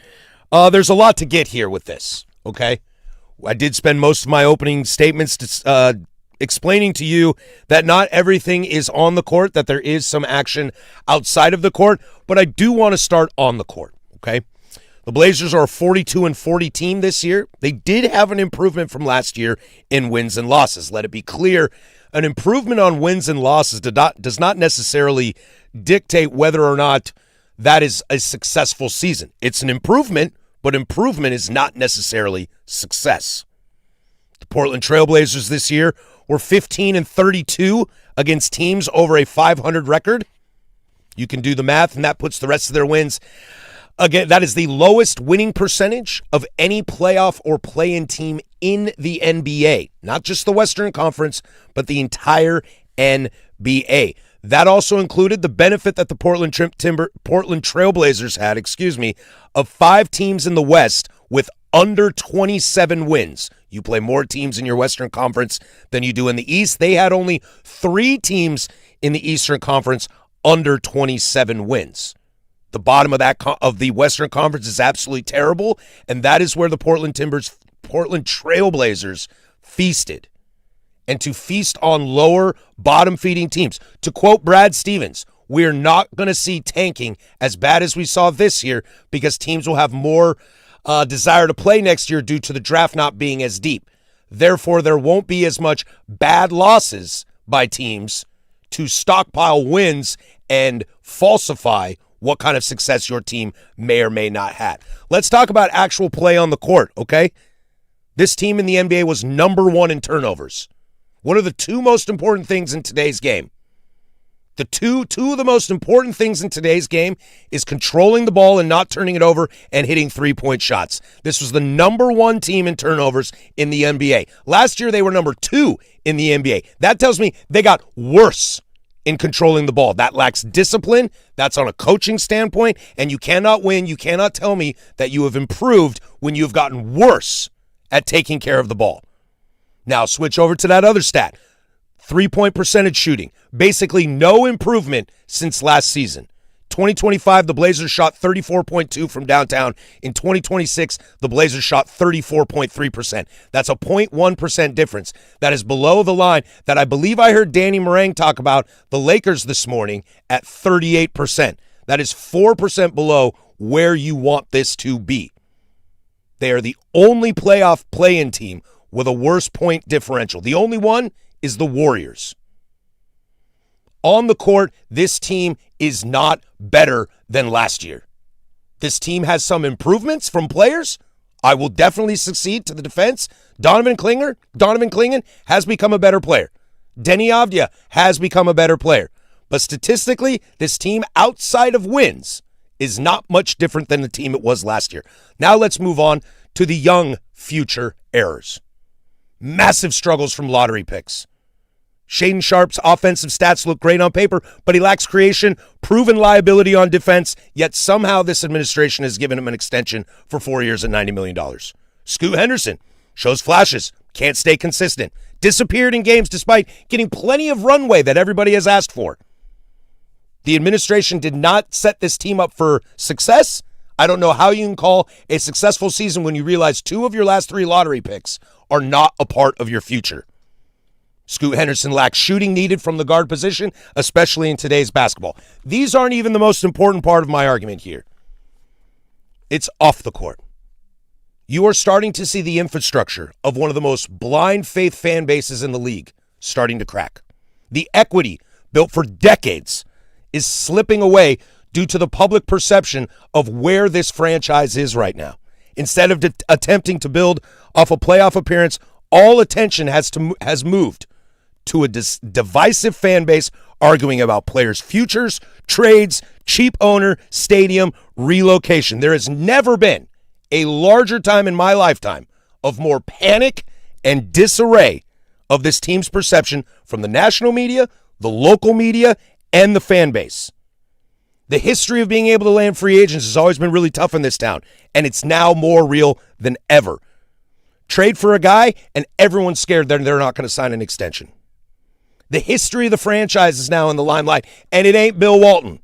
There's a lot to get here with this, okay? I did spend most of my opening statements explaining to you that not everything is on the court, that there is some action outside of the court, but I do want to start on the court, okay? The Blazers are a 42-40 team this year. They did have an improvement from last year in wins and losses. Let it be clear, an improvement on wins and losses does not necessarily dictate whether or not that is a successful season. It's an improvement, but improvement is not necessarily success. The Portland Trailblazers this year were 15-32 against teams over a 500 record. You can do the math, and that puts the rest of their wins. Again, that is the lowest winning percentage of any playoff or play-in team in the NBA. Not just the Western Conference, but the entire NBA. That also included the benefit that the Portland Trailblazers had, of 5 teams in the West with under 27 wins. You play more teams in your Western Conference than you do in the East. They had only 3 teams in the Eastern Conference under 27 wins. The bottom of the Western Conference is absolutely terrible, and that is where the Portland Trailblazers feasted. And to feast on lower bottom-feeding teams. To quote Brad Stevens, we're not going to see tanking as bad as we saw this year because teams will have more desire to play next year due to the draft not being as deep. Therefore, there won't be as much bad losses by teams to stockpile wins and falsify what kind of success your team may or may not have. Let's talk about actual play on the court, okay? This team in the NBA was number 1 in turnovers. What are the 2 most important things in today's game? The two of the most important things in today's game is controlling the ball and not turning it over and hitting 3-point shots. This was the number 1 team in turnovers in the NBA. Last year, they were number 2 in the NBA. That tells me they got worse in controlling the ball. That lacks discipline. That's on a coaching standpoint, and you cannot win. You cannot tell me that you have improved when you have gotten worse at taking care of the ball. Now, switch over to that other stat. 3-point percentage shooting. Basically no improvement since last season. 2025, the Blazers shot 34.2 from downtown. In 2026, the Blazers shot 34.3%. That's a 0.1% difference. That is below the line that I believe I heard Danny Marang talk about the Lakers this morning at 38%. That is 4% below where you want this to be. They are the only playoff play-in team with a worse point differential. The only one is the Warriors. On the court, this team is not better than last year. This team has some improvements from players. I will definitely succeed to the defense. Donovan Clingan has become a better player. Denny Avdia has become a better player. But statistically, this team outside of wins is not much different than the team it was last year. Now let's move on to the young future errors. Massive struggles from lottery picks. Shaedon Sharpe's offensive stats look great on paper, but he lacks creation, proven liability on defense, yet somehow this administration has given him an extension for 4 years at $90 million. Scoot Henderson shows flashes, can't stay consistent, disappeared in games despite getting plenty of runway that everybody has asked for. The administration did not set this team up for success. I don't know how you can call a successful season when you realize 2 of your last 3 lottery picks are not a part of your future. Scoot Henderson lacks shooting needed from the guard position, especially in today's basketball. These aren't even the most important part of my argument here. It's off the court. You are starting to see the infrastructure of one of the most blind faith fan bases in the league starting to crack. The equity built for decades is slipping away due to the public perception of where this franchise is right now. Instead of attempting to build off a playoff appearance, all attention has moved to a divisive fan base arguing about players' futures, trades, cheap owner, stadium, relocation. There has never been a larger time in my lifetime of more panic and disarray of this team's perception from the national media, the local media, and the fan base. The history of being able to land free agents has always been really tough in this town, and it's now more real than ever. Trade for a guy, and everyone's scared that they're not going to sign an extension. The history of the franchise is now in the limelight, and it ain't Bill Walton.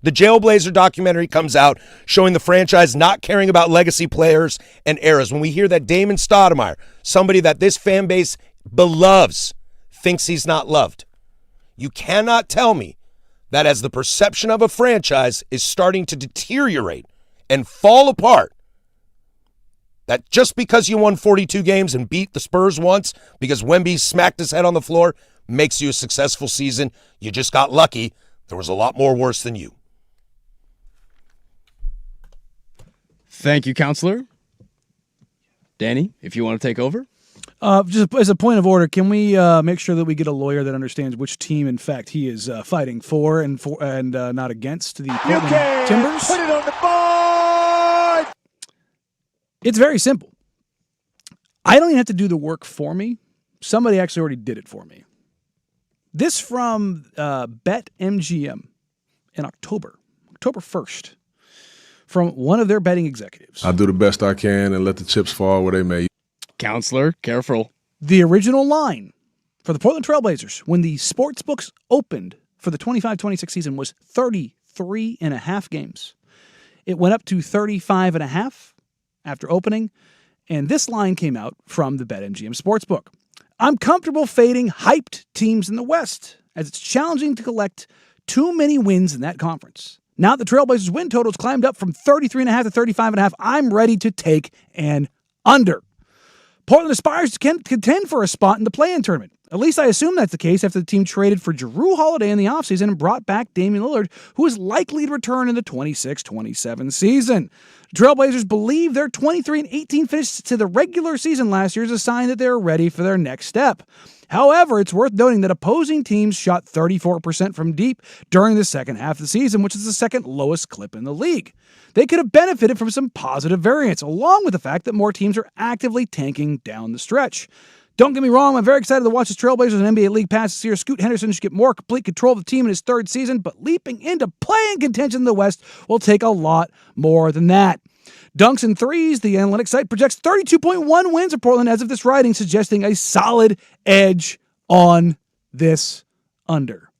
The Jailblazer documentary comes out showing the franchise not caring about legacy players and eras. When we hear that Damon Stoudemire, somebody that this fan base beloves, thinks he's not loved. You cannot tell me that as the perception of a franchise is starting to deteriorate and fall apart, that just because you won 42 games and beat the Spurs once because Wemby smacked his head on the floor makes you a successful season. You just got lucky. There was a lot more worse than you. Thank you, Counselor. Danny, if you want to take over. Just as a point of order, can we make sure that we get a lawyer that understands which team, in fact, he is fighting for and not against the Portland Timbers? Put it on the board! It's very simple. I don't even have to do the work for me. Somebody actually already did it for me. This from BetMGM in October 1st, from one of their betting executives. I do the best I can and let the chips fall where they may. Counselor, careful. The original line for the Portland Trailblazers when the sports books opened for the 25-26 season was 33.5 games. It went up to 35.5 after opening, and this line came out from the BetMGM Sportsbook. I'm comfortable fading hyped teams in the West, as it's challenging to collect too many wins in that conference. Now that the Trailblazers win totals climbed up from 33.5 to 35.5, I'm ready to take an under. Portland aspires to contend for a spot in the play-in tournament. At least I assume that's the case after the team traded for Jrue Holiday in the offseason and brought back Damian Lillard, who is likely to return in the 26-27 season. The Trailblazers believe their 23-18 finish to the regular season last year is a sign that they're ready for their next step. However, it's worth noting that opposing teams shot 34% from deep during the second half of the season, which is the second lowest clip in the league. They could have benefited from some positive variance, along with the fact that more teams are actively tanking down the stretch. Don't get me wrong, I'm very excited to watch the Trailblazers in NBA League Pass this year. Scoot Henderson should get more complete control of the team in his third season, but leaping into play-in contention in the West will take a lot more than that. Dunks and threes, the analytics site projects 32.1 wins for Portland as of this writing, suggesting a solid edge on this under.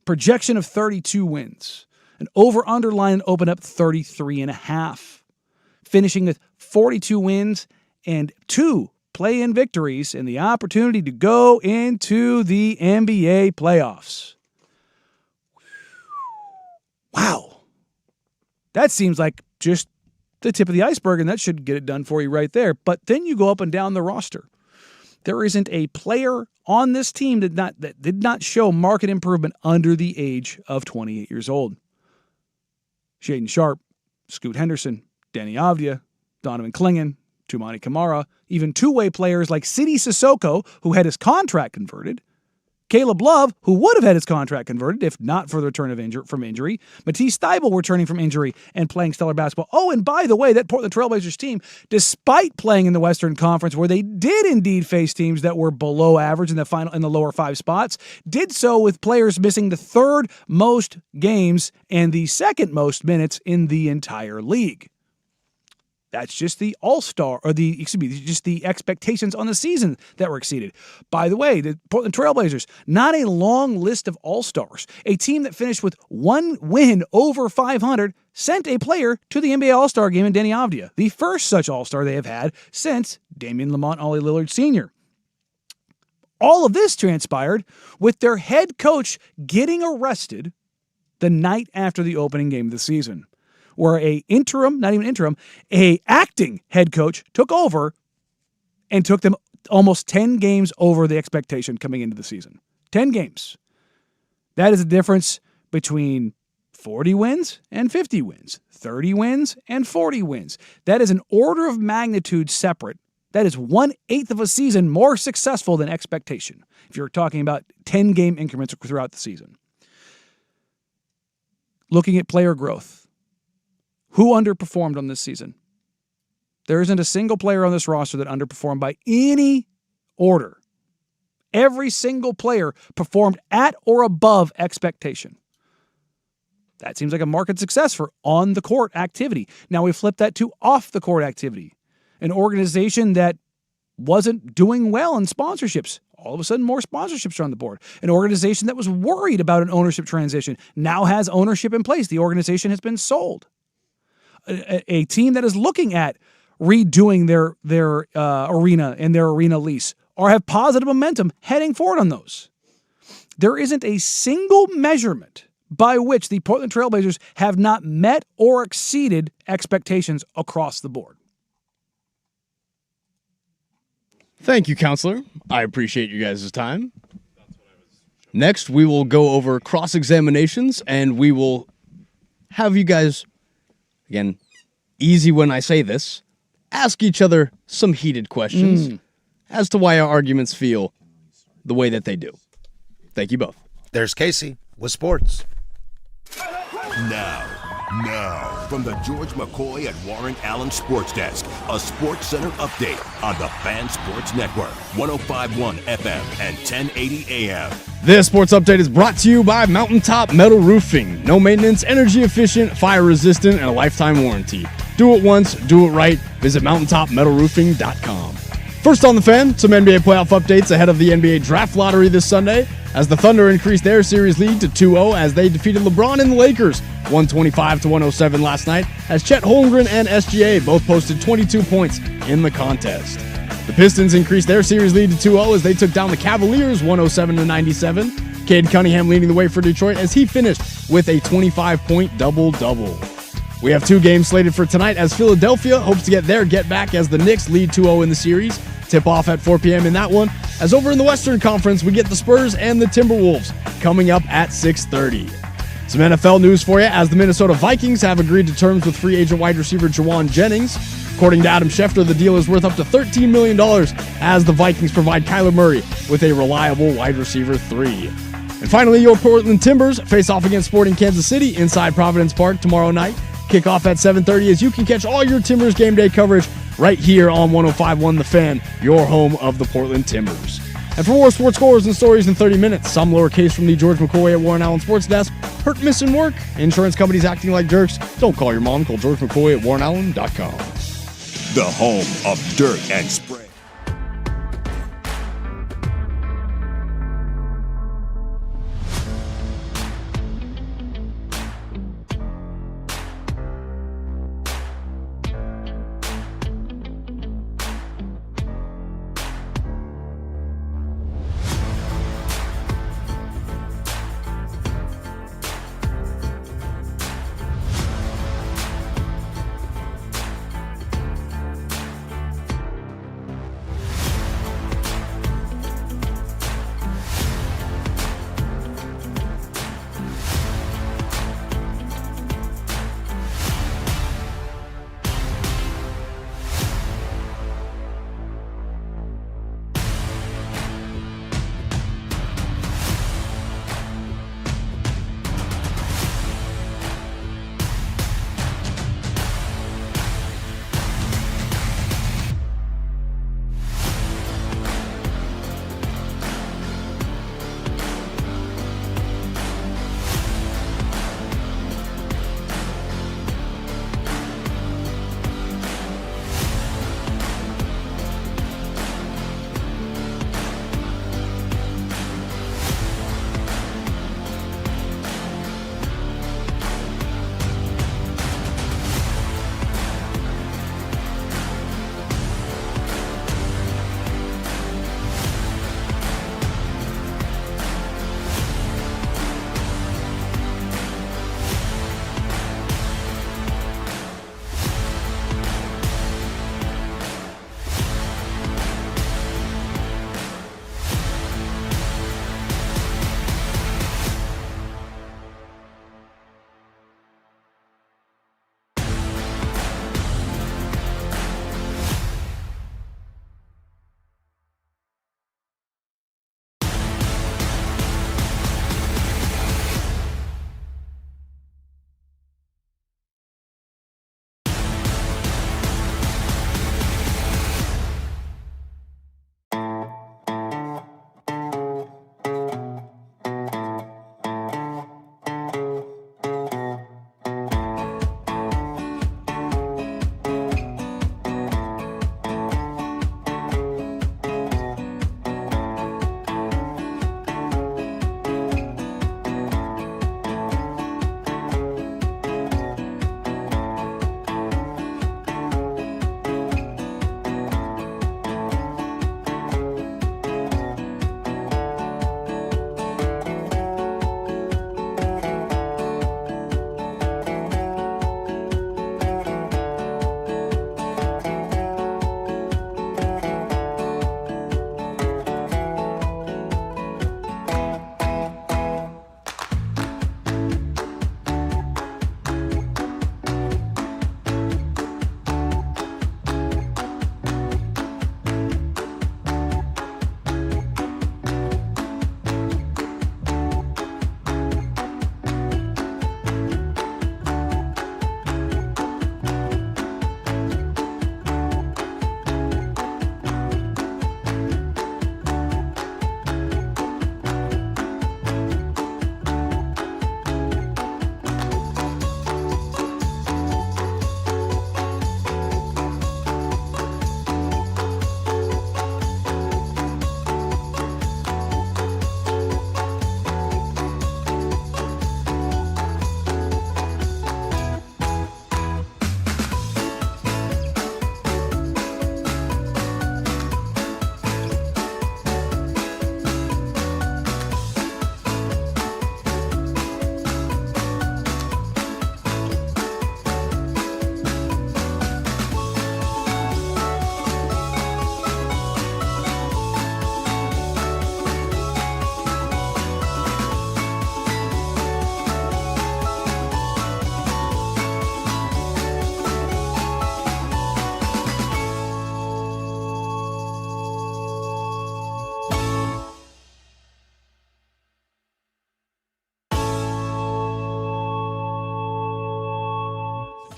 Projection of 32 wins. An over-under line opened up 33.5, finishing with 42 wins and 2 play-in victories and the opportunity to go into the NBA playoffs. Wow. That seems like just the tip of the iceberg, and that should get it done for you right there. But then you go up and down the roster. There isn't a player on this team that did not show market improvement under the age of 28 years old. Shaedon Sharpe, Scoot Henderson, Danny Avdija, Donovan Clingan, Toumani Camara, even two-way players like Sidi Sissoko, who had his contract converted, Caleb Love, who would have had his contract converted if not for the return from injury, Matisse Thybulle returning from injury and playing stellar basketball. Oh, and by the way, that Portland Trailblazers team, despite playing in the Western Conference where they did indeed face teams that were below average in the lower 5 spots, did so with players missing the third most games and the second most minutes in the entire league. That's just the all-star, or just the expectations on the season that were exceeded. By the way, the Portland Trailblazers, not a long list of all-stars. A team that finished with 1 win over 500 sent a player to the NBA All-Star game in Danny Avdija, the first such all-star they have had since Damian Lamont Ollie Lillard Sr. All of this transpired with their head coach getting arrested the night after the opening game of the season, where a acting head coach took over and took them almost 10 games over the expectation coming into the season. 10 games. That is the difference between 40 wins and 50 wins, 30 wins and 40 wins. That is an order of magnitude separate. That is 1/8 of a season more successful than expectation, if you're talking about 10-game increments throughout the season. Looking at player growth, who underperformed on this season? There isn't a single player on this roster that underperformed by any order. Every single player performed at or above expectation. That seems like a marked success for on-the-court activity. Now we flip that to off-the-court activity. An organization that wasn't doing well in sponsorships. All of a sudden, more sponsorships are on the board. An organization that was worried about an ownership transition now has ownership in place. The organization has been sold. A team that is looking at redoing their arena and their arena lease or have positive momentum heading forward on those. There isn't a single measurement by which the Portland Trailblazers have not met or exceeded expectations across the board. Thank you, Counselor. I appreciate you guys' time. Next, we will go over cross-examinations, and we will have you guys, again, easy when I say this, ask each other some heated questions as to why our arguments feel the way that they do. Thank you both. There's Casey with sports. Now, from the George McCoy at Warren Allen Sports Desk, a Sports Center update on the Fan Sports Network, 105.1 FM and 1080 AM. This sports update is brought to you by Mountaintop Metal Roofing. No maintenance, energy efficient, fire resistant, and a lifetime warranty. Do it once, do it right. Visit mountaintopmetalroofing.com. First on the Fan, some NBA playoff updates ahead of the NBA Draft Lottery this Sunday, as the Thunder increased their series lead to 2-0 as they defeated LeBron and the Lakers 125-107 last night, as Chet Holmgren and SGA both posted 22 points in the contest. The Pistons increased their series lead to 2-0 as they took down the Cavaliers 107-97. Cade Cunningham leading the way for Detroit as he finished with a 25-point double-double. We have 2 games slated for tonight as Philadelphia hopes to get their get-back as the Knicks lead 2-0 in the series. Tip-off at 4 p.m. in that one, as over in the Western Conference, we get the Spurs and the Timberwolves coming up at 6:30. Some NFL news for you, as the Minnesota Vikings have agreed to terms with free agent wide receiver Jawan Jennings. According to Adam Schefter, the deal is worth up to $13 million as the Vikings provide Kyler Murray with a reliable wide receiver 3. And finally, your Portland Timbers face off against Sporting Kansas City inside Providence Park tomorrow night. Kickoff at 7:30 as you can catch all your Timbers game day coverage right here on 105.1 The Fan, your home of the Portland Timbers. And for more sports scores and stories in 30 minutes, some lowercase from the George McCoy at Warren Allen Sports Desk. Hurt, missing work? Insurance companies acting like jerks? Don't call your mom. Call George McCoy at warrenallen.com. The home of dirt and spray.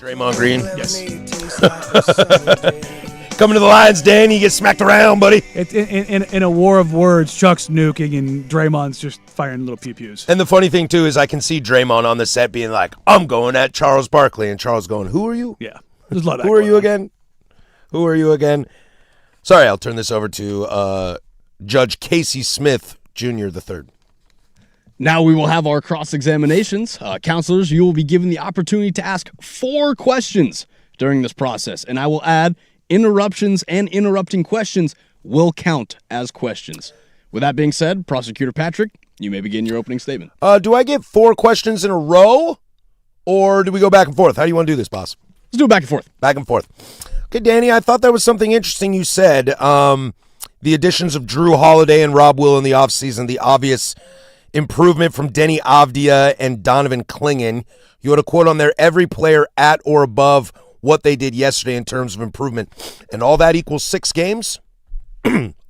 Draymond Green. Yes. Coming to the Lions, Dan, you get smacked around, buddy. In a war of words, Chuck's nuking and Draymond's just firing little pew-pews. And the funny thing, too, is I can see Draymond on the set being like, I'm going at Charles Barkley. And Charles going, who are you? Yeah. There's a lot of Who are you again? Who are you again? Sorry, I'll turn this over to Judge Casey Smith, Jr. III. Now we will have our cross-examinations. Counselors, you will be given the opportunity to ask 4 questions during this process. And I will add, interruptions and interrupting questions will count as questions. With that being said, Prosecutor Patrick, you may begin your opening statement. Do I get 4 questions in a row, or do we go back and forth? How do you want to do this, boss? Let's do it back and forth. Back and forth. Okay, Danny, I thought that was something interesting you said. The additions of Drew Holiday and Rob Will in the offseason, the obvious improvement from Denny Avdia and Donovan Clingan. You had a quote on there, every player at or above what they did yesterday in terms of improvement. And all that equals 6 games?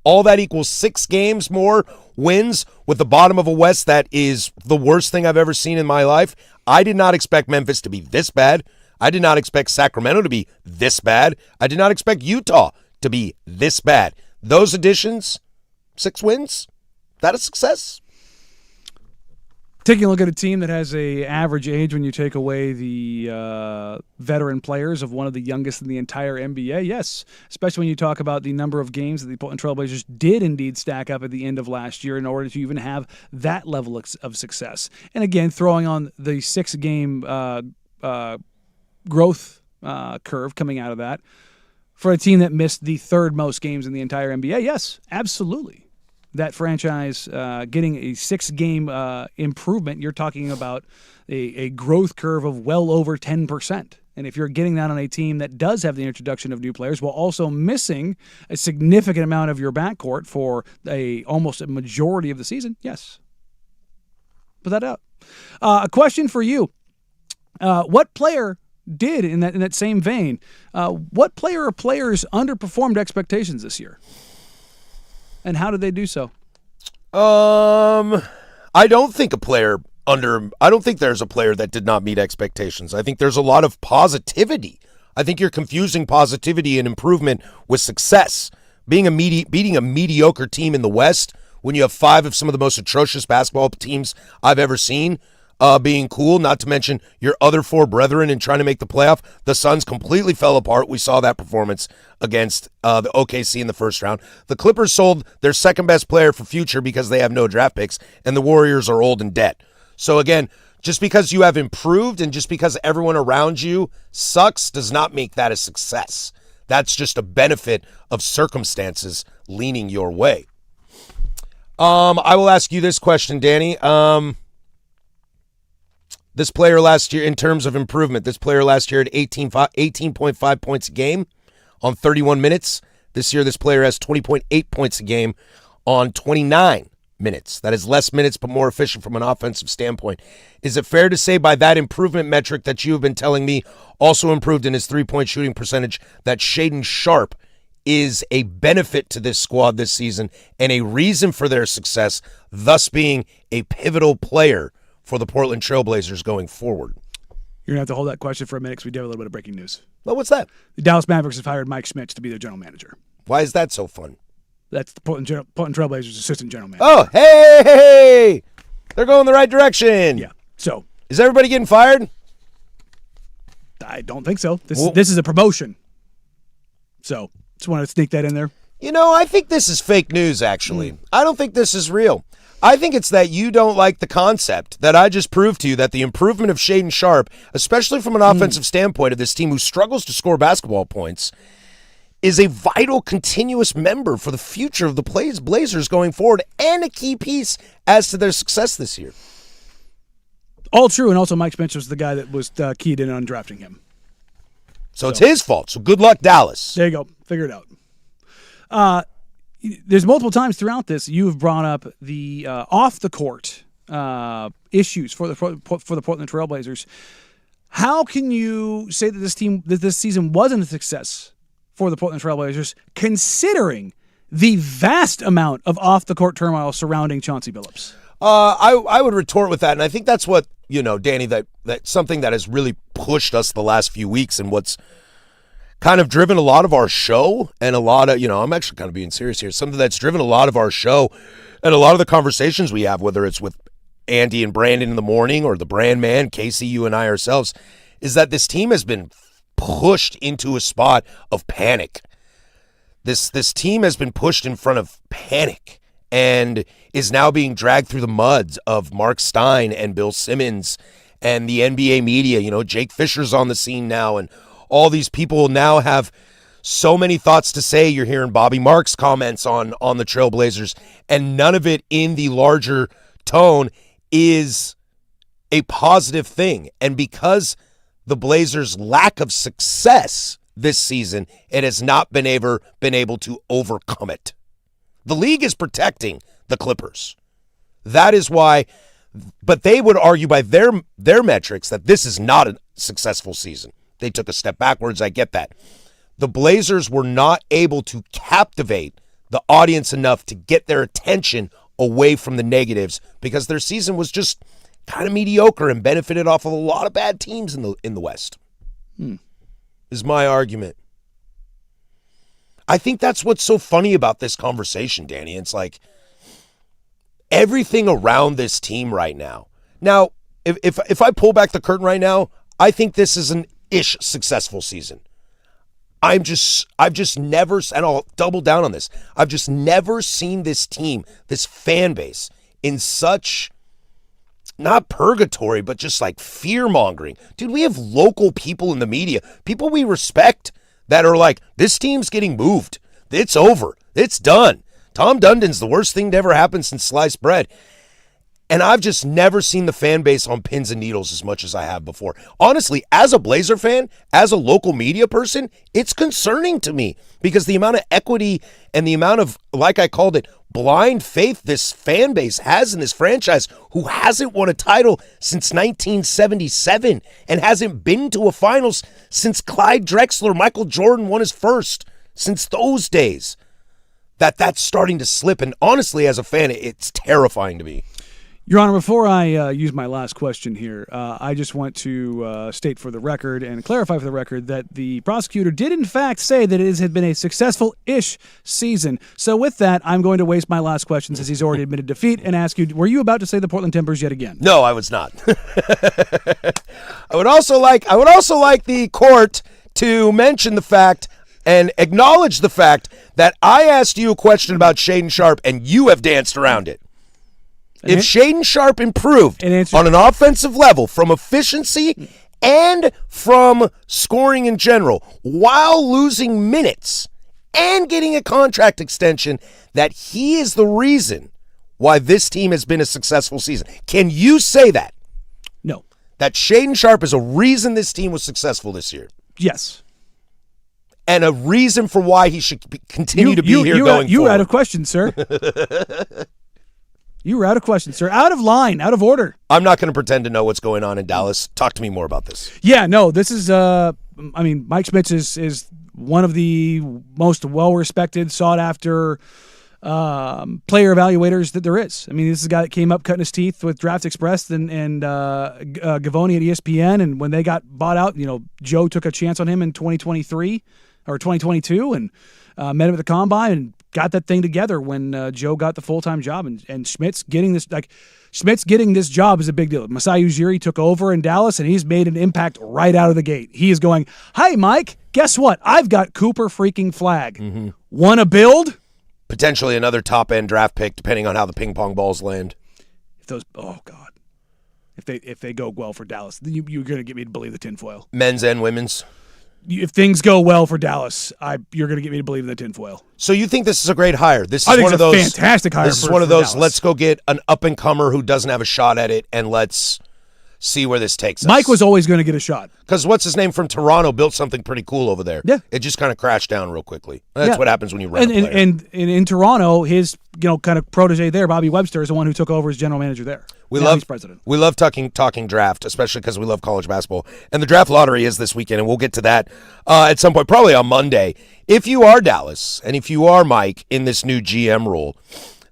All that equals 6 games more wins with the bottom of a West that is the worst thing I've ever seen in my life. I did not expect Memphis to be this bad. I did not expect Sacramento to be this bad. I did not expect Utah to be this bad. Those additions, 6 wins, that a success? Taking a look at a team that has a average age when you take away the veteran players of one of the youngest in the entire NBA, yes. Especially when you talk about the number of games that the Portland Trailblazers did indeed stack up at the end of last year in order to even have that level of success. And again, throwing on the 6-game growth curve coming out of that for a team that missed the 3rd most games in the entire NBA, yes, absolutely. That franchise getting a 6-game improvement, you're talking about a growth curve of well over 10%. And if you're getting that on a team that does have the introduction of new players while also missing a significant amount of your backcourt for almost a majority of the season, yes. Put that out. A question for you. What player did, in that same vein, what player or players underperformed expectations this year? And how did they do so? I don't think there's a player that did not meet expectations. I think there's a lot of positivity. I think you're confusing positivity and improvement with success. Beating a mediocre team in the West when you have 5 of some of the most atrocious basketball teams I've ever seen, being cool, not to mention your other 4 brethren in trying to make the playoff. The Suns completely fell apart. We saw that performance against the OKC in the first round. The Clippers sold their second-best player for future because they have no draft picks, and the Warriors are old and dead. So again, just because you have improved and just because everyone around you sucks does not make that a success. That's just a benefit of circumstances leaning your way. I will ask you this question, Danny. This player last year, in terms of improvement, this player last year had 18.5 points a game on 31 minutes. This year, this player has 20.8 points a game on 29 minutes. That is less minutes, but more efficient from an offensive standpoint. Is it fair to say by that improvement metric that you have been telling me also improved in his 3-point shooting percentage that Shaedon Sharpe is a benefit to this squad this season and a reason for their success, thus being a pivotal player for the Portland Trailblazers going forward? You're going to have to hold that question for a minute because we do have a little bit of breaking news. Well, what's that? The Dallas Mavericks have hired Mike Schmitz to be their general manager. Why is that so fun? That's the Portland Trailblazers assistant general manager. Oh, hey! They're going the right direction. Yeah. So, is everybody getting fired? I don't think so. This is a promotion. So, just wanted to sneak that in there. You know, I think this is fake news, actually. I don't think this is real. I think it's that you don't like the concept that I just proved to you, that the improvement of Shaedon Sharpe, especially from an offensive standpoint of this team who struggles to score basketball points, is a vital, continuous member for the future of the Blazers going forward and a key piece as to their success this year. All true, and also Mike Schmitz was the guy that was keyed in on drafting him. So it's his fault. So good luck, Dallas. There you go. Figure it out. There's multiple times throughout this you've brought up the off-the-court issues for the Portland Trailblazers. How can you say that this season wasn't a success for the Portland Trailblazers, considering the vast amount of off-the-court turmoil surrounding Chauncey Billups? I would retort with that, and I think that's what Danny, that something that has really pushed us the last few weeks and what's kind of driven a lot of our show and a lot of, I'm actually kind of being serious here, something that's driven a lot of our show and a lot of the conversations we have, whether it's with Andy and Brandon in the morning or the brand man, Casey, you and I ourselves, is that this team has been pushed into a spot of panic. This team has been pushed in front of panic and is now being dragged through the muds of Mark Stein and Bill Simmons and the NBA media. Jake Fisher's on the scene now, and all these people now have so many thoughts to say. You're hearing Bobby Marks' comments on the Trailblazers, and none of it in the larger tone is a positive thing. And because the Blazers' lack of success this season, it has not been able to overcome it. The league is protecting the Clippers. That is why, but they would argue by their metrics that this is not a successful season. They took a step backwards, I get that. The Blazers were not able to captivate the audience enough to get their attention away from the negatives because their season was just kind of mediocre and benefited off of a lot of bad teams in the West. Is my argument. I think that's what's so funny about this conversation, Danny. It's like everything around this team right now. Now, if I pull back the curtain right now, I think this is an ish successful season. I've just never, and I'll double down on this, I've just never seen this team, this fan base, in such, not purgatory, but just like fear-mongering. Dude, we have local people in the media, people we respect, that are like, this team's getting moved. It's over. It's done. Tom Dundon's the worst thing to ever happen since sliced bread. And I've just never seen the fan base on pins and needles as much as I have before. Honestly, as a Blazer fan, as a local media person, it's concerning to me because the amount of equity and the amount of, like I called it, blind faith this fan base has in this franchise who hasn't won a title since 1977 and hasn't been to a finals since Clyde Drexler, Michael Jordan won his first, since those days. That's starting to slip. And honestly, as a fan, it's terrifying to me. Your Honor, before I use my last question here, I just want to state for the record and clarify for the record that the prosecutor did in fact say that it had been a successful-ish season. So with that, I'm going to waste my last question since he's already admitted defeat and ask you, were you about to say the Portland Timbers yet again? No, I was not. I would also like the court to mention the fact and acknowledge the fact that I asked you a question about Shaedon Sharpe and you have danced around it. If Shaedon Sharpe improved on an offensive level from efficiency and from scoring in general while losing minutes and getting a contract extension, that he is the reason why this team has been a successful season. Can you say that? No. That Shaedon Sharpe is a reason this team was successful this year? Yes. And a reason for why he should continue to be here going forward? You were out of question, sir. You were out of question, sir. Out of line, out of order. I'm not going to pretend to know what's going on in Dallas. Talk to me more about this. Yeah, no, this is, Mike Schmitz is one of the most well-respected, sought-after player evaluators that there is. I mean, this is a guy that came up cutting his teeth with Draft Express and Gavoni at ESPN, and when they got bought out, Joe took a chance on him in 2023 or 2022 and met him at the Combine and got that thing together when Joe got the full-time job, and Schmitz getting this job is a big deal. Masai Ujiri took over in Dallas, and he's made an impact right out of the gate. He is going, hey, Mike, guess what? I've got Cooper freaking Flag. Mm-hmm. Want to build? Potentially another top-end draft pick, depending on how the ping-pong balls land. If they go well for Dallas, then you're going to get me to believe the tinfoil. Men's and women's. If things go well for Dallas, you're going to get me to believe in the tinfoil. So you think this is a great hire? This is I think one it's of those fantastic hire. This is one of those. Dallas. Let's go get an up and comer who doesn't have a shot at it, and let's see where this takes us. Mike was always going to get a shot because what's his name from Toronto built something pretty cool over there. Yeah, it just kind of crashed down real quickly. That's what happens when you run. And in Toronto, his kind of protege there, Bobby Webster, is the one who took over as general manager there. He's president. We love talking draft, especially because we love college basketball. And the draft lottery is this weekend, and we'll get to that at some point, probably on Monday. If you are Dallas, and if you are Mike in this new GM role,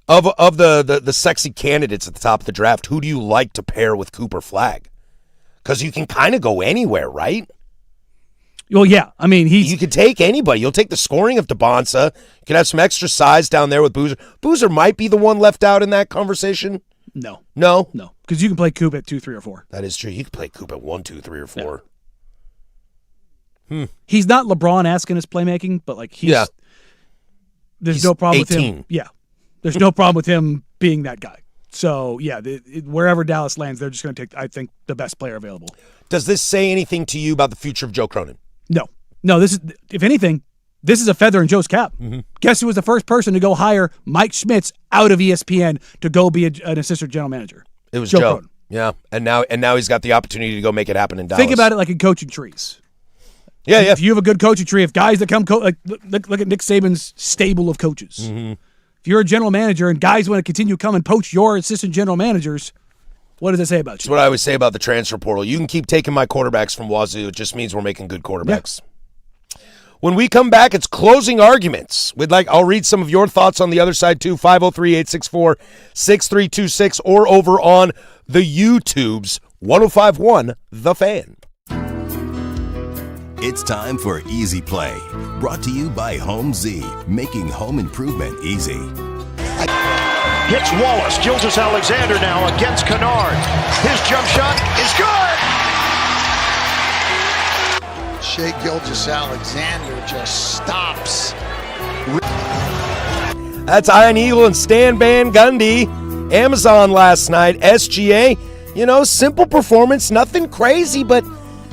Of the sexy candidates at the top of the draft, who do you like to pair with Cooper Flagg? Because you can kind of go anywhere, right? Well, yeah. I mean, you could take anybody. You'll take the scoring of DeBonsa. You could have some extra size down there with Boozer. Boozer might be the one left out in that conversation. No. No? No. Because you can play Coop at 2, 3, or 4. That is true. You can play Coop at 1, 2, 3, or 4. Yeah. He's not LeBron-esque in his playmaking, but like there's no problem 18. with him. Yeah. There's no problem with him being that guy. So, yeah, wherever Dallas lands, they're just going to take, I think, the best player available. Does this say anything to you about the future of Joe Cronin? No. No, this is, if anything, this is a feather in Joe's cap. Mm-hmm. Guess who was the first person to go hire Mike Schmitz out of ESPN to go be an assistant general manager? It was Joe. Cronin. Yeah, and now he's got the opportunity to go make it happen in Dallas. Think about it like in coaching trees. Yeah. If you have a good coaching tree, if guys that come look at Nick Saban's stable of coaches. Mm-hmm. If you're a general manager and guys want to continue to come and poach your assistant general managers, what does it say about you? That's what I always say about the transfer portal. You can keep taking my quarterbacks from Wazoo. It just means we're making good quarterbacks. Yeah. When we come back, it's closing arguments. I'll read some of your thoughts on the other side too. 503-864-6326 or over on the YouTubes 1051 The Fan. It's time for Easy Play, brought to you by Home Z, making home improvement easy. Hits Wallace, Gilgeous-Alexander now against Kennard. His jump shot is good! Shea Gilgeous-Alexander just stops. That's Iron Eagle and Stan Van Gundy. Amazon last night, SGA. Simple performance, nothing crazy, but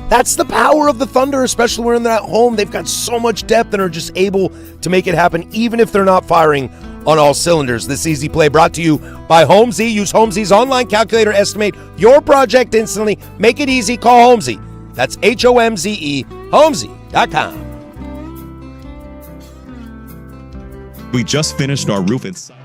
that's the power of the Thunder, especially when they're at home. They've got so much depth and are just able to make it happen, even if they're not firing on all cylinders. This Easy Play brought to you by Homesy. Use Homesy's online calculator. Estimate your project instantly. Make it easy. Call Homesy. That's Homze. Homesy.com. We just finished our roof inside.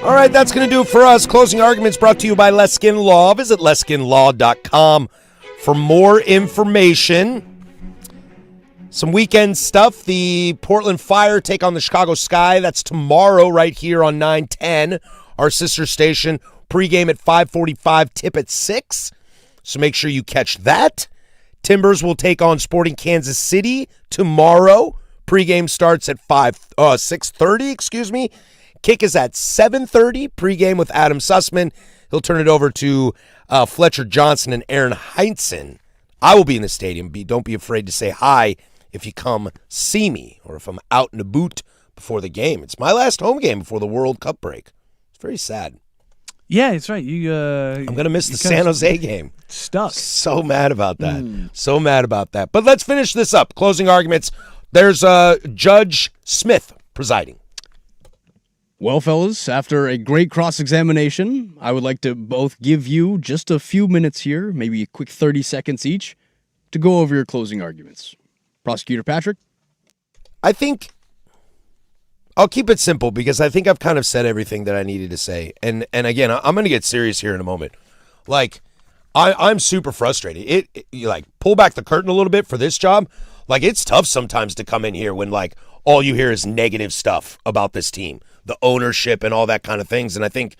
All right, that's going to do it for us. Closing arguments brought to you by Leskin Law. Visit leskinlaw.com for more information. Some weekend stuff. The Portland Fire take on the Chicago Sky. That's tomorrow right here on 910, our sister station. Pregame at 5:45, tip at 6. So make sure you catch that. Timbers will take on Sporting Kansas City tomorrow. Pregame starts at 6:30, Kick is at 7:30. Pregame with Adam Sussman. He'll turn it over to Fletcher Johnson and Aaron Heintzen. I will be in the stadium. Don't be afraid to say hi if you come see me or if I'm out and about before the game. It's my last home game before the World Cup break. It's very sad. Yeah, that's right. I'm going to miss the San Jose game. Stuck. So mad about that. So mad about that. But let's finish this up. Closing arguments. There's Judge Smith presiding. Well, fellas, after a great cross-examination, I would like to both give you just a few minutes here, maybe a quick 30 seconds each, to go over your closing arguments. Prosecutor Patrick? I think I'll keep it simple because I think I've kind of said everything that I needed to say. And again, I'm going to get serious here in a moment. Like, I'm super frustrated. You like, pull back the curtain a little bit for this job. Like, it's tough sometimes to come in here when, like, all you hear is negative stuff about this team, the ownership and all that kind of things. And I think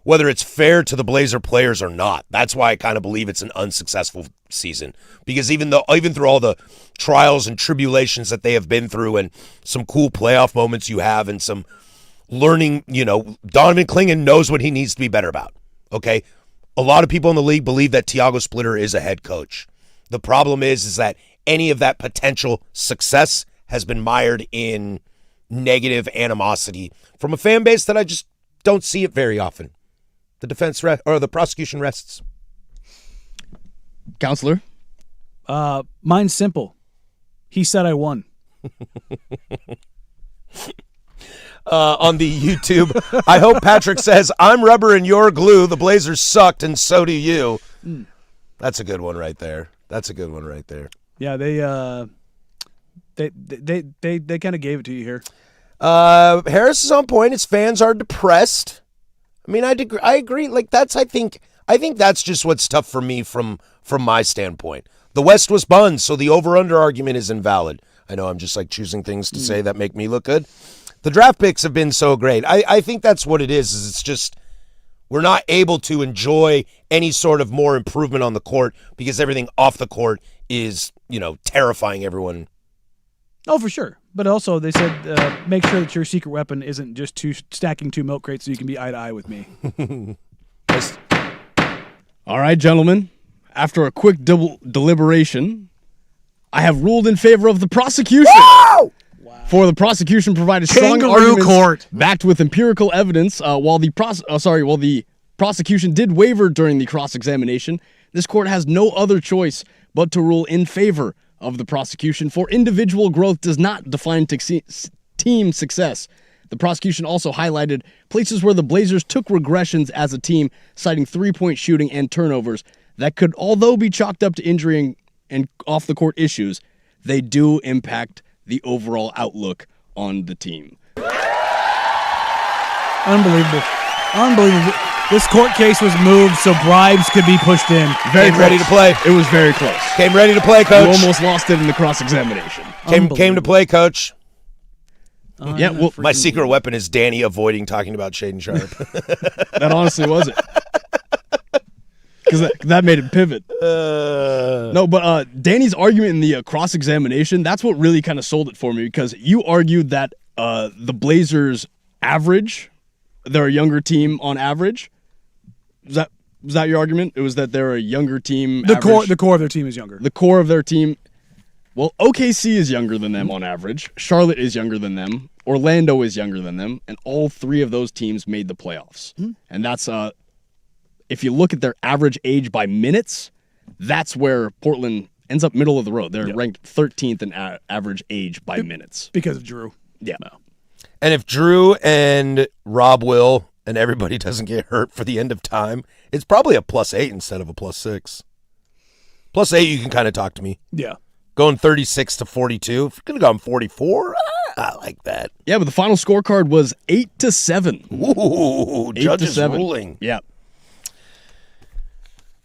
whether it's fair to the Blazer players or not, that's why I kind of believe it's an unsuccessful season. Because even through all the trials and tribulations that they have been through and some cool playoff moments you have and some learning, Donovan Clingan knows what he needs to be better about, okay? A lot of people in the league believe that Tiago Splitter is a head coach. The problem is that any of that potential success has been mired in negative animosity from a fan base that I just don't see it very often. The the prosecution rests. Counselor? Mine's simple. He said I won. On the YouTube, I hope Patrick says, I'm rubber and you're glue. The Blazers sucked and so do you. That's a good one right there. Yeah, they kind of gave it to you here. Harris is on point. His fans are depressed. I mean, I agree. Like I think that's just what's tough for me from my standpoint. The West was buns, so the over/under argument is invalid. I know I'm just like choosing things to say that make me look good. The draft picks have been so great. I think that's what it is it's just we're not able to enjoy any sort of more improvement on the court because everything off the court is, terrifying everyone. Oh, for sure. But also, they said, make sure that your secret weapon isn't just stacking 2 milk crates so you can be eye to eye with me. All right, gentlemen. After a quick deliberation, I have ruled in favor of the prosecution. Wow! For the prosecution provided strong arguments backed with empirical evidence, while the prosecution did waver during the cross-examination. This court has no other choice but to rule in favor of the prosecution, for individual growth does not define team success. The prosecution also highlighted places where the Blazers took regressions as a team, citing 3-point shooting and turnovers that could, although be chalked up to injury and off-the-court issues, they do impact the overall outlook on the team. Unbelievable. This court case was moved so bribes could be pushed in. Came ready to play. It was very close. Came ready to play, coach. You almost lost it in the cross-examination. Came to play, coach. Yeah, well, my secret weapon is Danny avoiding talking about Shaden Sharp. That honestly was it. Because that made it pivot. No, but Danny's argument in the cross-examination, that's what really kind of sold it for me, because you argued that the Blazers average, they're a younger team on average. Was that your argument? It was that they're a younger team. The core of their team is younger. The core of their team. Well, OKC is younger than them on average. Charlotte is younger than them. Orlando is younger than them. And all 3 of those teams made the playoffs. And that's, if you look at their average age by minutes, that's where Portland ends up middle of the road. They're ranked 13th in average age by minutes. Because of Drew. Yeah. No. And if Drew and Rob Will and everybody doesn't get hurt for the end of time, it's probably a +8 instead of a +6. +8, you can kind of talk to me. Yeah. Going 36 to 42. If you're going to go on 44, I like that. Yeah, but the final scorecard was 8-7. Ooh, judges 8-7. ruling. Yeah.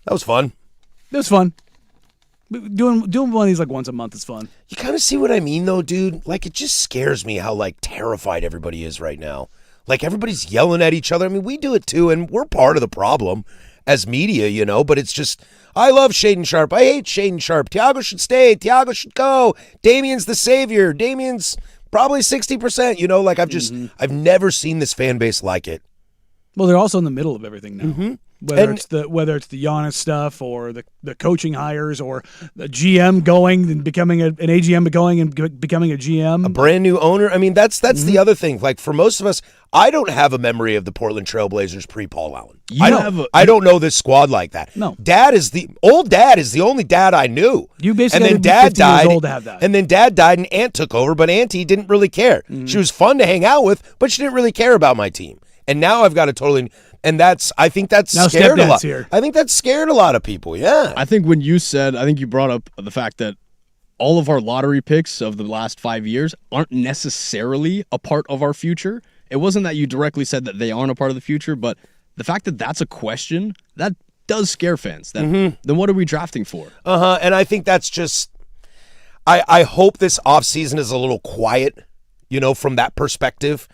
That was fun. It was fun. Doing one of these like once a month is fun. You kind of see what I mean, though, dude? Like, it just scares me how, like, terrified everybody is right now. Like, everybody's yelling at each other. I mean, we do it, too, and we're part of the problem as media, you know, but it's just, I love Shaden Sharp. I hate Shaden Sharp. Thiago should stay. Thiago should go. Damian's the savior. Damian's probably 60%, you know? Like, I've never seen this fan base like it. Well, they're also in the middle of everything now. Mm-hmm. Whether it's the Giannis stuff or the coaching hires or the GM going and becoming an AGM going and becoming a GM, a brand new owner. I mean, that's the other thing. Like for most of us, I don't have a memory of the Portland Trailblazers pre-Paul Allen. I don't know this squad like that. No, old dad is the only dad I knew. You basically and then dad died. Years old to have that. And then dad died and Aunt took over, but Auntie didn't really care. Mm-hmm. She was fun to hang out with, but she didn't really care about my team. And now I've got a totally. And I think that's now scared a lot. Here. I think that's scared a lot of people, yeah. I think when you brought up the fact that all of our lottery picks of the last 5 years aren't necessarily a part of our future. It wasn't that you directly said that they aren't a part of the future, but the fact that that's a question, that does scare fans. Then what are we drafting for? And I think that's just, I hope this offseason is a little quiet, you know, from that perspective.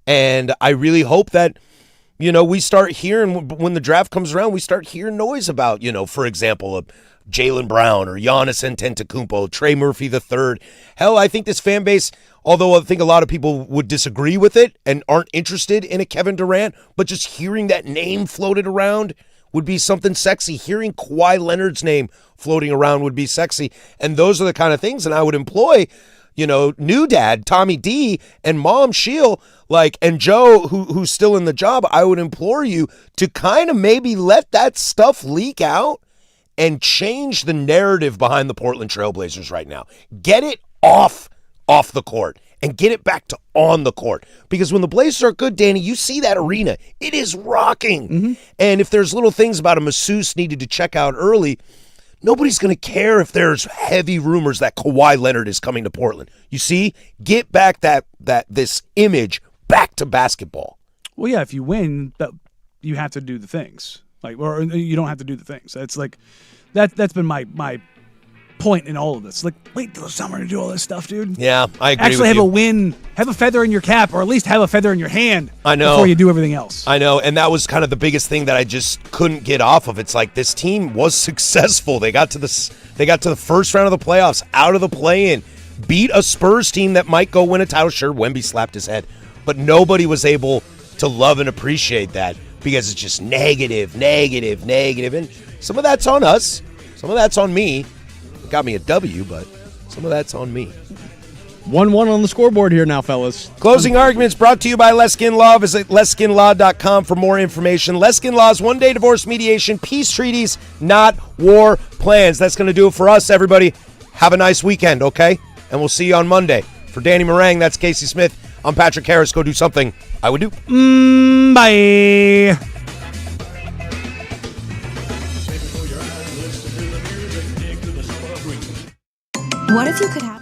And I really hope that, you know, we start hearing, when the draft comes around, we start hearing noise about, you know, for example, Jaylen Brown or Giannis Antetokounmpo, Trey Murphy III. Hell, I think this fan base, although I think a lot of people would disagree with it and aren't interested in a Kevin Durant, but just hearing that name floated around would be something sexy. Hearing Kawhi Leonard's name floating around would be sexy. And those are the kind of things, and I would employ, you know, new dad, Tommy D, and mom, Sheil, and Joe, who's still in the job, I would implore you to kind of maybe let that stuff leak out and change the narrative behind the Portland Trailblazers right now. Get it off the court and get it back to on the court. Because when the Blazers are good, Danny, you see that arena. It is rocking. Mm-hmm. And if there's little things about a masseuse needed to check out early, nobody's going to care if there's heavy rumors that Kawhi Leonard is coming to Portland. You see? Get back this image back to basketball. Well, yeah, if you win, you have to do the things. Or you don't have to do the things. That's that's been my point in all of this. Wait till the summer to do all this stuff, dude. Yeah, I agree. Actually, have a win, have a feather in your cap, or at least have a feather in your hand. I know. Before you do everything else. I know, and that was kind of the biggest thing that I just couldn't get off of. It's like this team was successful. They got to the first round of the playoffs, out of the play-in, beat a Spurs team that might go win a title. Sure, Wemby slapped his head, but nobody was able to love and appreciate that because it's just negative, and some of that's on us, some of that's on me. It got me a W, but some of that's on me. 1-1 on the scoreboard here now, fellas. Closing arguments brought to you by Leskin Law. Visit LeskinLaw.com for more information. Leskin Law's one-day divorce mediation, peace treaties, not war plans. That's going to do it for us, everybody. Have a nice weekend, okay? And we'll see you on Monday. For Danny Marang, that's Casey Smith. I'm Patrick Harris. Go do something I would do. Bye. What if you could have